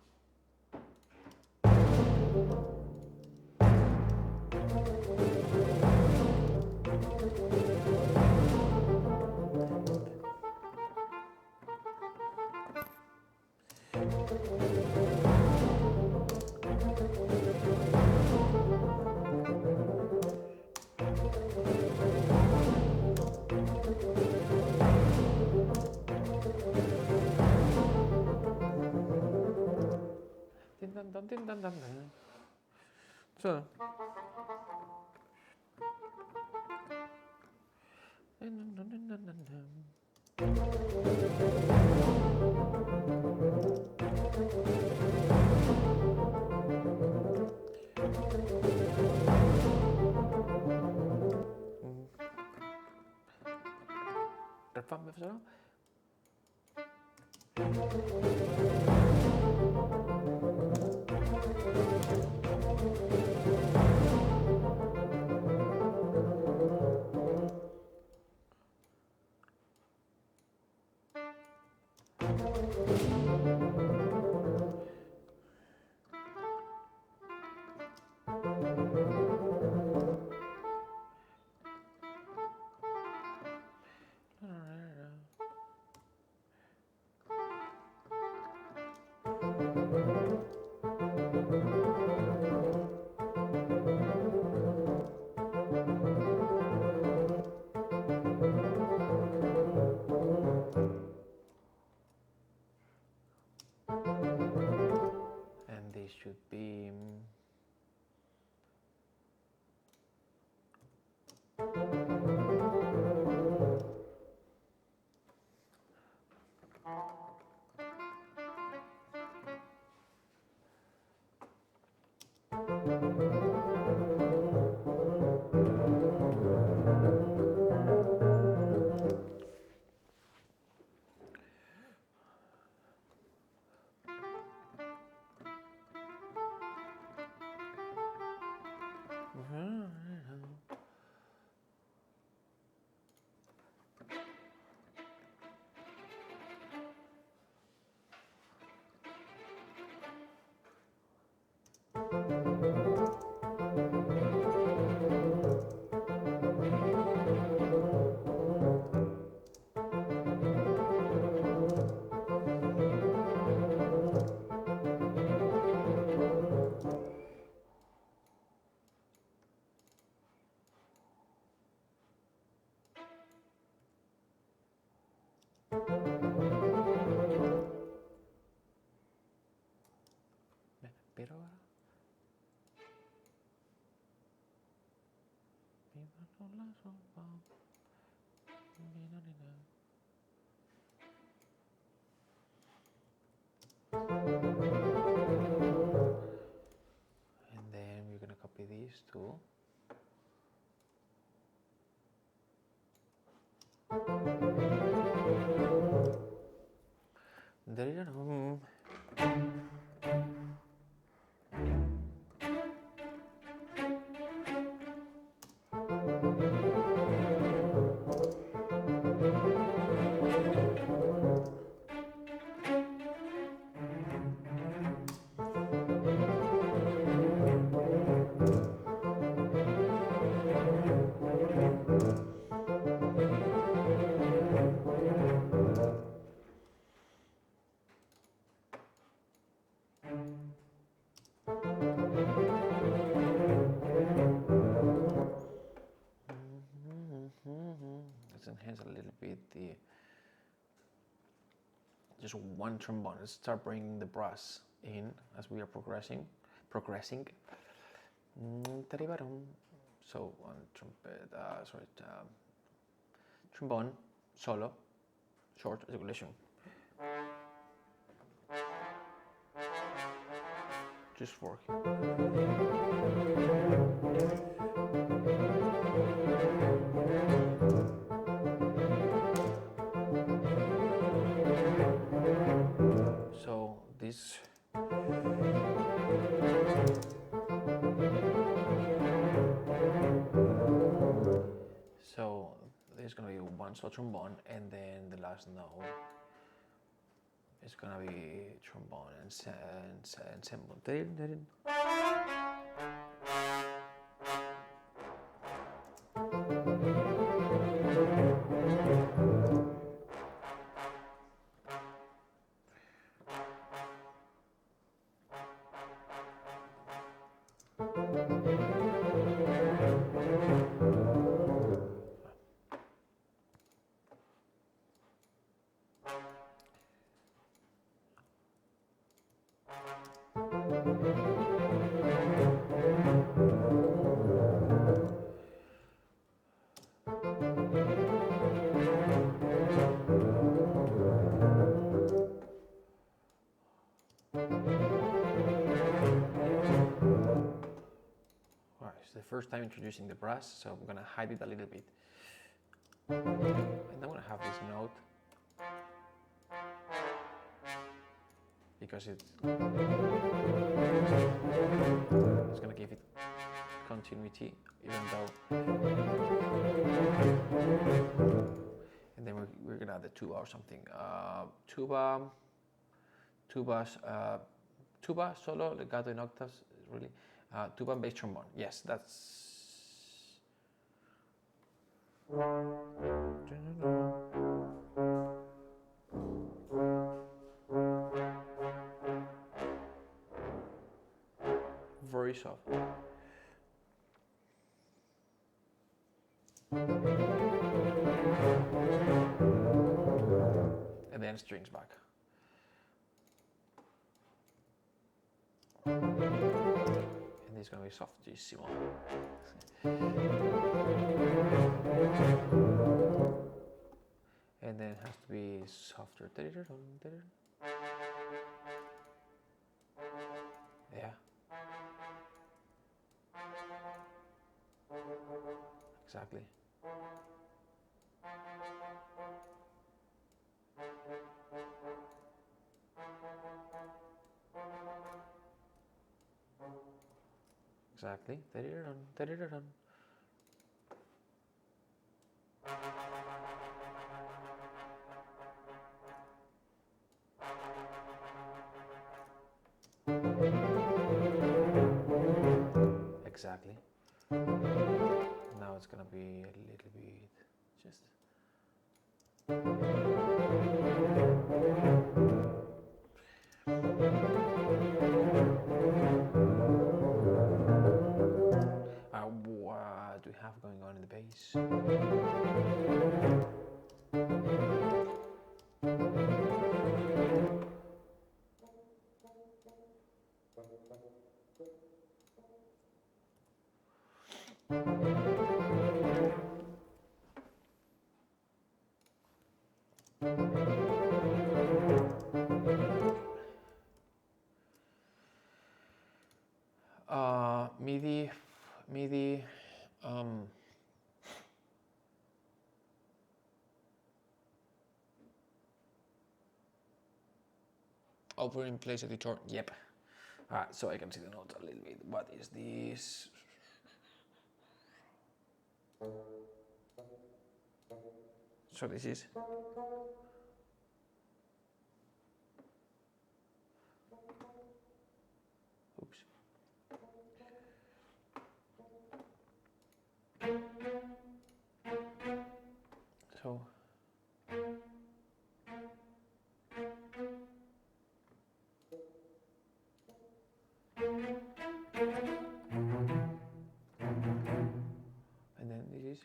So. Refinements. Pero ahora. And then we're gonna copy these two. Let's enhance a little bit the just one trombone. Let's start bringing the brass in as we are progressing. So one trumpet, trombone, solo, short articulation. Just working. So this there's gonna be one solo trombone, and then the last note is gonna be trombone and ensemble. It's the first time introducing the brass, so I'm gonna hide it a little bit. And I'm gonna have this note because it's gonna give it continuity, even though. And then we're gonna add the tuba or something. Tuba solo, legato in octaves, really. Tuba and bass trombone. Yes, that's. Very soft. And then strings back. And it's gonna be softissimo. And then it has to be softer. Yeah. Exactly. Exactly. Da-da-da-dun, da-da-da-dun. Exactly. Now it's gonna be a little bit just. What do we have going on in the bass? MIDI, over in place editor, yep. So I can see the notes a little bit. What is this? So this is. Oops. So. And then this is.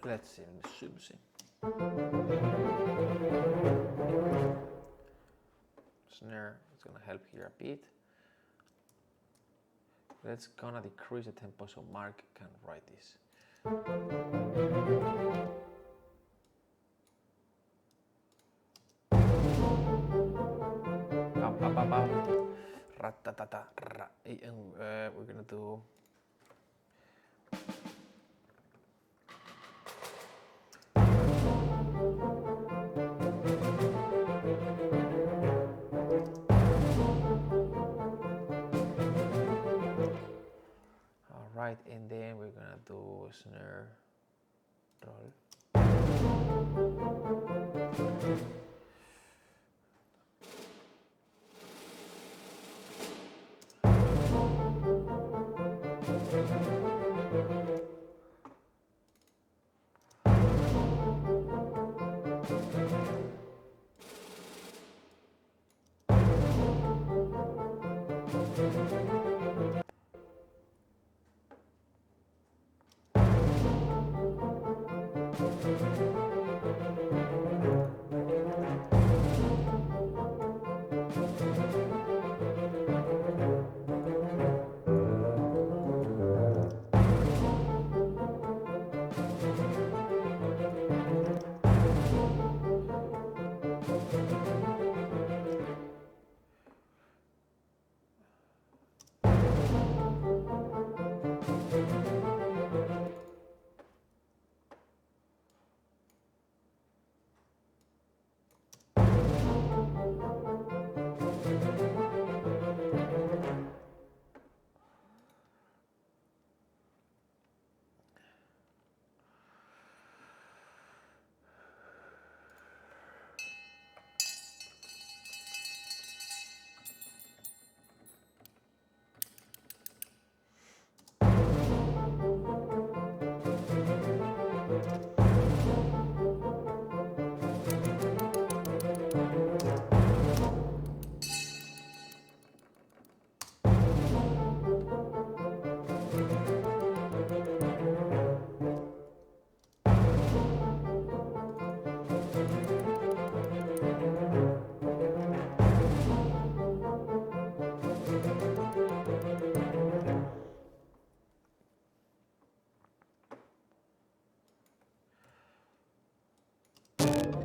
Let's see, should see. Snare is gonna help here a bit. Let's gonna decrease the tempo so Mark can write this. And we're gonna do. All right, and then we're gonna do snare roll.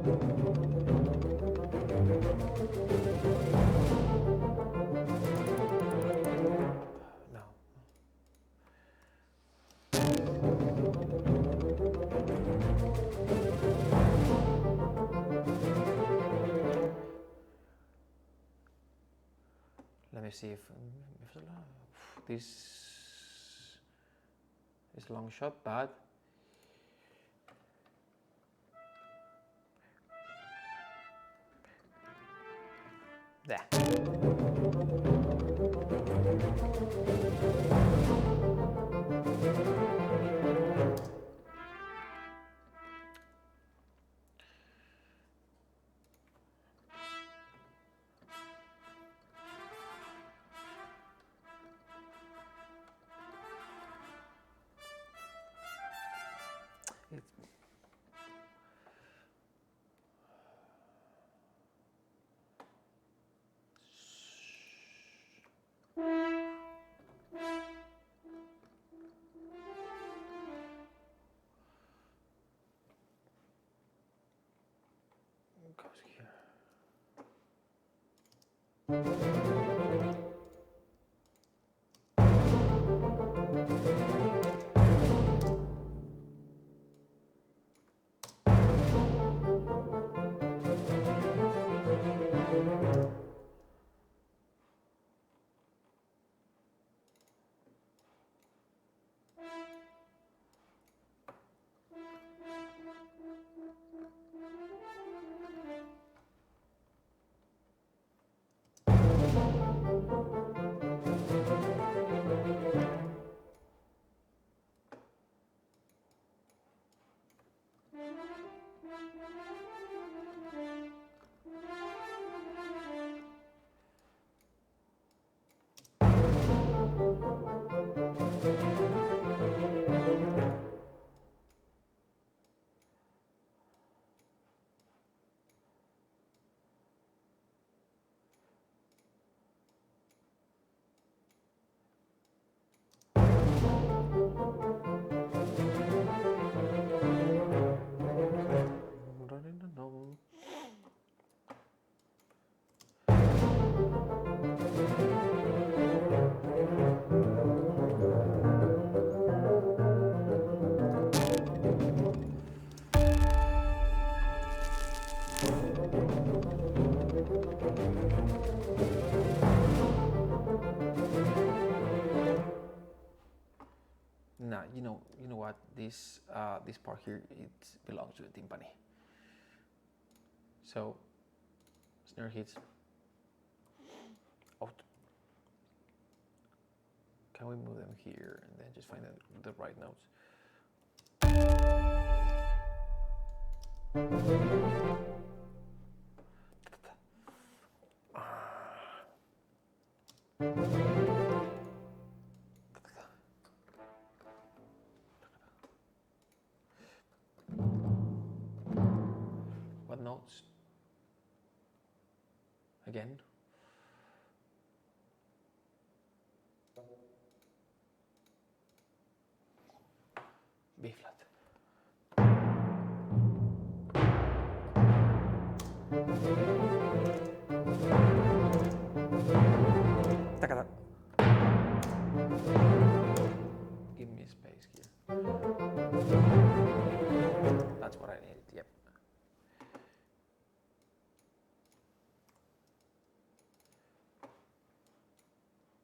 Let me see if this is a long shot, but there. Goes here. Now, you know what? This part here, it belongs to the timpani. So, snare hits out. Can we move them here and then just find the right notes? What notes? Again. B flat. Takata. Give me space here. That's what I needed, yep.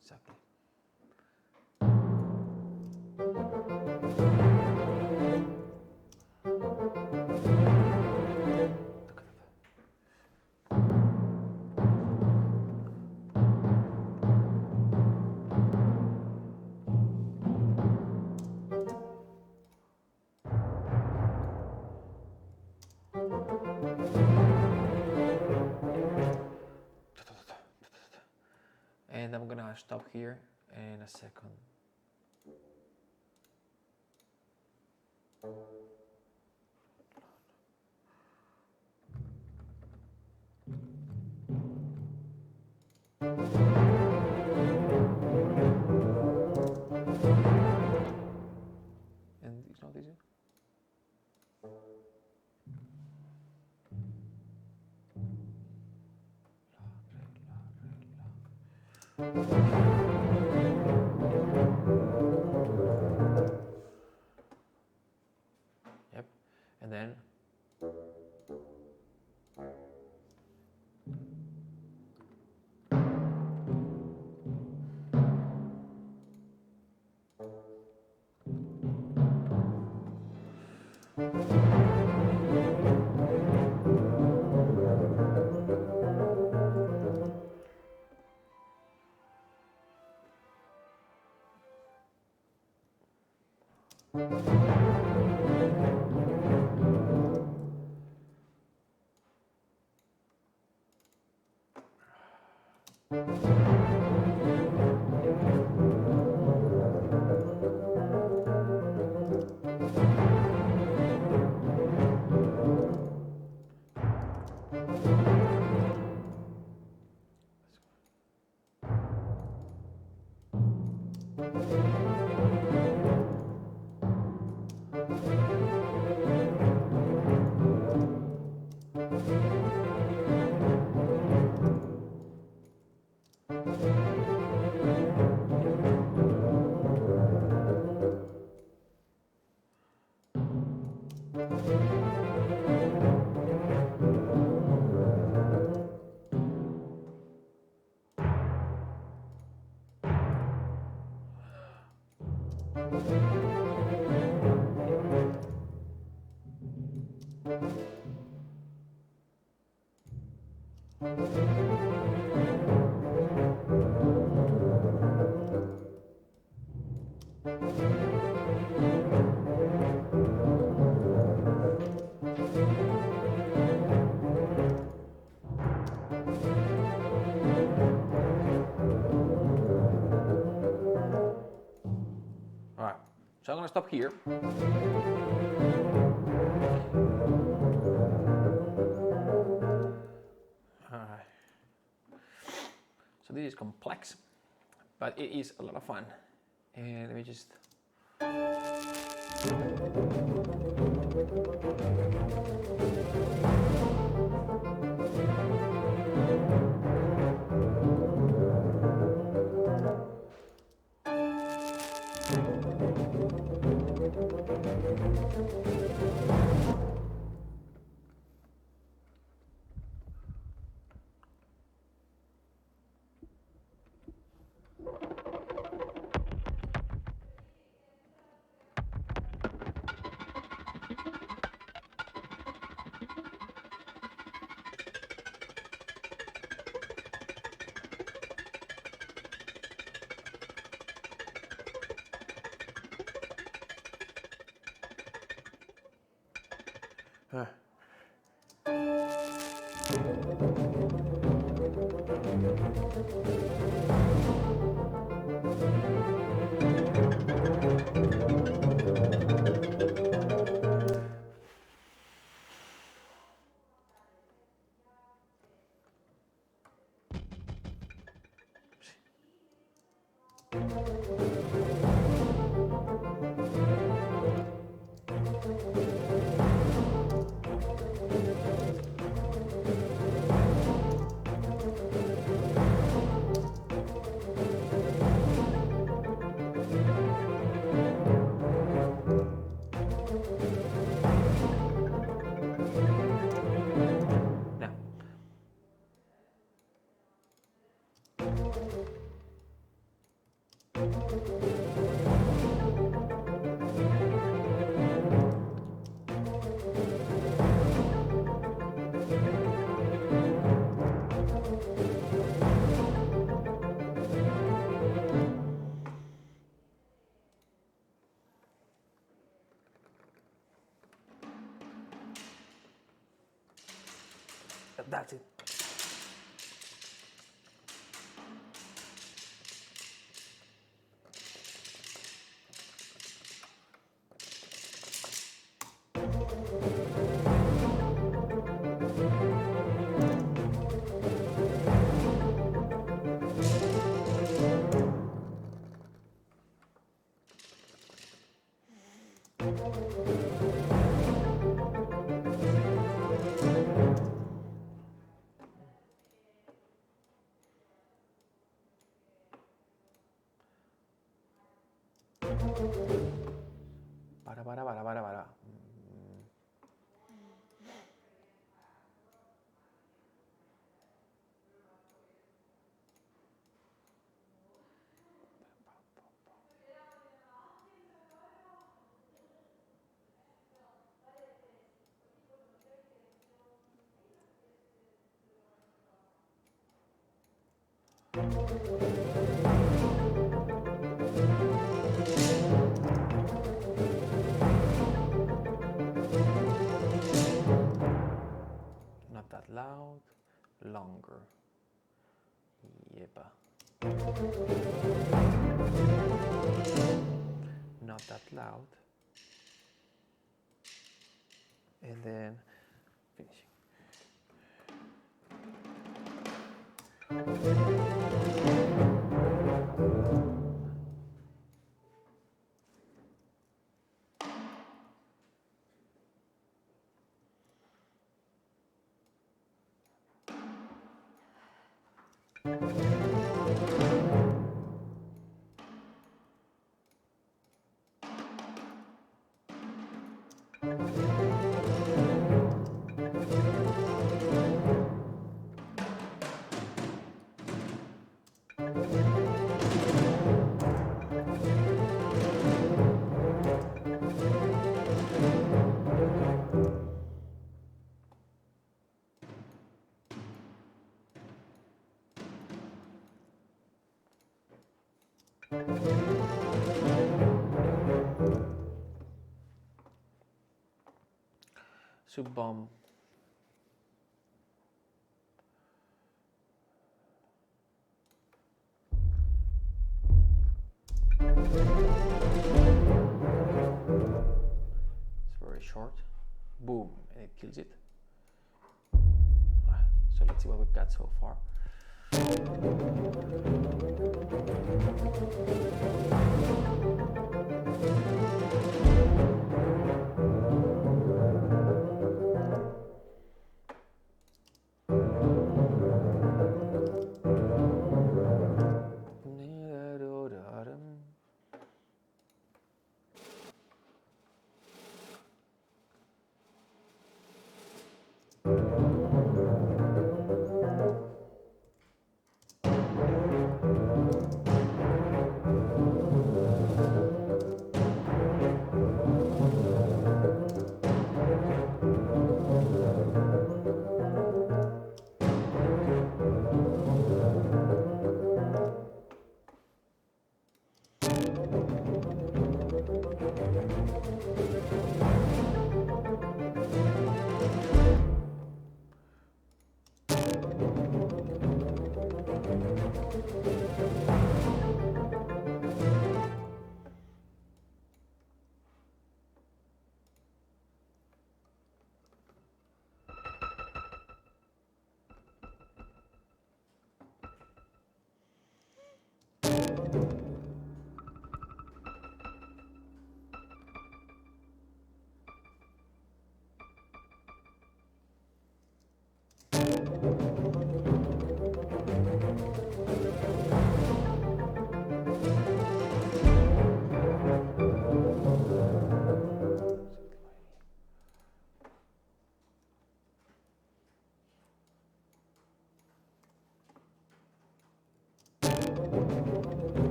Exactly. And I'm gonna stop here in a second. And it's not easy. Yep, and then all right. So I'm gonna stop here. All right. So this is complex, but it is a lot of fun. And let me just. That's it. Para. Not that loud, longer. Yepa. Not that loud. And then finishing. Sub bomb. It's very short. Boom, and it kills it. So let's see what we've got so far.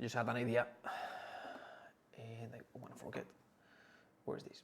just had an idea, and I want to forget. Where's this?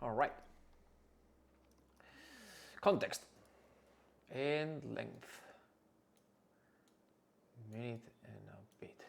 All right. Context and length. Minute and a bit.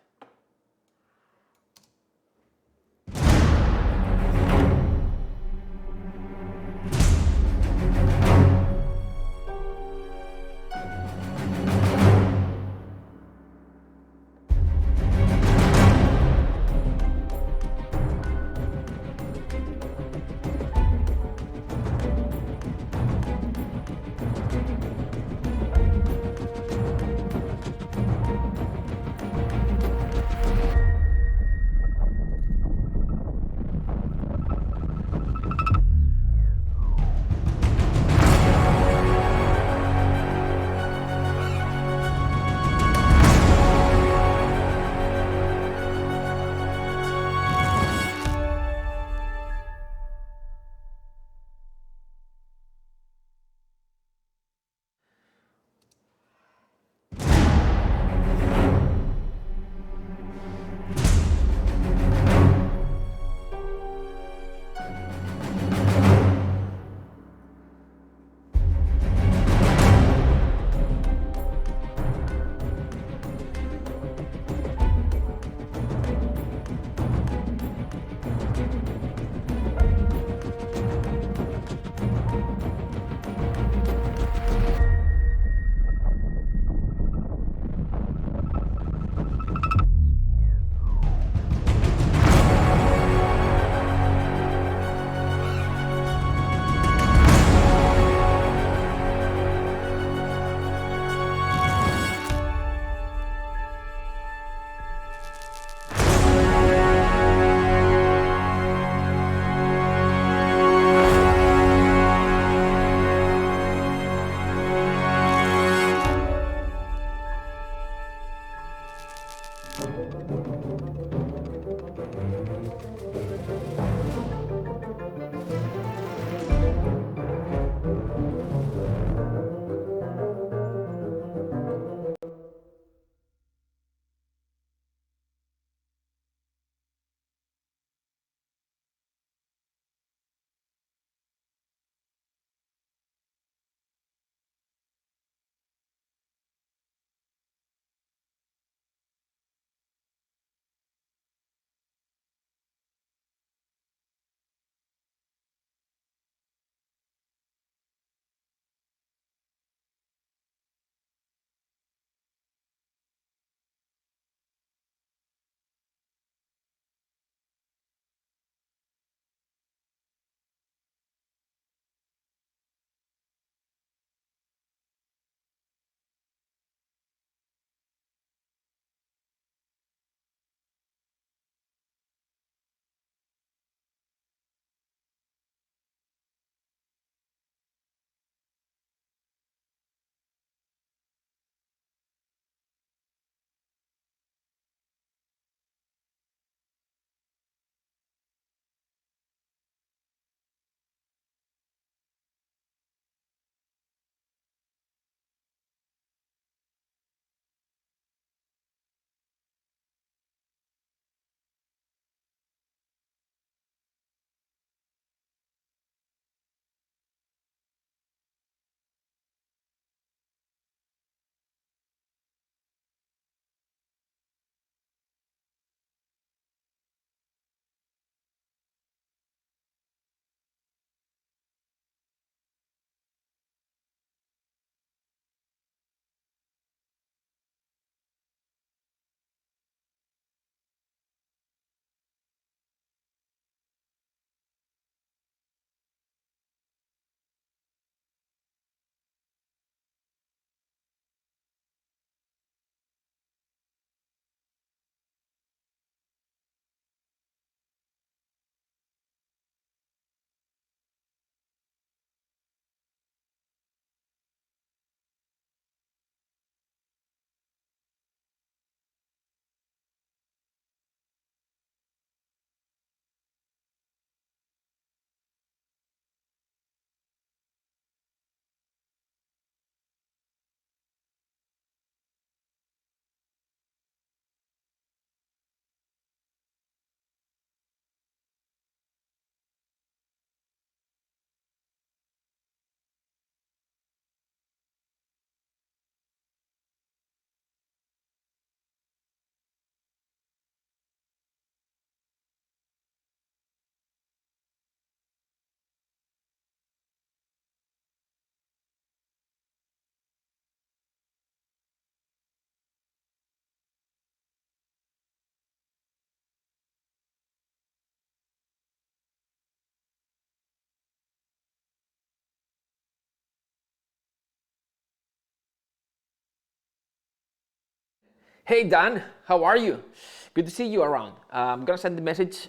Hey Dan, how are you? Good to see you around. I'm gonna send the message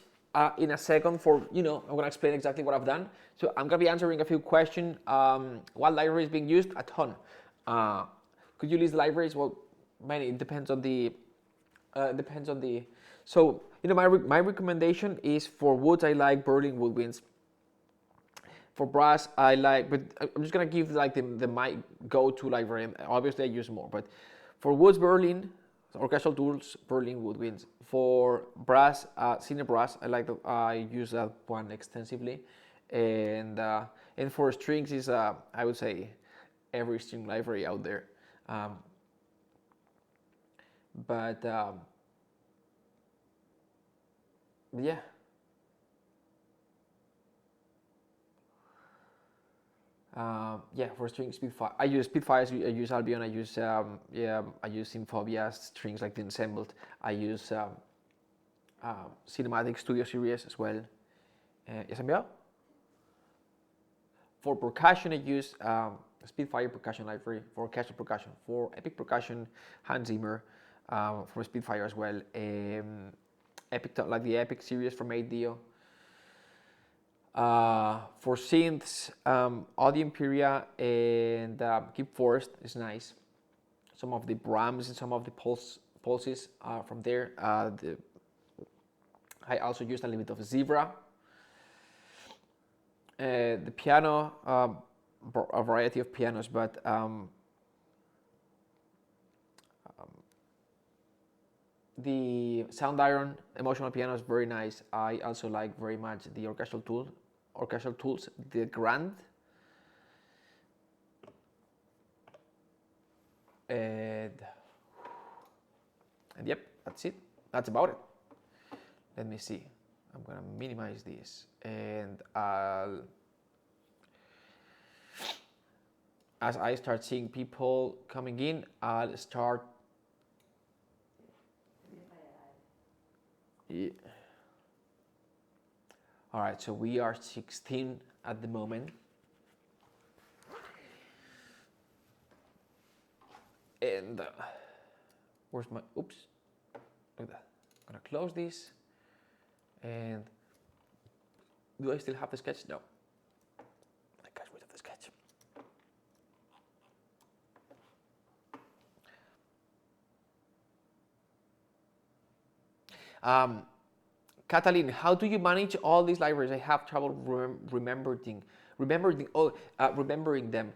in a second for, I'm gonna explain exactly what I've done. So I'm gonna be answering a few questions. What library is being used? A ton. Could you list libraries? Well, many. It depends on the, so, my recommendation is for woods, I like Berlin woodwinds. For brass, I like, but I'm just gonna give like my go-to library. Obviously, I use more, but for woods, Berlin, orchestral tools, Berlin woodwinds. For brass, senior brass, I use that one extensively, and for strings is I would say every string library out there, but yeah. Yeah, for string Spitfire, I use Spitfires, I use Albion, I use Symphobia strings like the ensembled. I use Cinematic Studio Series as well. ¿Ya se enviado? For percussion, I use Spitfire percussion library for orchestral percussion. For epic percussion, Hans Zimmer. For Spitfire as well. Epic, like the Epic series from 8Dio. For synths, Audio Imperia and Keep Forest is nice. Some of the Brahms and some of the pulses from there. I also used a little bit of Zebra. The piano, a variety of pianos, but the Sound Iron emotional piano is very nice. I also like very much the orchestral tools, the Grand. And yep, that's it. That's about it. Let me see. I'm gonna minimize this, and as I start seeing people coming in, I'll start. Yeah. All right, so we are 16 at the moment. And where's my, oops, look at that. I'm gonna close this. And do I still have the sketch? No. I got rid of the sketch. Catalin, how do you manage all these libraries? I have trouble remembering them.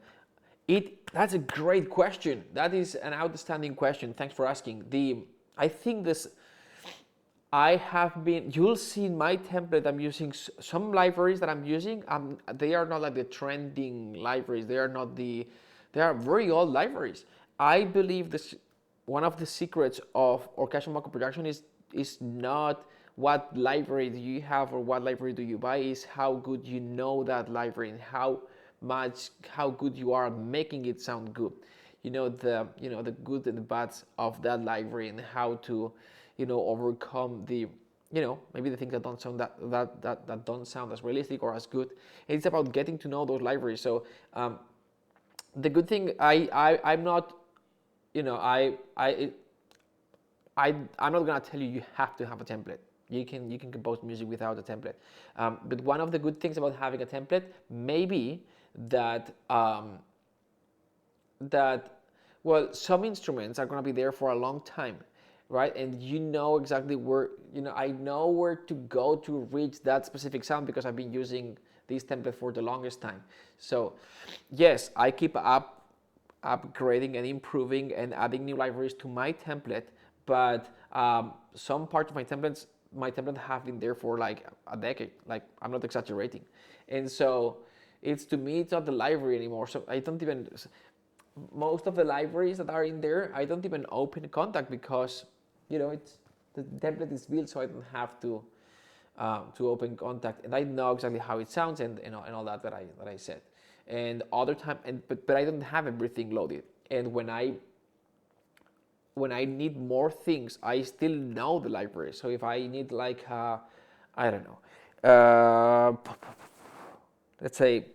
That's a great question. That is an outstanding question. Thanks for asking. I think this. I have been. You'll see in my template. I'm using some libraries that I'm using. They are not like the trending libraries. They are not the. They are very old libraries. I believe this. One of the secrets of orchestral vocal production is not what library do you have or what library do you buy. Is how good you know that library and how good you are making it sound good. The good and the bads of that library and how to overcome the maybe the things that don't sound that don't sound as realistic or as good. It's about getting to know those libraries. So the good thing, I'm not I'm not gonna tell you have to have a template. You can compose music without a template. But one of the good things about having a template may be that some instruments are gonna be there for a long time, right? And you know exactly where, I know where to go to reach that specific sound because I've been using this template for the longest time. So yes, I keep upgrading and improving and adding new libraries to my template, but some part of my template have been there for like a decade. Like, I'm not exaggerating. And so to me, it's not the library anymore. So I don't even, most of the libraries that are in there, I don't even open contact because it's the template is built, so I don't have to open contact, and I know exactly how it sounds and all that I said. And other time, but I don't have everything loaded. And when I need more things, I still know the library. So if I need like I don't know, let's say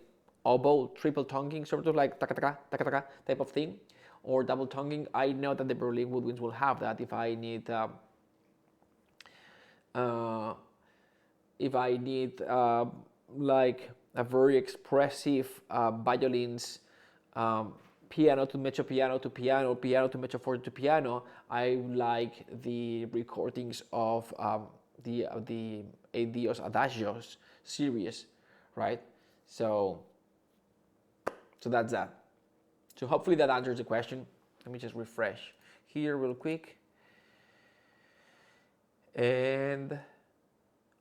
oboe triple tonguing, sort of like taka taka taka taka type of thing, or double tonguing, I know that the Berlin woodwinds will have that. If I need like a very expressive violins, piano to mezzo piano to piano, piano to mezzo forte to piano, I like the recordings of the Adios Adagios series, right? So that's that. So hopefully that answers the question. Let me just refresh here real quick. And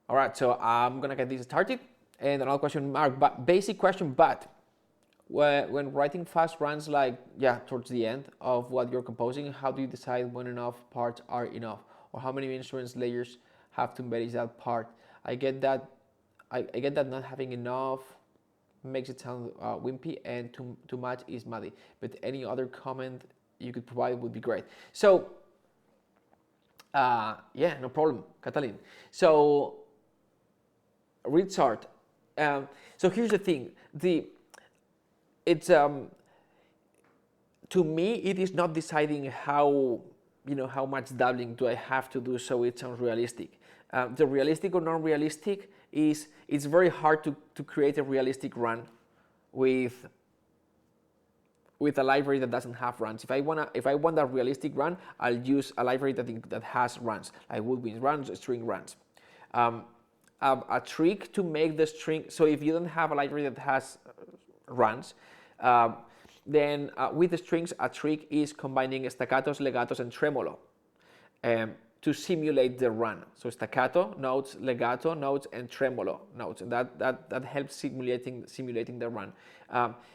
all right, so I'm gonna get this started. And another question, Mark, but basic question, but when writing fast runs, like, yeah, towards the end of what you're composing, how do you decide when enough parts are enough, or how many instruments layers have to manage that part? I get that not having enough makes it sound wimpy, and too much is muddy, but any other comment you could provide would be great. So yeah, no problem, Catalin. So Richard, so here's the thing, it's to me, it is not deciding how much doubling do I have to do so it sounds realistic. The realistic or non-realistic is, it's very hard to create a realistic run with a library that doesn't have runs. If I want a realistic run, I'll use a library that has runs, like woodwinds runs, string runs. A trick to make the string, so if you don't have a library that has runs, then with the strings, a trick is combining staccatos, legatos, and tremolo to simulate the run. So staccato notes, legato notes, and tremolo notes, and that helps simulating the run.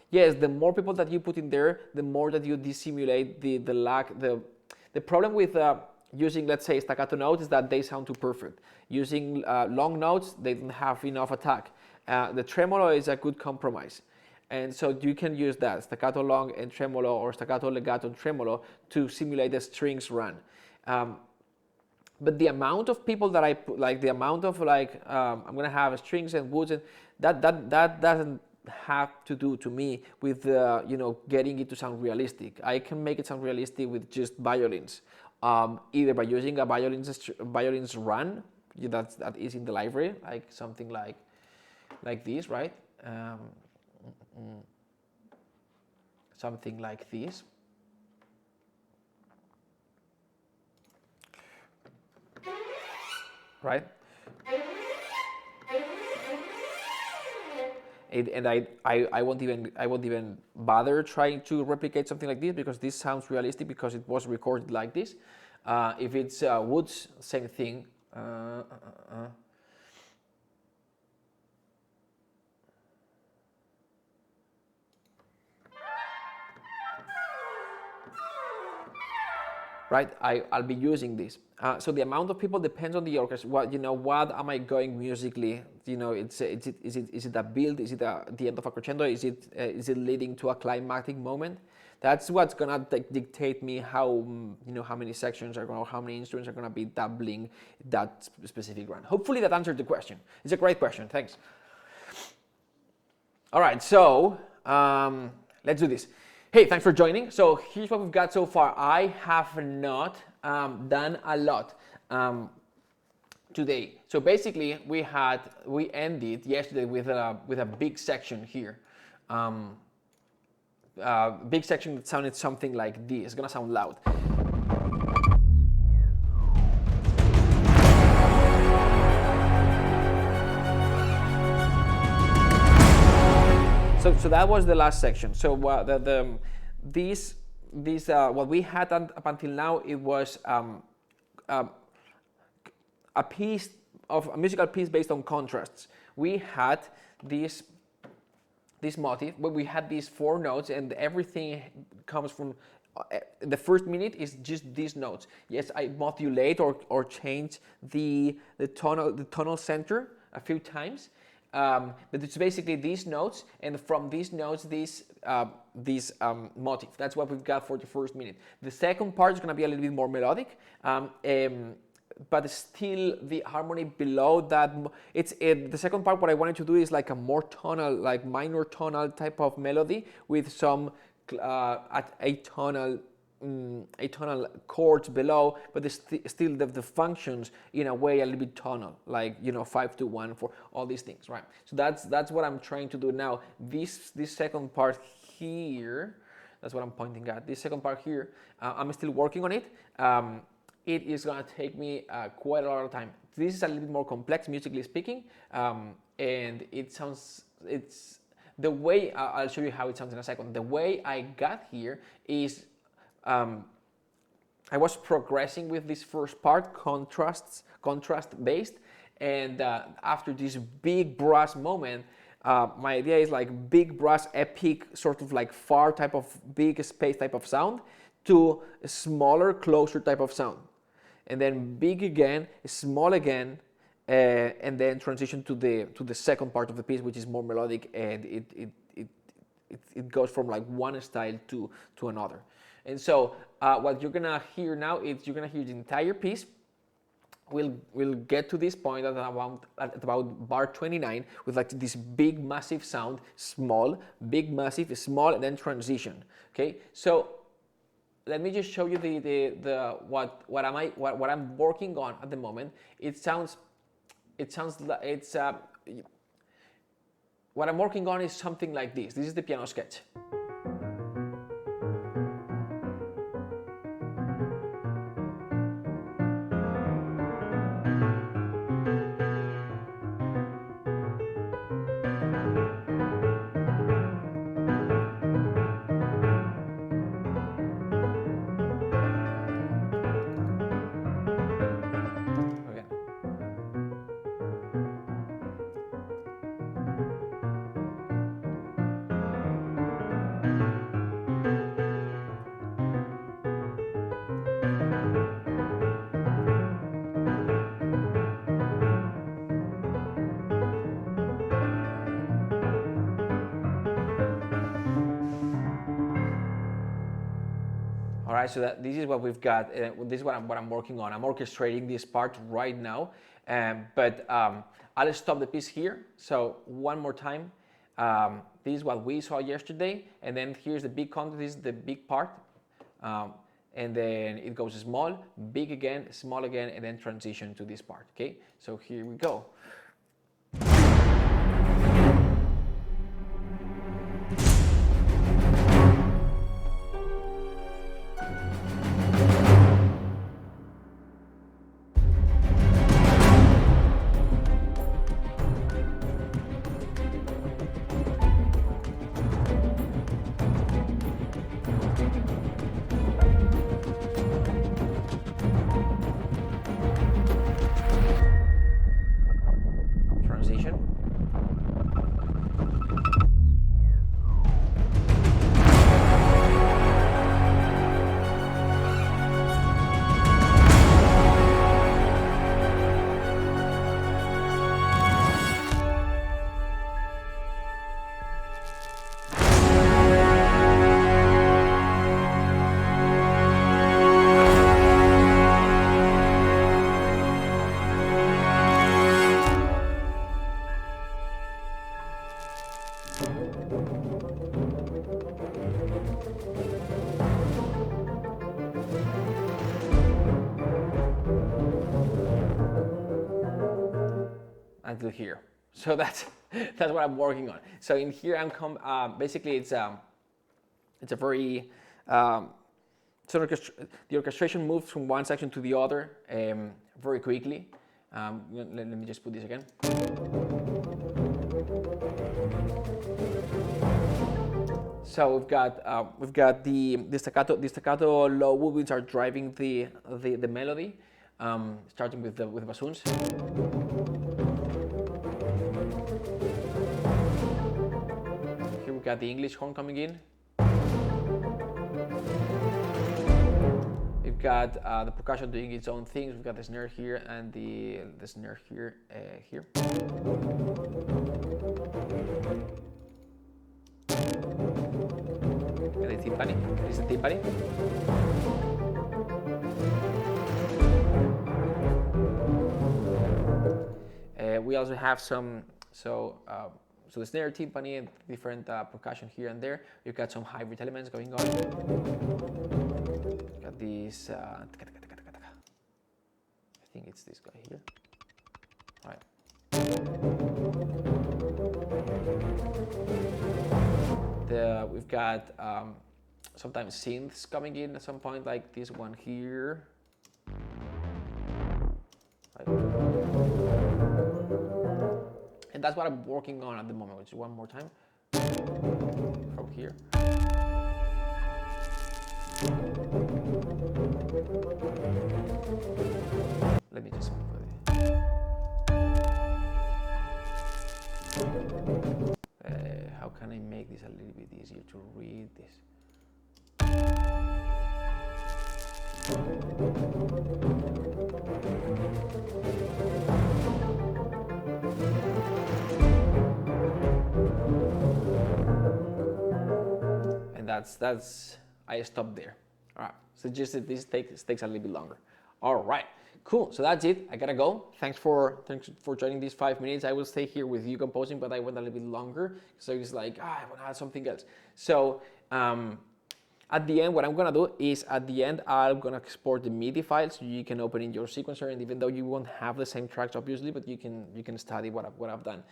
Yes, the more people that you put in there, the more that you dissimulate the lag. The problem with using, let's say, staccato notes is that they sound too perfect. Using long notes, they don't have enough attack. The tremolo is a good compromise. And so you can use that, staccato long and tremolo, or staccato legato and tremolo, to simulate the strings run. But the amount of people that I put, like the amount of I'm gonna have strings and woods, and that doesn't have to do to me with getting it to sound realistic. I can make it sound realistic with just violins, either by using a violins run that is in the library, like something like this, right? Something like this. Right? And I won't even bother trying to replicate something like this, because this sounds realistic because it was recorded like this. If it's woods, same thing. Right, I'll be using this. So the amount of people depends on the orchestra. What am I going musically? Is it a build? Is it the end of a crescendo? Is it leading to a climactic moment? That's what's gonna dictate me how many sections are how many instruments are gonna be doubling that specific run. Hopefully that answered the question. It's a great question. Thanks. All right, so let's do this. Hey, thanks for joining. So here's what we've got so far. I have not done a lot today. So basically, we ended yesterday with a big section here. Big section that sounded something like this. It's gonna sound loud. So that was the last section. So what we had up until now, it was a musical piece based on contrasts. We had this motif, where we had these 4 notes, and everything comes from the first minute is just these notes. Yes, I modulate or change the tonal center a few times. But it's basically these notes, and from these notes, this motif. That's what we've got for the first minute. The second part is going to be a little bit more melodic, but still the harmony below that. The second part. What I wanted to do is like a more tonal, like minor tonal type of melody with some at atonal chords below, but still the functions in a way a little bit tonal, like 5-2-1 for all these things, right? So that's what I'm trying to do now. This second part here, that's what I'm pointing at. This second part here, I'm still working on it. It is gonna take me quite a lot of time. This is a little bit more complex musically speaking, and it's the way, I'll show you how it sounds in a second. The way I got here is I was progressing with this first part, contrast based, and after this big brass moment, my idea is like big brass epic, sort of like far type of big space type of sound to a smaller, closer type of sound, and then big again, small again, and then transition to the second part of the piece, which is more melodic, and it goes from like one style to another. And so what you're gonna hear now is you're gonna hear the entire piece. We'll get to this point at about bar 29 with like this big massive sound, small, big massive, small, and then transition. Okay, so let me just show you what I'm working on at the moment. What I'm working on is something like this. This is the piano sketch. All right, so this is what we've got. This is what I'm working on. I'm orchestrating this part right now, but I'll stop the piece here. So one more time, this is what we saw yesterday, and then here's the big content. This is the big part, and then it goes small, big again, small again, and then transition to this part. Okay, so here we go. Until here. So that's what I'm working on. So in here basically it's a very the orchestration moves from one section to the other very quickly. Let me just put this again. So we've got the staccato low woodwinds are driving the melody, starting with the bassoons. Here we've got the English horn coming in. We've got the percussion doing its own things. We've got the snare here and the snare here. And the timpani. This is the timpani. We also have some So the snare, timpani, and different percussion here and there. You've got some hybrid elements going on. Got this. I think it's this guy here. All right. We've got sometimes synths coming in at some point, like this one here. Right. And that's what I'm working on at the moment, which is one more time from here. Let me just put it. How can I make this a little bit easier to read this? And that's I stopped there. All right, so just that this takes a little bit longer. All right, cool. So that's it. I gotta go. Thanks for joining these 5 minutes. I will stay here with you composing, but I went a little bit longer. So it's like I want to add something else. So at the end, what I'm gonna do is at the end I'm gonna export the MIDI file so you can open in your sequencer. And even though you won't have the same tracks, obviously, but you can study what I've done.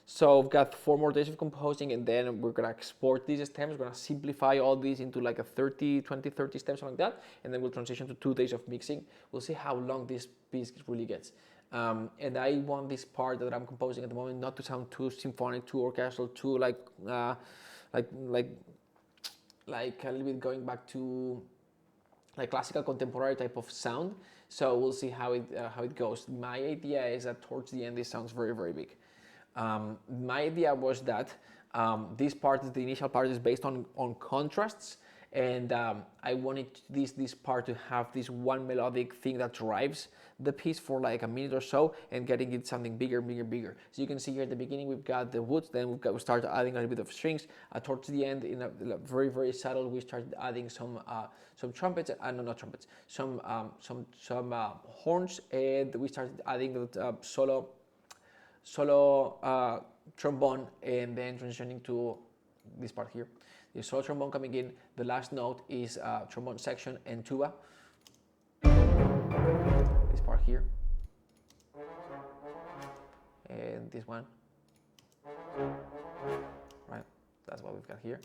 So I've got 4 more days of composing, and then we're gonna export these stems. We're gonna simplify all these into like a 20, 30 steps, something like that, and then we'll transition to 2 days of mixing. We'll see how long this piece really gets. And I want this part that I'm composing at the moment not to sound too symphonic, too orchestral, too like a little bit going back to like classical contemporary type of sound. So we'll see how it goes. My idea is that towards the end this sounds very, very big. My idea was that this part, the initial part, is based on contrasts, and I wanted this part to have this one melodic thing that drives the piece for like a minute or so, and getting it something bigger. So you can see here at the beginning we've got the woods, then we start adding a little bit of strings. Towards the end, in a very, very subtle, we started adding some trumpets, not trumpets, some horns, and we started adding the solo trombone, and then transitioning to this part here. The solo trombone coming in. The last note is trombone section and tuba. This part here. And this one. Right, that's what we've got here.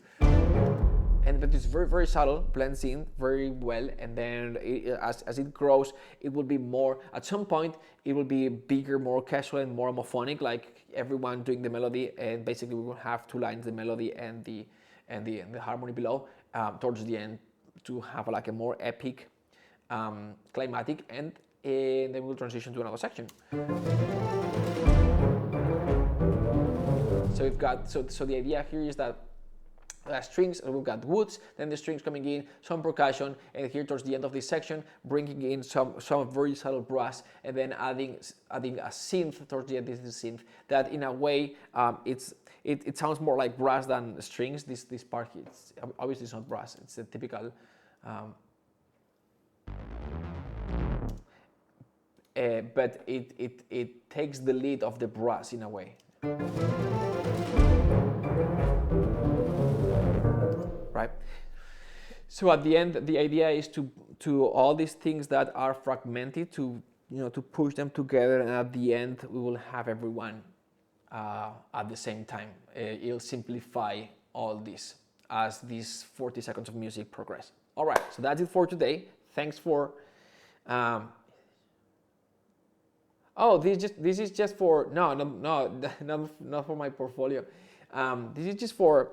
But it's very, very subtle, blends in very well, and then as it grows, it will be more, at some point, it will be bigger, more casual, and more homophonic, like everyone doing the melody, and basically we will have 2 lines, the melody and the harmony below, towards the end, to have like a more epic, climatic, and then we'll transition to another section. So we've got, so the idea here is that strings, and we've got woods, then the strings coming in, some percussion, and here towards the end of this section, bringing in some very subtle brass, and then adding a synth towards the end. This is synth that, in a way, it sounds more like brass than strings. This part here, obviously it's not brass. It's a typical. But it takes the lead of the brass in a way. Right. So at the end, the idea is to all these things that are fragmented, to push them together, and at the end we will have everyone at the same time. It'll simplify all this as these 40 seconds of music progress. All right, so that's it for today. Thanks for. Oh, this is just for not for my portfolio. This is just for.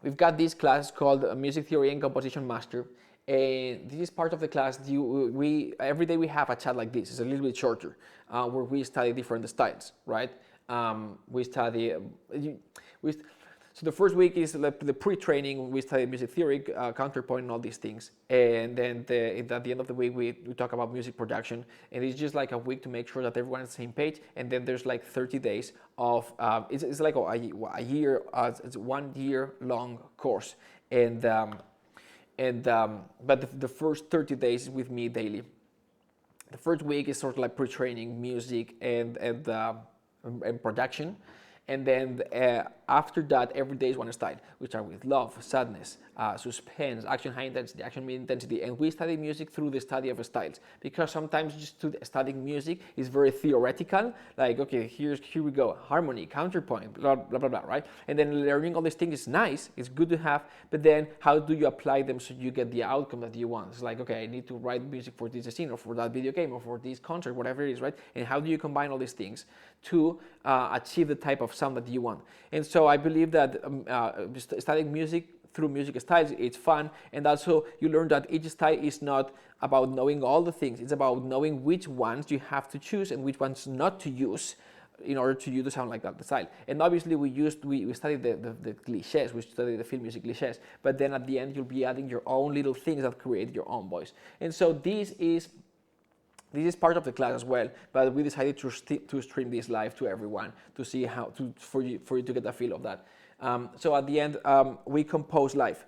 We've got this class called Music Theory and Composition Master, and this is part of the class. Every day we have a chat like this. It's a little bit shorter, where we study different styles, right? So the first week is the pre-training. We study music theory, counterpoint, and all these things. And then at the end of the week, we talk about music production. And it's just like a week to make sure that everyone's on the same page. And then there's like 30 days of, it's like a year, it's 1 year long course. But the first 30 days is with me daily. The first week is sort of like pre-training, music, and and production. And then after that, every day is one style. We start with love, sadness, suspense, action high intensity, action mid intensity, and we study music through the study of styles. Because sometimes just studying music is very theoretical. Like, okay, here we go, harmony, counterpoint, blah blah blah blah, right? And then learning all these things is nice, it's good to have. But then, how do you apply them so you get the outcome that you want? It's like, okay, I need to write music for this scene, or for that video game, or for this concert, whatever it is, right? And how do you combine all these things to achieve the type of sound that you want? And so I believe that studying music through music styles, it's fun, and also you learn that each style is not about knowing all the things, it's about knowing which ones you have to choose and which ones not to use in order to you to sound like that style. And obviously we studied the cliches, we studied the film music cliches, but then at the end you'll be adding your own little things that create your own voice. And so this is part of the class as well, but we decided to stream this live to everyone to see how for you to get a feel of that. So at the end, we compose live.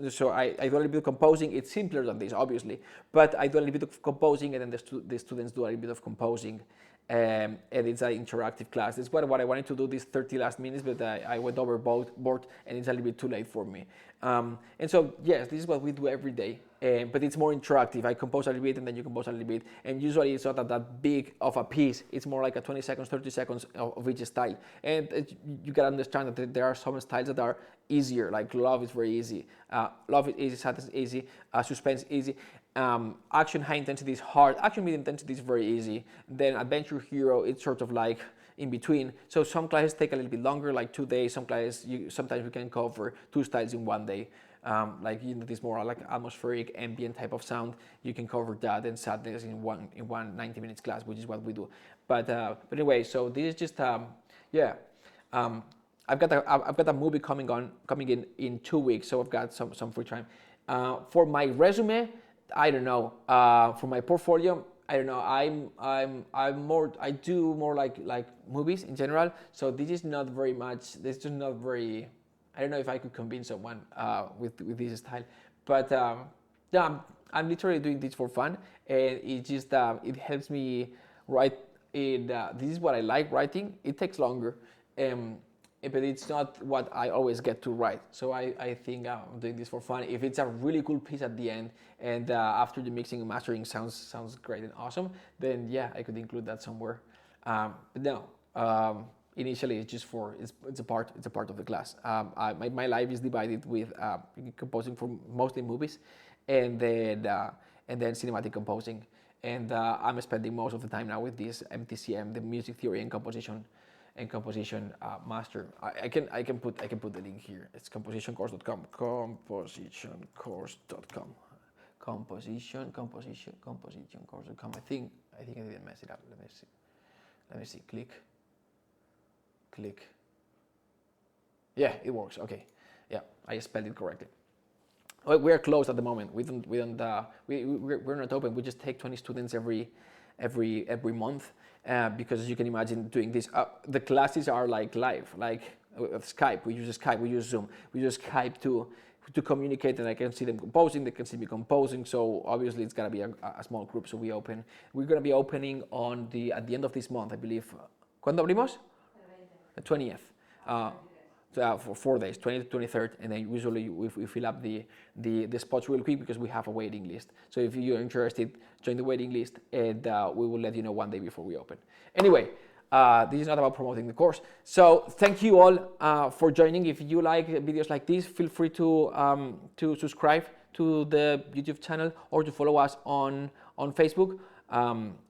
So I do a little bit of composing. It's simpler than this, obviously, but I do a little bit of composing, and then the students do a little bit of composing. And it's an interactive class. It's what I wanted to do these 30 last minutes, but I went overboard, and it's a little bit too late for me. And so, yes, this is what we do every day, but it's more interactive. I compose a little bit, and then you compose a little bit, and usually it's not that big of a piece. It's more like a 20 seconds, 30 seconds of each style. And you gotta understand that there are some styles that are easier, like love is very easy. Love is easy, sadness is easy, suspense is easy. Action high intensity is hard, action mid intensity is very easy. Then adventure hero, it's sort of like in between. So some classes take a little bit longer, like 2 days. Some classes, sometimes we can cover 2 styles in 1 day. Like this more like atmospheric ambient type of sound, you can cover that, and sadness in one 90 minutes class, which is what we do. But anyway, so this is just yeah. I've got a movie coming in 2 weeks, so I've got some free time. For my resume, I don't know. For my portfolio, I don't know. I do more like movies in general. So this is not very much. This is not very. I don't know if I could convince someone with this style, but yeah, I'm literally doing this for fun, and it just it helps me write. This is what I like writing. It takes longer. But it's not what I always get to write. So I think I'm doing this for fun. If it's a really cool piece at the end, and after the mixing and mastering sounds great and awesome, then yeah, I could include that somewhere. But no, initially it's just it's a part of the class. My life is divided with composing for mostly movies, and then cinematic composing. And I'm spending most of the time now with this MTCM, the music theory and composition master. I can put the link here. It's compositioncourse.com. Compositioncourse.com. Compositioncourse.com. I think I didn't mess it up. Let me see. Click. Yeah, it works. Okay. Yeah, I spelled it correctly. We are closed at the moment. We're not open. We just take 20 students every month. Because as you can imagine, doing this, the classes are like live, like Skype. We use Skype, we use Zoom, we use Skype to communicate, and I can see them composing, they can see me composing. So obviously it's gonna be a small group. So we're gonna be opening at the end of this month, I believe. ¿Cuándo abrimos? The 20th. For 4 days, 20th to 23rd, and then usually we fill up the spots real quick because we have a waiting list. So if you're interested, join the waiting list, and we will let you know 1 day before we open. Anyway, this is not about promoting the course. So thank you all for joining. If you like videos like this, feel free to subscribe to the YouTube channel or to follow us on Facebook.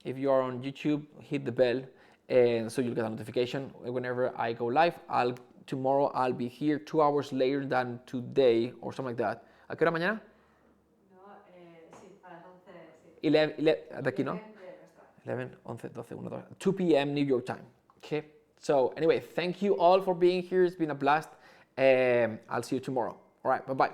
If you are on YouTube, hit the bell, and so you'll get a notification whenever I go live. Tomorrow I'll be here 2 hours later than today, or something like that. ¿A qué hora mañana? No, sí, a las 11, sí. 11, de aquí, ¿no? 11, 11, 12, 1, 2, 2 p.m. New York time. Okay. So anyway, thank you all for being here. It's been a blast. I'll see you tomorrow. All right. Bye-bye.